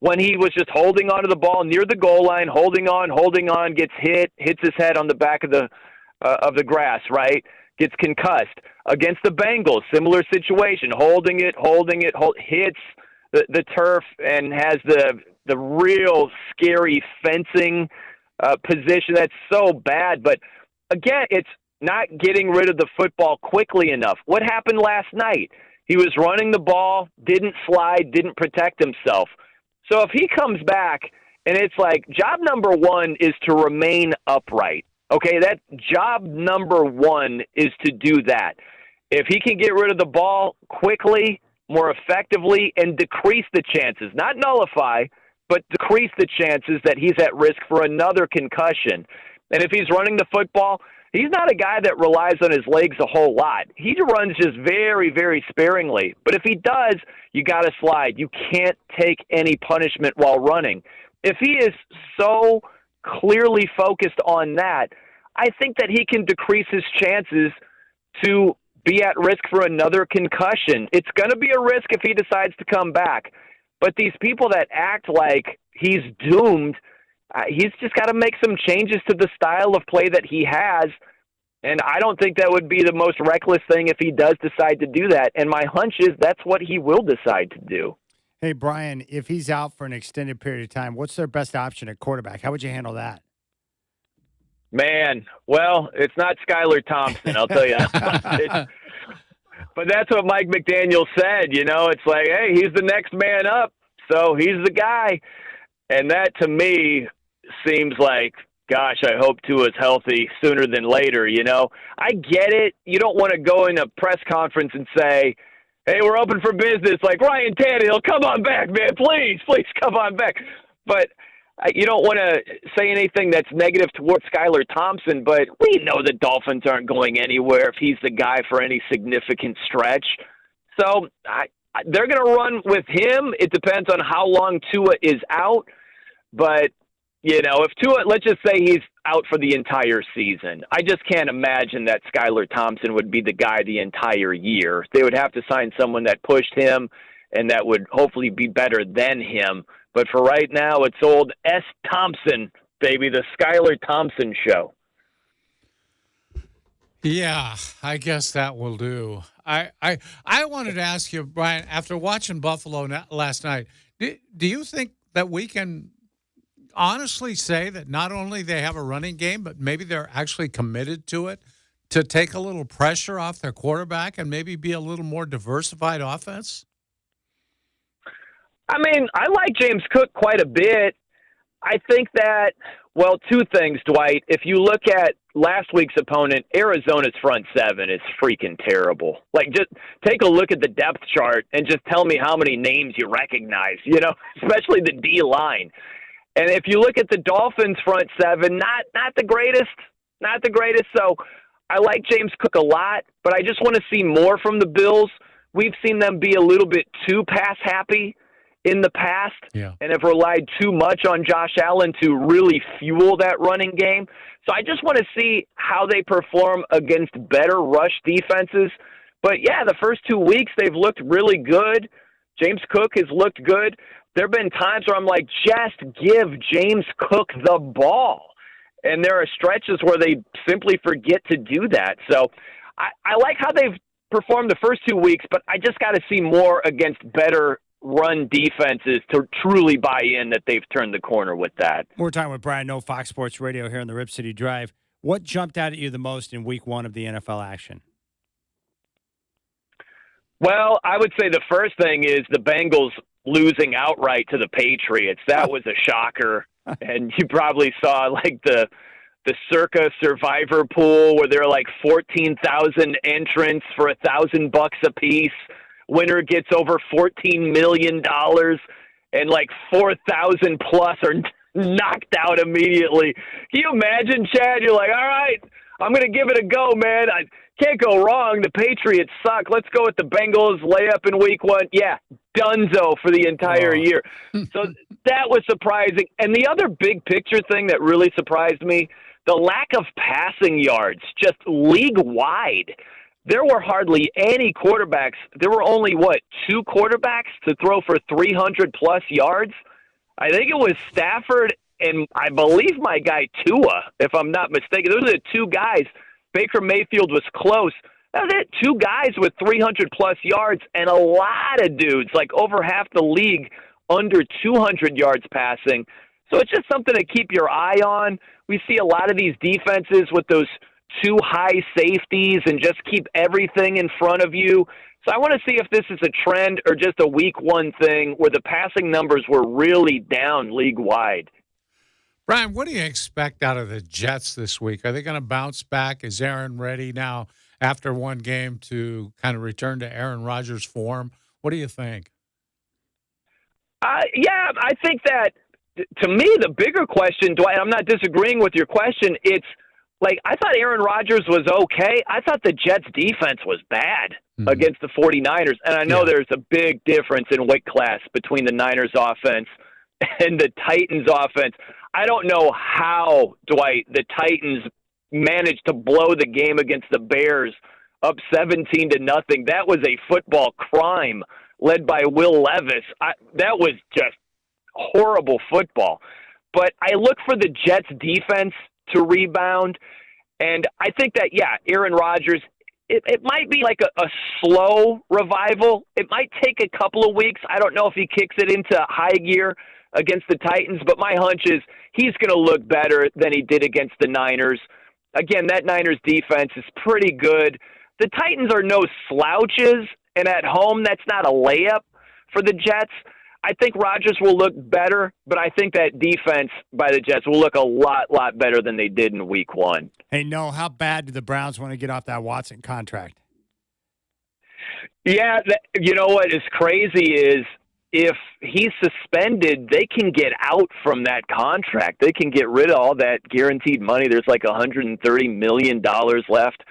when he was just holding on to the ball near the goal line, holding on, gets hits his head on the back of the grass, right? Gets concussed. Against the Bengals, similar situation, holding it, hits the turf and has the the real scary fencing position. That's so bad. But again, it's not getting rid of the football quickly enough. What happened last night? He was running the ball, didn't slide, didn't protect himself. So if he comes back and it's like job number one is to remain upright. Okay, that job number one is to do that. If he can get rid of the ball quickly, more effectively, and decrease the chances, not nullify, but decrease the chances that he's at risk for another concussion. And if he's running the football, he's not a guy that relies on his legs a whole lot. He runs just very, very sparingly. But if he does, you got to slide. You can't take any punishment while running. If he is so clearly focused on that, I think that he can decrease his chances to be at risk for another concussion. It's going to be a risk if he decides to come back. But these people that act like he's doomed, he's just got to make some changes to the style of play that he has. And I don't think that would be the most reckless thing if he does decide to do that. And my hunch is that's what he will decide to do. Hey, Brian, if he's out for an extended period of time, what's their best option at quarterback? How would you handle that? Man, well, it's not Skylar Thompson, I'll tell you. But that's what Mike McDaniel said, you know. It's like, hey, he's the next man up, so he's the guy. And that, to me, seems like, gosh, I hope Tua's healthy sooner than later, you know. I get it. You don't want to go in a press conference and say, hey, we're open for business. Like, Ryan Tannehill, come on back, man. Please come on back. But you don't want to say anything that's negative towards Skylar Thompson, but we know the Dolphins aren't going anywhere if he's the guy for any significant stretch. So they're going to run with him. It depends on how long Tua is out. But, you know, if Tua, let's just say he's out for the entire season, I just can't imagine that Skylar Thompson would be the guy the entire year. They would have to sign someone that pushed him and that would hopefully be better than him. But for right now, it's old S. Thompson, baby, the Skylar Thompson show. Yeah, I guess that will do. I wanted to ask you, Brian, after watching Buffalo last night, do you think that we can honestly say that not only they have a running game, but maybe they're actually committed to it to take a little pressure off their quarterback and maybe be a little more diversified offense? I mean, I like James Cook quite a bit. I think that, well, two things, Dwight. If you look at last week's opponent, Arizona's front seven is freaking terrible. Like, just take a look at the depth chart and just tell me how many names you recognize, you know, especially the D-line. And if you look at the Dolphins' front seven, not the greatest, not the greatest. So I like James Cook a lot, but I just want to see more from the Bills. We've seen them be a little bit too pass-happy in the past, and have relied too much on Josh Allen to really fuel that running game. So I just want to see how they perform against better rush defenses. But, yeah, the first 2 weeks they've looked really good. James Cook has looked good. There have been times where I'm like, just give James Cook the ball. And there are stretches where they simply forget to do that. So I like how they've performed the first 2 weeks, but I just got to see more against better run defenses to truly buy in that they've turned the corner with that. We're talking with Brian Noe, Fox Sports Radio here on the Rip City Drive. What jumped out at you the most in week one of the NFL action? Well, I would say the first thing is the Bengals losing outright to the Patriots. That was a shocker. And you probably saw like the Circa Survivor pool where there are like 14,000 entrants for $1,000 a piece. Winner gets over $14 million, and like 4,000 plus are knocked out immediately. Can you imagine, Chad? You're like, all right, I'm going to give it a go, man. I can't go wrong. The Patriots suck. Let's go with the Bengals layup in week one. Yeah, dunzo for the entire year. So that was surprising. And the other big picture thing that really surprised me, the lack of passing yards, just league-wide. There were hardly any quarterbacks. There were only, two quarterbacks to throw for 300-plus yards? I think it was Stafford and I believe my guy Tua, if I'm not mistaken. Those are the two guys. Baker Mayfield was close. That was it. Two guys with 300-plus yards and a lot of dudes, like over half the league, under 200 yards passing. So it's just something to keep your eye on. We see a lot of these defenses with those two high safeties and just keep everything in front of you. So I want to see if this is a trend or just a week one thing where the passing numbers were really down league-wide. Brian, what do you expect out of the Jets this week? Are they going to bounce back? Is Aaron ready now after one game to kind of return to Aaron Rodgers' form? What do you think? Yeah, I think that, to me, the bigger question, Dwight, I'm not disagreeing with your question, it's like I thought Aaron Rodgers was okay. I thought the Jets' defense was bad against the 49ers. And I know there's a big difference in weight class between the Niners offense and the Titans offense. I don't know how, Dwight, the Titans managed to blow the game against the Bears up 17-0. That was a football crime led by Will Levis. That was just horrible football. But I look for the Jets defense to rebound. And I think that, Aaron Rodgers, it might be like a slow revival. It might take a couple of weeks. I don't know if he kicks it into high gear against the Titans, but my hunch is he's going to look better than he did against the Niners. Again, that Niners defense is pretty good. The Titans are no slouches, and at home, that's not a layup for the Jets. I think Rodgers will look better, but I think that defense by the Jets will look a lot better than they did in week one. Hey, no, how bad do the Browns want to get off that Watson contract? Yeah, you know what is crazy is if he's suspended, they can get out from that contract. They can get rid of all that guaranteed money. There's like $130 million left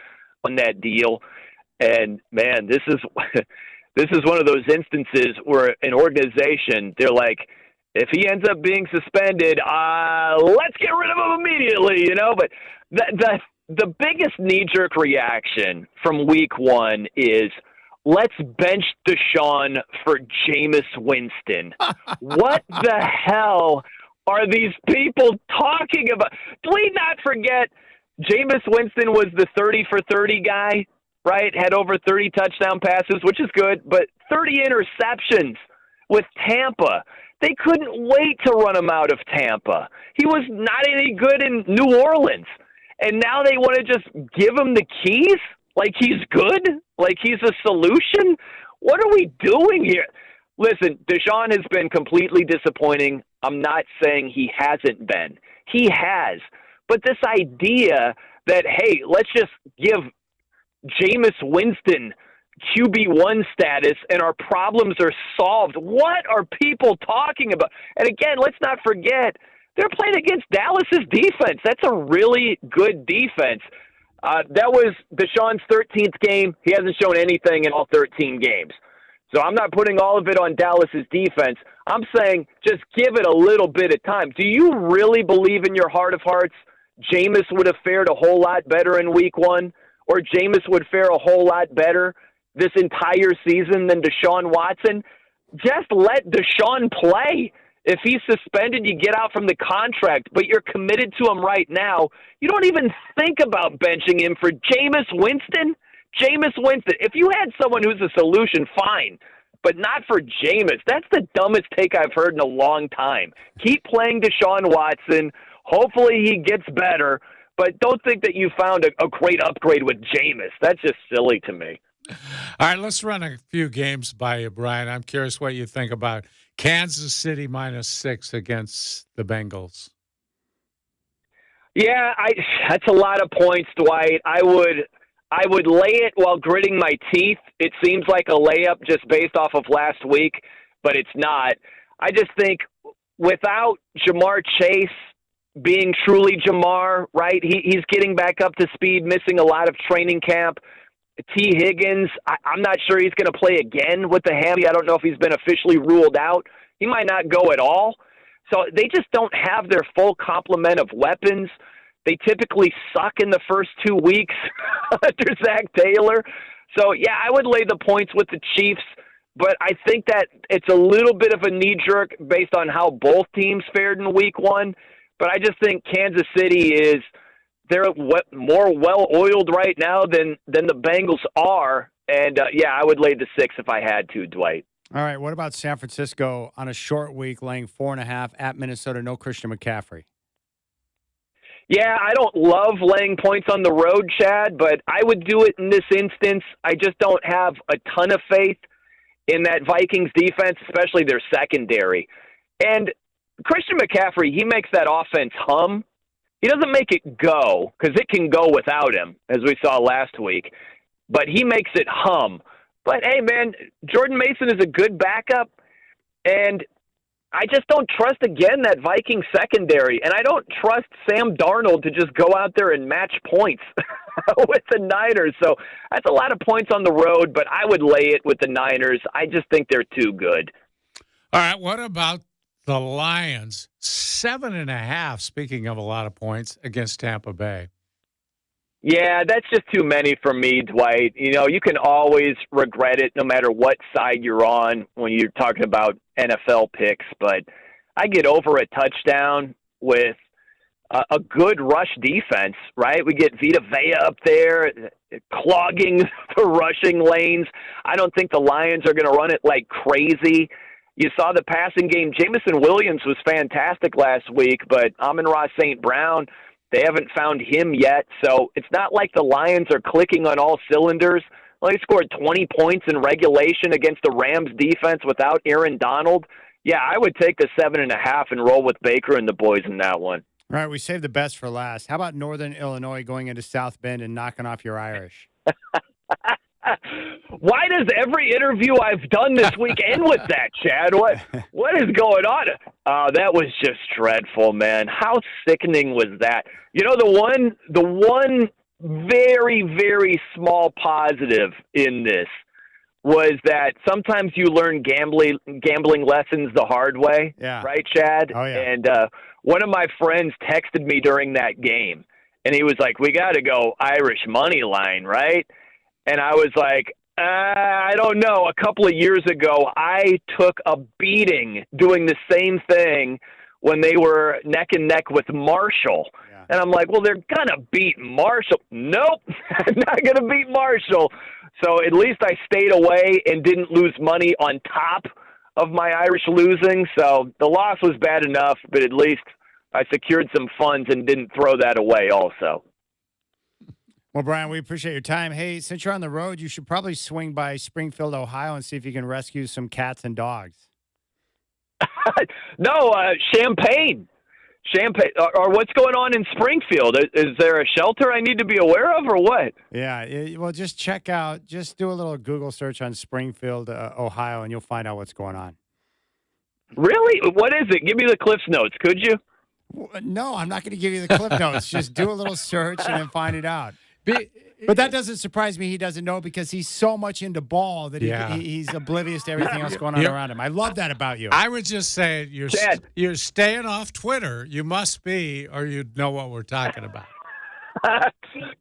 on that deal. And, man, this is one of those instances where an organization, they're like, if he ends up being suspended, let's get rid of him immediately, you know? But the biggest knee-jerk reaction from week one is, let's bench Deshaun for Jameis Winston. What the hell are these people talking about? Do we not forget Jameis Winston was the 30 for 30 guy, right? Had over 30 touchdown passes, which is good, but 30 interceptions with Tampa. They couldn't wait to run him out of Tampa. He was not any good in New Orleans. And now they want to just give him the keys? Like he's good? Like he's a solution? What are we doing here? Listen, Deshaun has been completely disappointing. I'm not saying he hasn't been. He has. But this idea that, hey, let's just give Jameis Winston QB1 status and our problems are solved. What are people talking about? And again, let's not forget, they're playing against Dallas's defense. That's a really good defense. That was Deshaun's 13th game. He hasn't shown anything in all 13 games. So I'm not putting all of it on Dallas's defense. I'm saying just give it a little bit of time. Do you really believe in your heart of hearts Jameis would have fared a whole lot better in week one? Or Jameis would fare a whole lot better this entire season than Deshaun Watson? Just let Deshaun play. If he's suspended, you get out from the contract, but you're committed to him right now. You don't even think about benching him for Jameis Winston. Jameis Winston. If you had someone who's a solution, fine, but not for Jameis. That's the dumbest take I've heard in a long time. Keep playing Deshaun Watson. Hopefully he gets better, but don't think that you found a great upgrade with Jameis. That's just silly to me. All right, let's run a few games by you, Brian. I'm curious what you think about Kansas City -6 against the Bengals. Yeah, that's a lot of points, Dwight. I would lay it while gritting my teeth. It seems like a layup just based off of last week, but it's not. I just think without Jamar Chase being truly Jamar, right? He's getting back up to speed, missing a lot of training camp. T. Higgins, I'm not sure he's going to play again with the hammy. I don't know if he's been officially ruled out. He might not go at all. So they just don't have their full complement of weapons. They typically suck in the first 2 weeks under Zach Taylor. So, yeah, I would lay the points with the Chiefs, but I think that it's a little bit of a knee-jerk based on how both teams fared in week one. But I just think Kansas City they're more well-oiled right now than the Bengals are. And, I would lay the 6 if I had to, Dwight. All right. What about San Francisco on a short week, laying 4.5 at Minnesota? No Christian McCaffrey. Yeah, I don't love laying points on the road, Chad, but I would do it in this instance. I just don't have a ton of faith in that Vikings defense, especially their secondary. And Christian McCaffrey, he makes that offense hum. He doesn't make it go, because it can go without him, as we saw last week. But he makes it hum. But, hey, man, Jordan Mason is a good backup, and I just don't trust, again, that Viking secondary. And I don't trust Sam Darnold to just go out there and match points with the Niners. So that's a lot of points on the road, but I would lay it with the Niners. I just think they're too good. All right, what about the Lions? 7.5, speaking of a lot of points, against Tampa Bay. Yeah, that's just too many for me, Dwight. You know, you can always regret it no matter what side you're on when you're talking about NFL picks, but I get over a touchdown with a good rush defense, right? We get Vita Vea up there clogging the rushing lanes. I don't think the Lions are going to run it like crazy. You saw the passing game. Jamison Williams was fantastic last week, but Amon-Ra St. Brown, they haven't found him yet. So it's not like the Lions are clicking on all cylinders. Well, they scored 20 points in regulation against the Rams defense without Aaron Donald. Yeah, I would take the 7.5 and roll with Baker and the boys in that one. All right, we saved the best for last. How about Northern Illinois going into South Bend and knocking off your Irish? Why does every interview I've done this week end with that, Chad? What is going on? That was just dreadful, man. How sickening was that? You know, the one very, very small positive in this was that sometimes you learn gambling lessons the hard way, yeah. Right, Chad? Oh, yeah. And one of my friends texted me during that game, and he was like, "We got to go Irish money line, right?" And I was like, I don't know. A couple of years ago, I took a beating doing the same thing when they were neck and neck with Marshall. Yeah. And I'm like, well, they're going to beat Marshall. Nope, not going to beat Marshall. So at least I stayed away and didn't lose money on top of my Irish losing. So the loss was bad enough, but at least I secured some funds and didn't throw that away also. Well, Brian, we appreciate your time. Hey, since you're on the road, you should probably swing by Springfield, Ohio, and see if you can rescue some cats and dogs. No, Champaign. Or what's going on in Springfield? Is there a shelter I need to be aware of, or what? Yeah, well, just do a little Google search on Springfield, Ohio, and you'll find out what's going on. Really? What is it? Give me the Cliff's Notes, could you? No, I'm not going to give you the Cliff Notes. Just do a little search and then find it out. But that doesn't surprise me. He doesn't know because he's so much into ball that he's oblivious to everything else going on around him. I love that about you. I would just say you're staying off Twitter. You must be, or you'd know what we're talking about.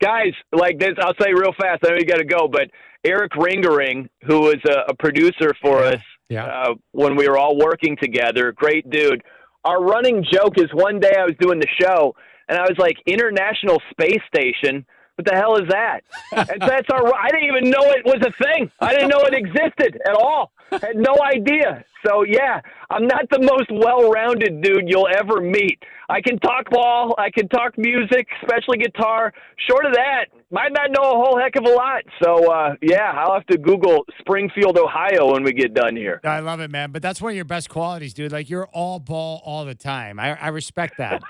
Guys, like this, I'll say real fast. I know you got to go, but Eric Ringering, who was a producer for us when we were all working together, great dude. Our running joke is one day I was doing the show, and I was like, International Space Station. What the hell is that? And that's I didn't even know it was a thing. I didn't know it existed at all. I had no idea. So, yeah, I'm not the most well-rounded dude you'll ever meet. I can talk ball. I can talk music, especially guitar. Short of that, might not know a whole heck of a lot. So, I'll have to Google Springfield, Ohio when we get done here. I love it, man. But that's one of your best qualities, dude. Like, you're all ball all the time. I respect that.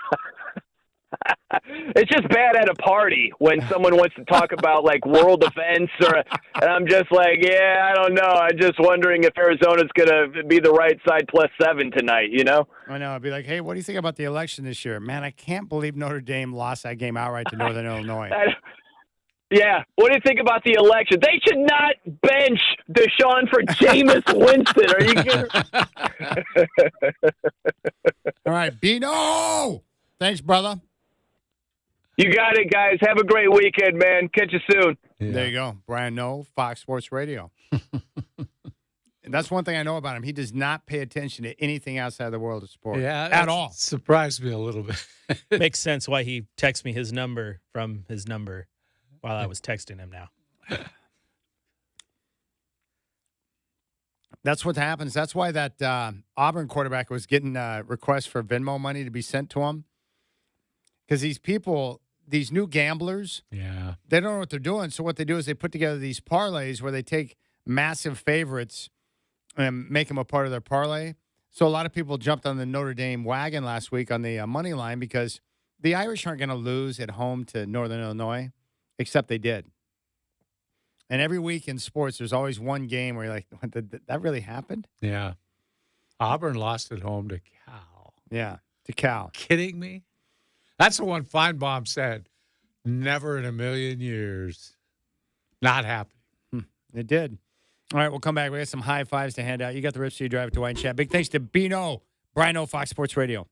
It's just bad at a party when someone wants to talk about like world events, and I'm just like, I don't know. I'm just wondering if Arizona's gonna be the right side +7 tonight. You know? I know. I'd be like, hey, what do you think about the election this year, man? I can't believe Notre Dame lost that game outright to Northern Illinois. Yeah. What do you think about the election? They should not bench Deshaun for Jameis Winston. Are you kidding? All right, Bino. Thanks, brother. You got it, guys. Have a great weekend, man. Catch you soon. Yeah. There you go. Brian Noe, Fox Sports Radio. And that's one thing I know about him. He does not pay attention to anything outside the world of sport. Yeah, at all. Surprised me a little bit. Makes sense why he texted me his number from his number while I was texting him now. That's what happens. That's why that Auburn quarterback was getting requests for Venmo money to be sent to him. Because these people, these new gamblers, Yeah. they don't know what they're doing. So what they do is they put together these parlays where they take massive favorites and make them a part of their parlay. So a lot of people jumped on the Notre Dame wagon last week on the money line because the Irish aren't going to lose at home to Northern Illinois, except they did. And every week in sports, there's always one game where you're like, did that really happened? Yeah. Auburn lost at home to Cal. Yeah, to Cal. Kidding me? That's the one Feinbaum said. Never in a million years. Not happening. It did. All right, we'll come back. We got some high fives to hand out. You got the Rip City Drive to Dwight and Chad. Big thanks to Bino, Brian O, Fox Sports Radio.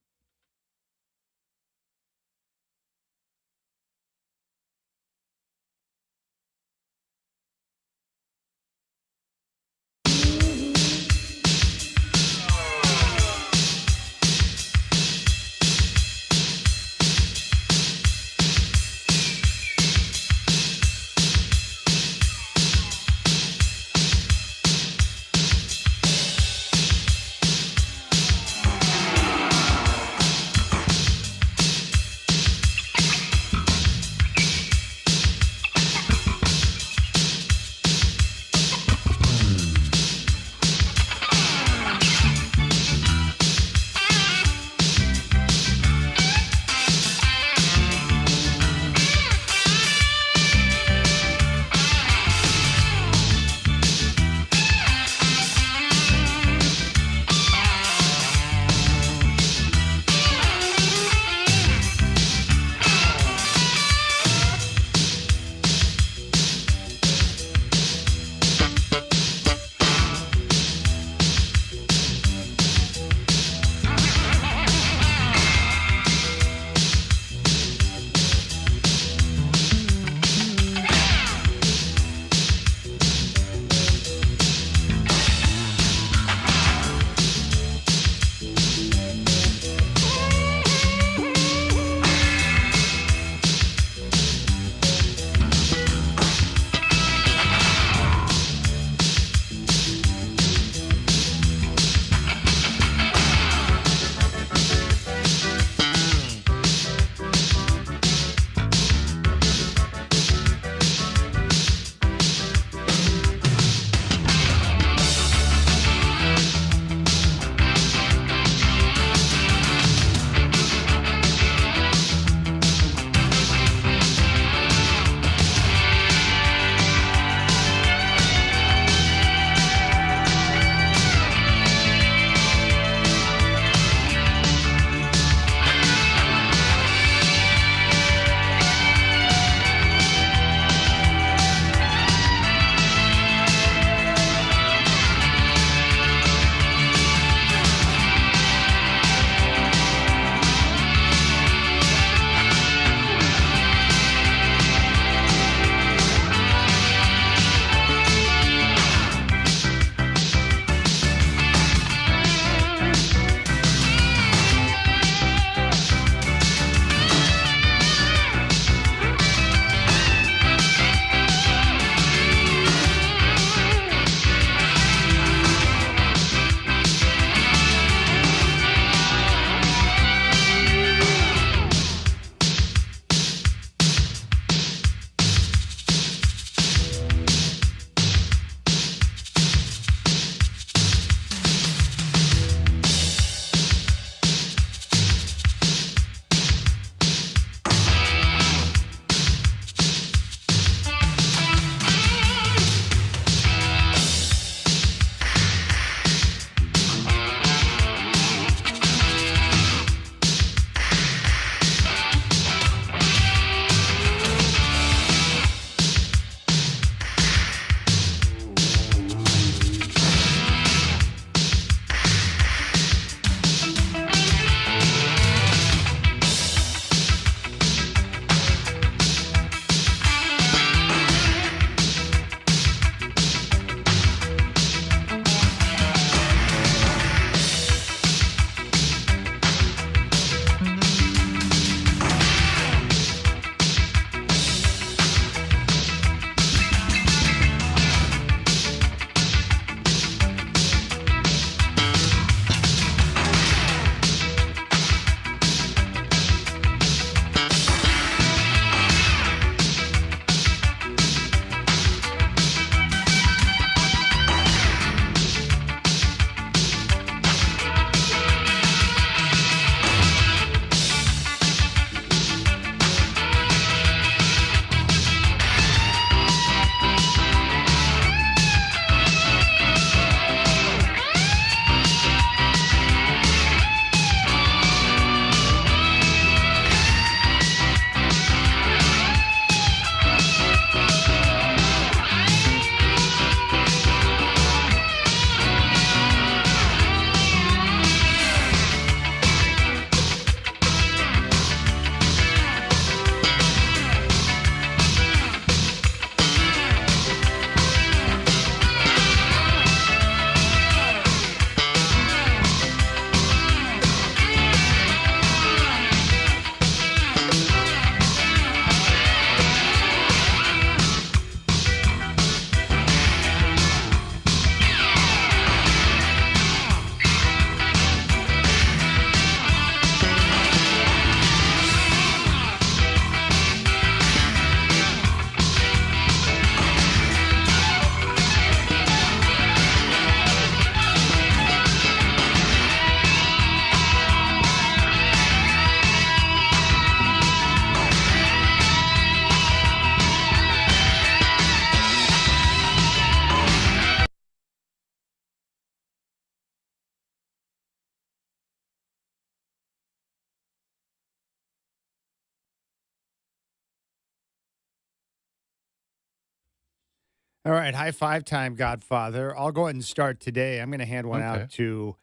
All right, high five time, Godfather. I'll go ahead and start today. I'm going to hand one Okay. out to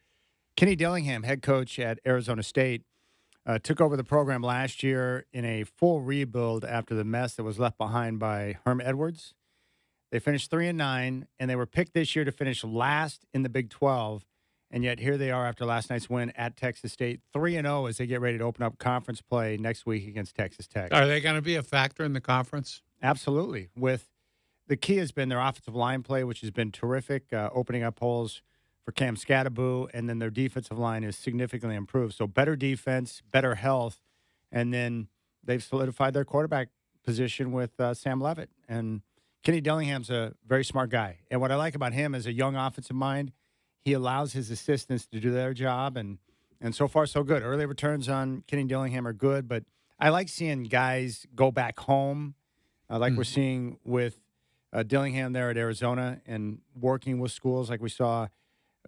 Kenny Dillingham, head coach at Arizona State. Took over the program last year in a full rebuild after the mess that was left behind by Herm Edwards. They finished 3-9, and they were picked this year to finish last in the Big 12. And yet here they are after last night's win at Texas State, 3-0 as they get ready to open up conference play next week against Texas Tech. Are they going to be a factor in the conference? Absolutely. With the key has been their offensive line play, which has been terrific, opening up holes for Cam Scattaboo, and then their defensive line is significantly improved. So better defense, better health, and then they've solidified their quarterback position with Sam Levitt. And Kenny Dillingham's a very smart guy. And what I like about him is a young offensive mind. He allows his assistants to do their job, and so far so good. Early returns on Kenny Dillingham are good, but I like seeing guys go back home, like we're seeing with Dillingham there at Arizona, and working with schools like we saw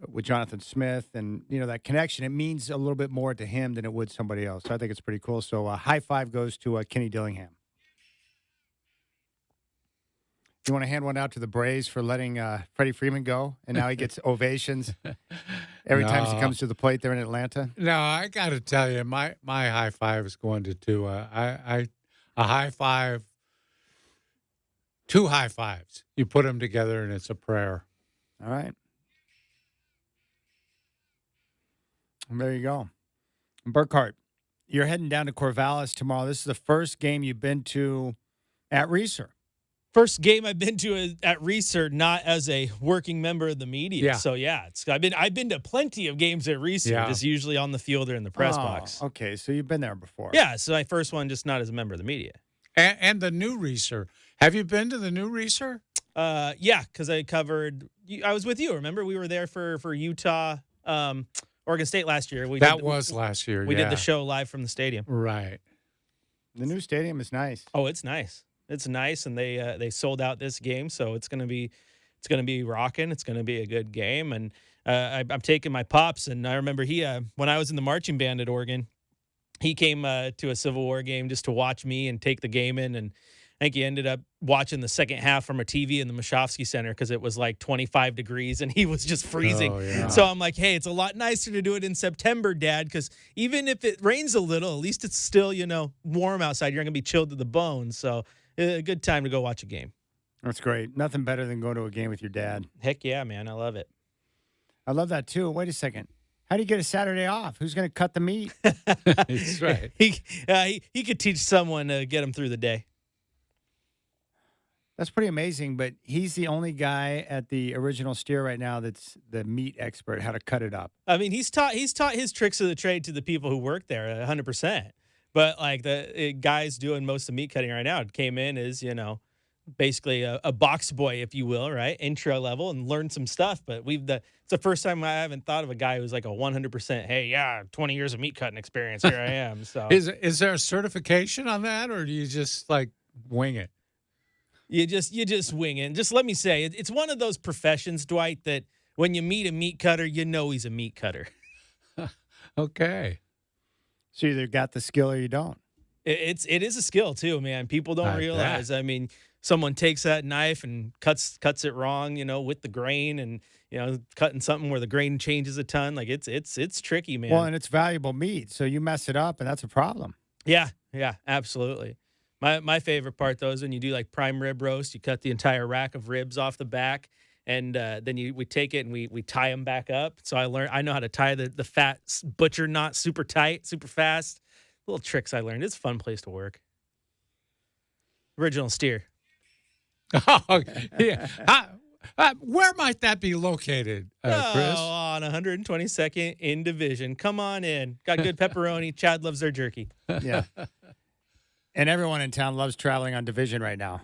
with Jonathan Smith, and that connection. It means a little bit more to him than it would somebody else. So I think it's pretty cool. So high five goes to Kenny Dillingham. You want to hand one out to the Braves for letting Freddie Freeman go, and now he gets ovations every time he comes to the plate there in Atlanta? No, I got to tell you, my high five is going to a high five, two high fives. You put them together, and it's a prayer. All right. And there you go. Burkhart, you're heading down to Corvallis tomorrow. This is the first game you've been to at Reeser. First game I've been to at Reeser, not as a working member of the media. Yeah. So yeah, I've been to plenty of games at Reeser, just usually on the field or in the press box. Okay, so you've been there before. Yeah, so my first one, just not as a member of the media. And the new Reeser. Have you been to the new Reeser? Yeah, because I was with you. Remember, we were there for Utah, Oregon State last year. Was last year. We did the show live from the stadium. Right. The new stadium is nice. Oh, it's nice. It's nice, and they sold out this game, so it's gonna be rocking. It's gonna be a good game, and I'm taking my pops. And I remember when I was in the marching band at Oregon, he came to a Civil War game just to watch me and take the game in, and I think he ended up watching the second half from a TV in the Mashofsky Center because it was like 25 degrees and he was just freezing. Oh, yeah. So I'm like, hey, it's a lot nicer to do it in September, Dad, because even if it rains a little, at least it's still, warm outside. You're not going to be chilled to the bone. So a good time to go watch a game. That's great. Nothing better than going to a game with your dad. Heck yeah, man. I love it. I love that, too. Wait a second. How do you get a Saturday off? Who's going to cut the meat? That's right. He could teach someone to get him through the day. That's pretty amazing, but he's the only guy at the Original Steer right now that's the meat expert, how to cut it up. I mean, he's taught his tricks of the trade to the people who work there 100%. But like the guys doing most of the meat cutting right now came in as, basically a box boy, if you will, right? Intro level, and learned some stuff. But it's the first time I haven't thought of a guy who's like a 100%, hey, yeah, 20 years of meat cutting experience. Here I am. So Is there a certification on that, or do you just like wing it? You just wing it. And just let me say, it's one of those professions, Dwight, that when you meet a meat cutter, he's a meat cutter. Okay. So you either got the skill or you don't. It is a skill too, man. People don't I realize. bet. I mean, someone takes that knife and cuts it wrong, with the grain, and cutting something where the grain changes a ton. Like it's tricky, man. Well, and it's valuable meat, so you mess it up, and that's a problem. Yeah, absolutely. My favorite part, though, is when you do like prime rib roast. You cut the entire rack of ribs off the back, and then we take it and we tie them back up. So I know how to tie the fat butcher knot super tight, super fast. Little tricks I learned. It's a fun place to work. Original Steer. Oh, yeah. Where might that be located, Chris? Oh, on 122nd in Division. Come on in. Got good pepperoni. Chad loves their jerky. Yeah. And everyone in town loves traveling on Division right now.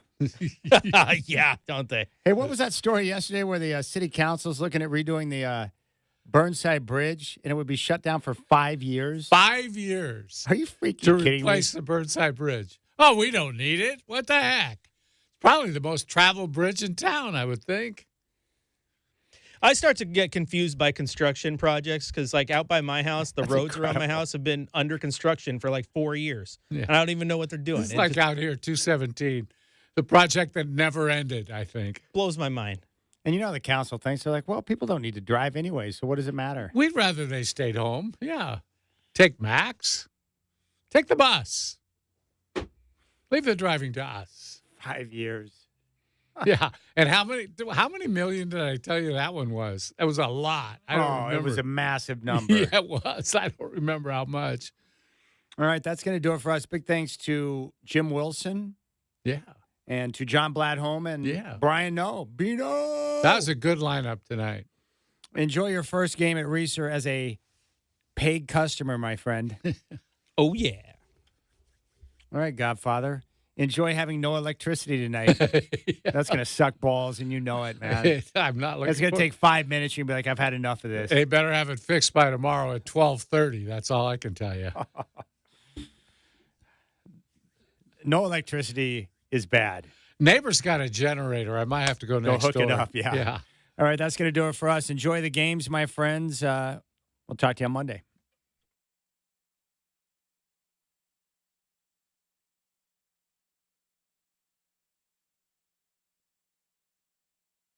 Yeah, don't they? Hey, what was that story yesterday where the city council's looking at redoing the Burnside Bridge, and it would be shut down for 5 years? 5 years Are you freaking to kidding me? replace the Burnside Bridge. Oh, we don't need it. What the heck? It's probably the most traveled bridge in town, I would think. I start to get confused by construction projects because, like, out by my house, the That's roads around my incredible. house have been under construction for like 4 years. Yeah. And I don't even know what they're doing. It's like out here, 217. The project that never ended, I think. Blows my mind. And you know how the council thinks, they're like, well, people don't need to drive anyway, so what does it matter? We'd rather they stayed home. Yeah. Take Max. Take the bus. Leave the driving to us. 5 years. Yeah. And how many million did I tell you that one was? It was a lot. I don't remember. It was a massive number. Yeah, it was. I don't remember how much. All right, that's going to do it for us. Big thanks to Jim Wilson. Yeah. And to John Bladholm and Brian Bino. That was a good lineup tonight. Enjoy your first game at Reeser as a paid customer, my friend. Oh, yeah. All right, Godfather. Enjoy having no electricity tonight. That's going to suck balls, and you know it, man. I'm not looking It's going to take 5 minutes. You're going to be like, I've had enough of this. They better have it fixed by tomorrow at 12:30. That's all I can tell you. No electricity is bad. Neighbor's got a generator. I might have to go next hook door. it up, yeah. All right, that's going to do it for us. Enjoy the games, my friends. We'll talk to you on Monday.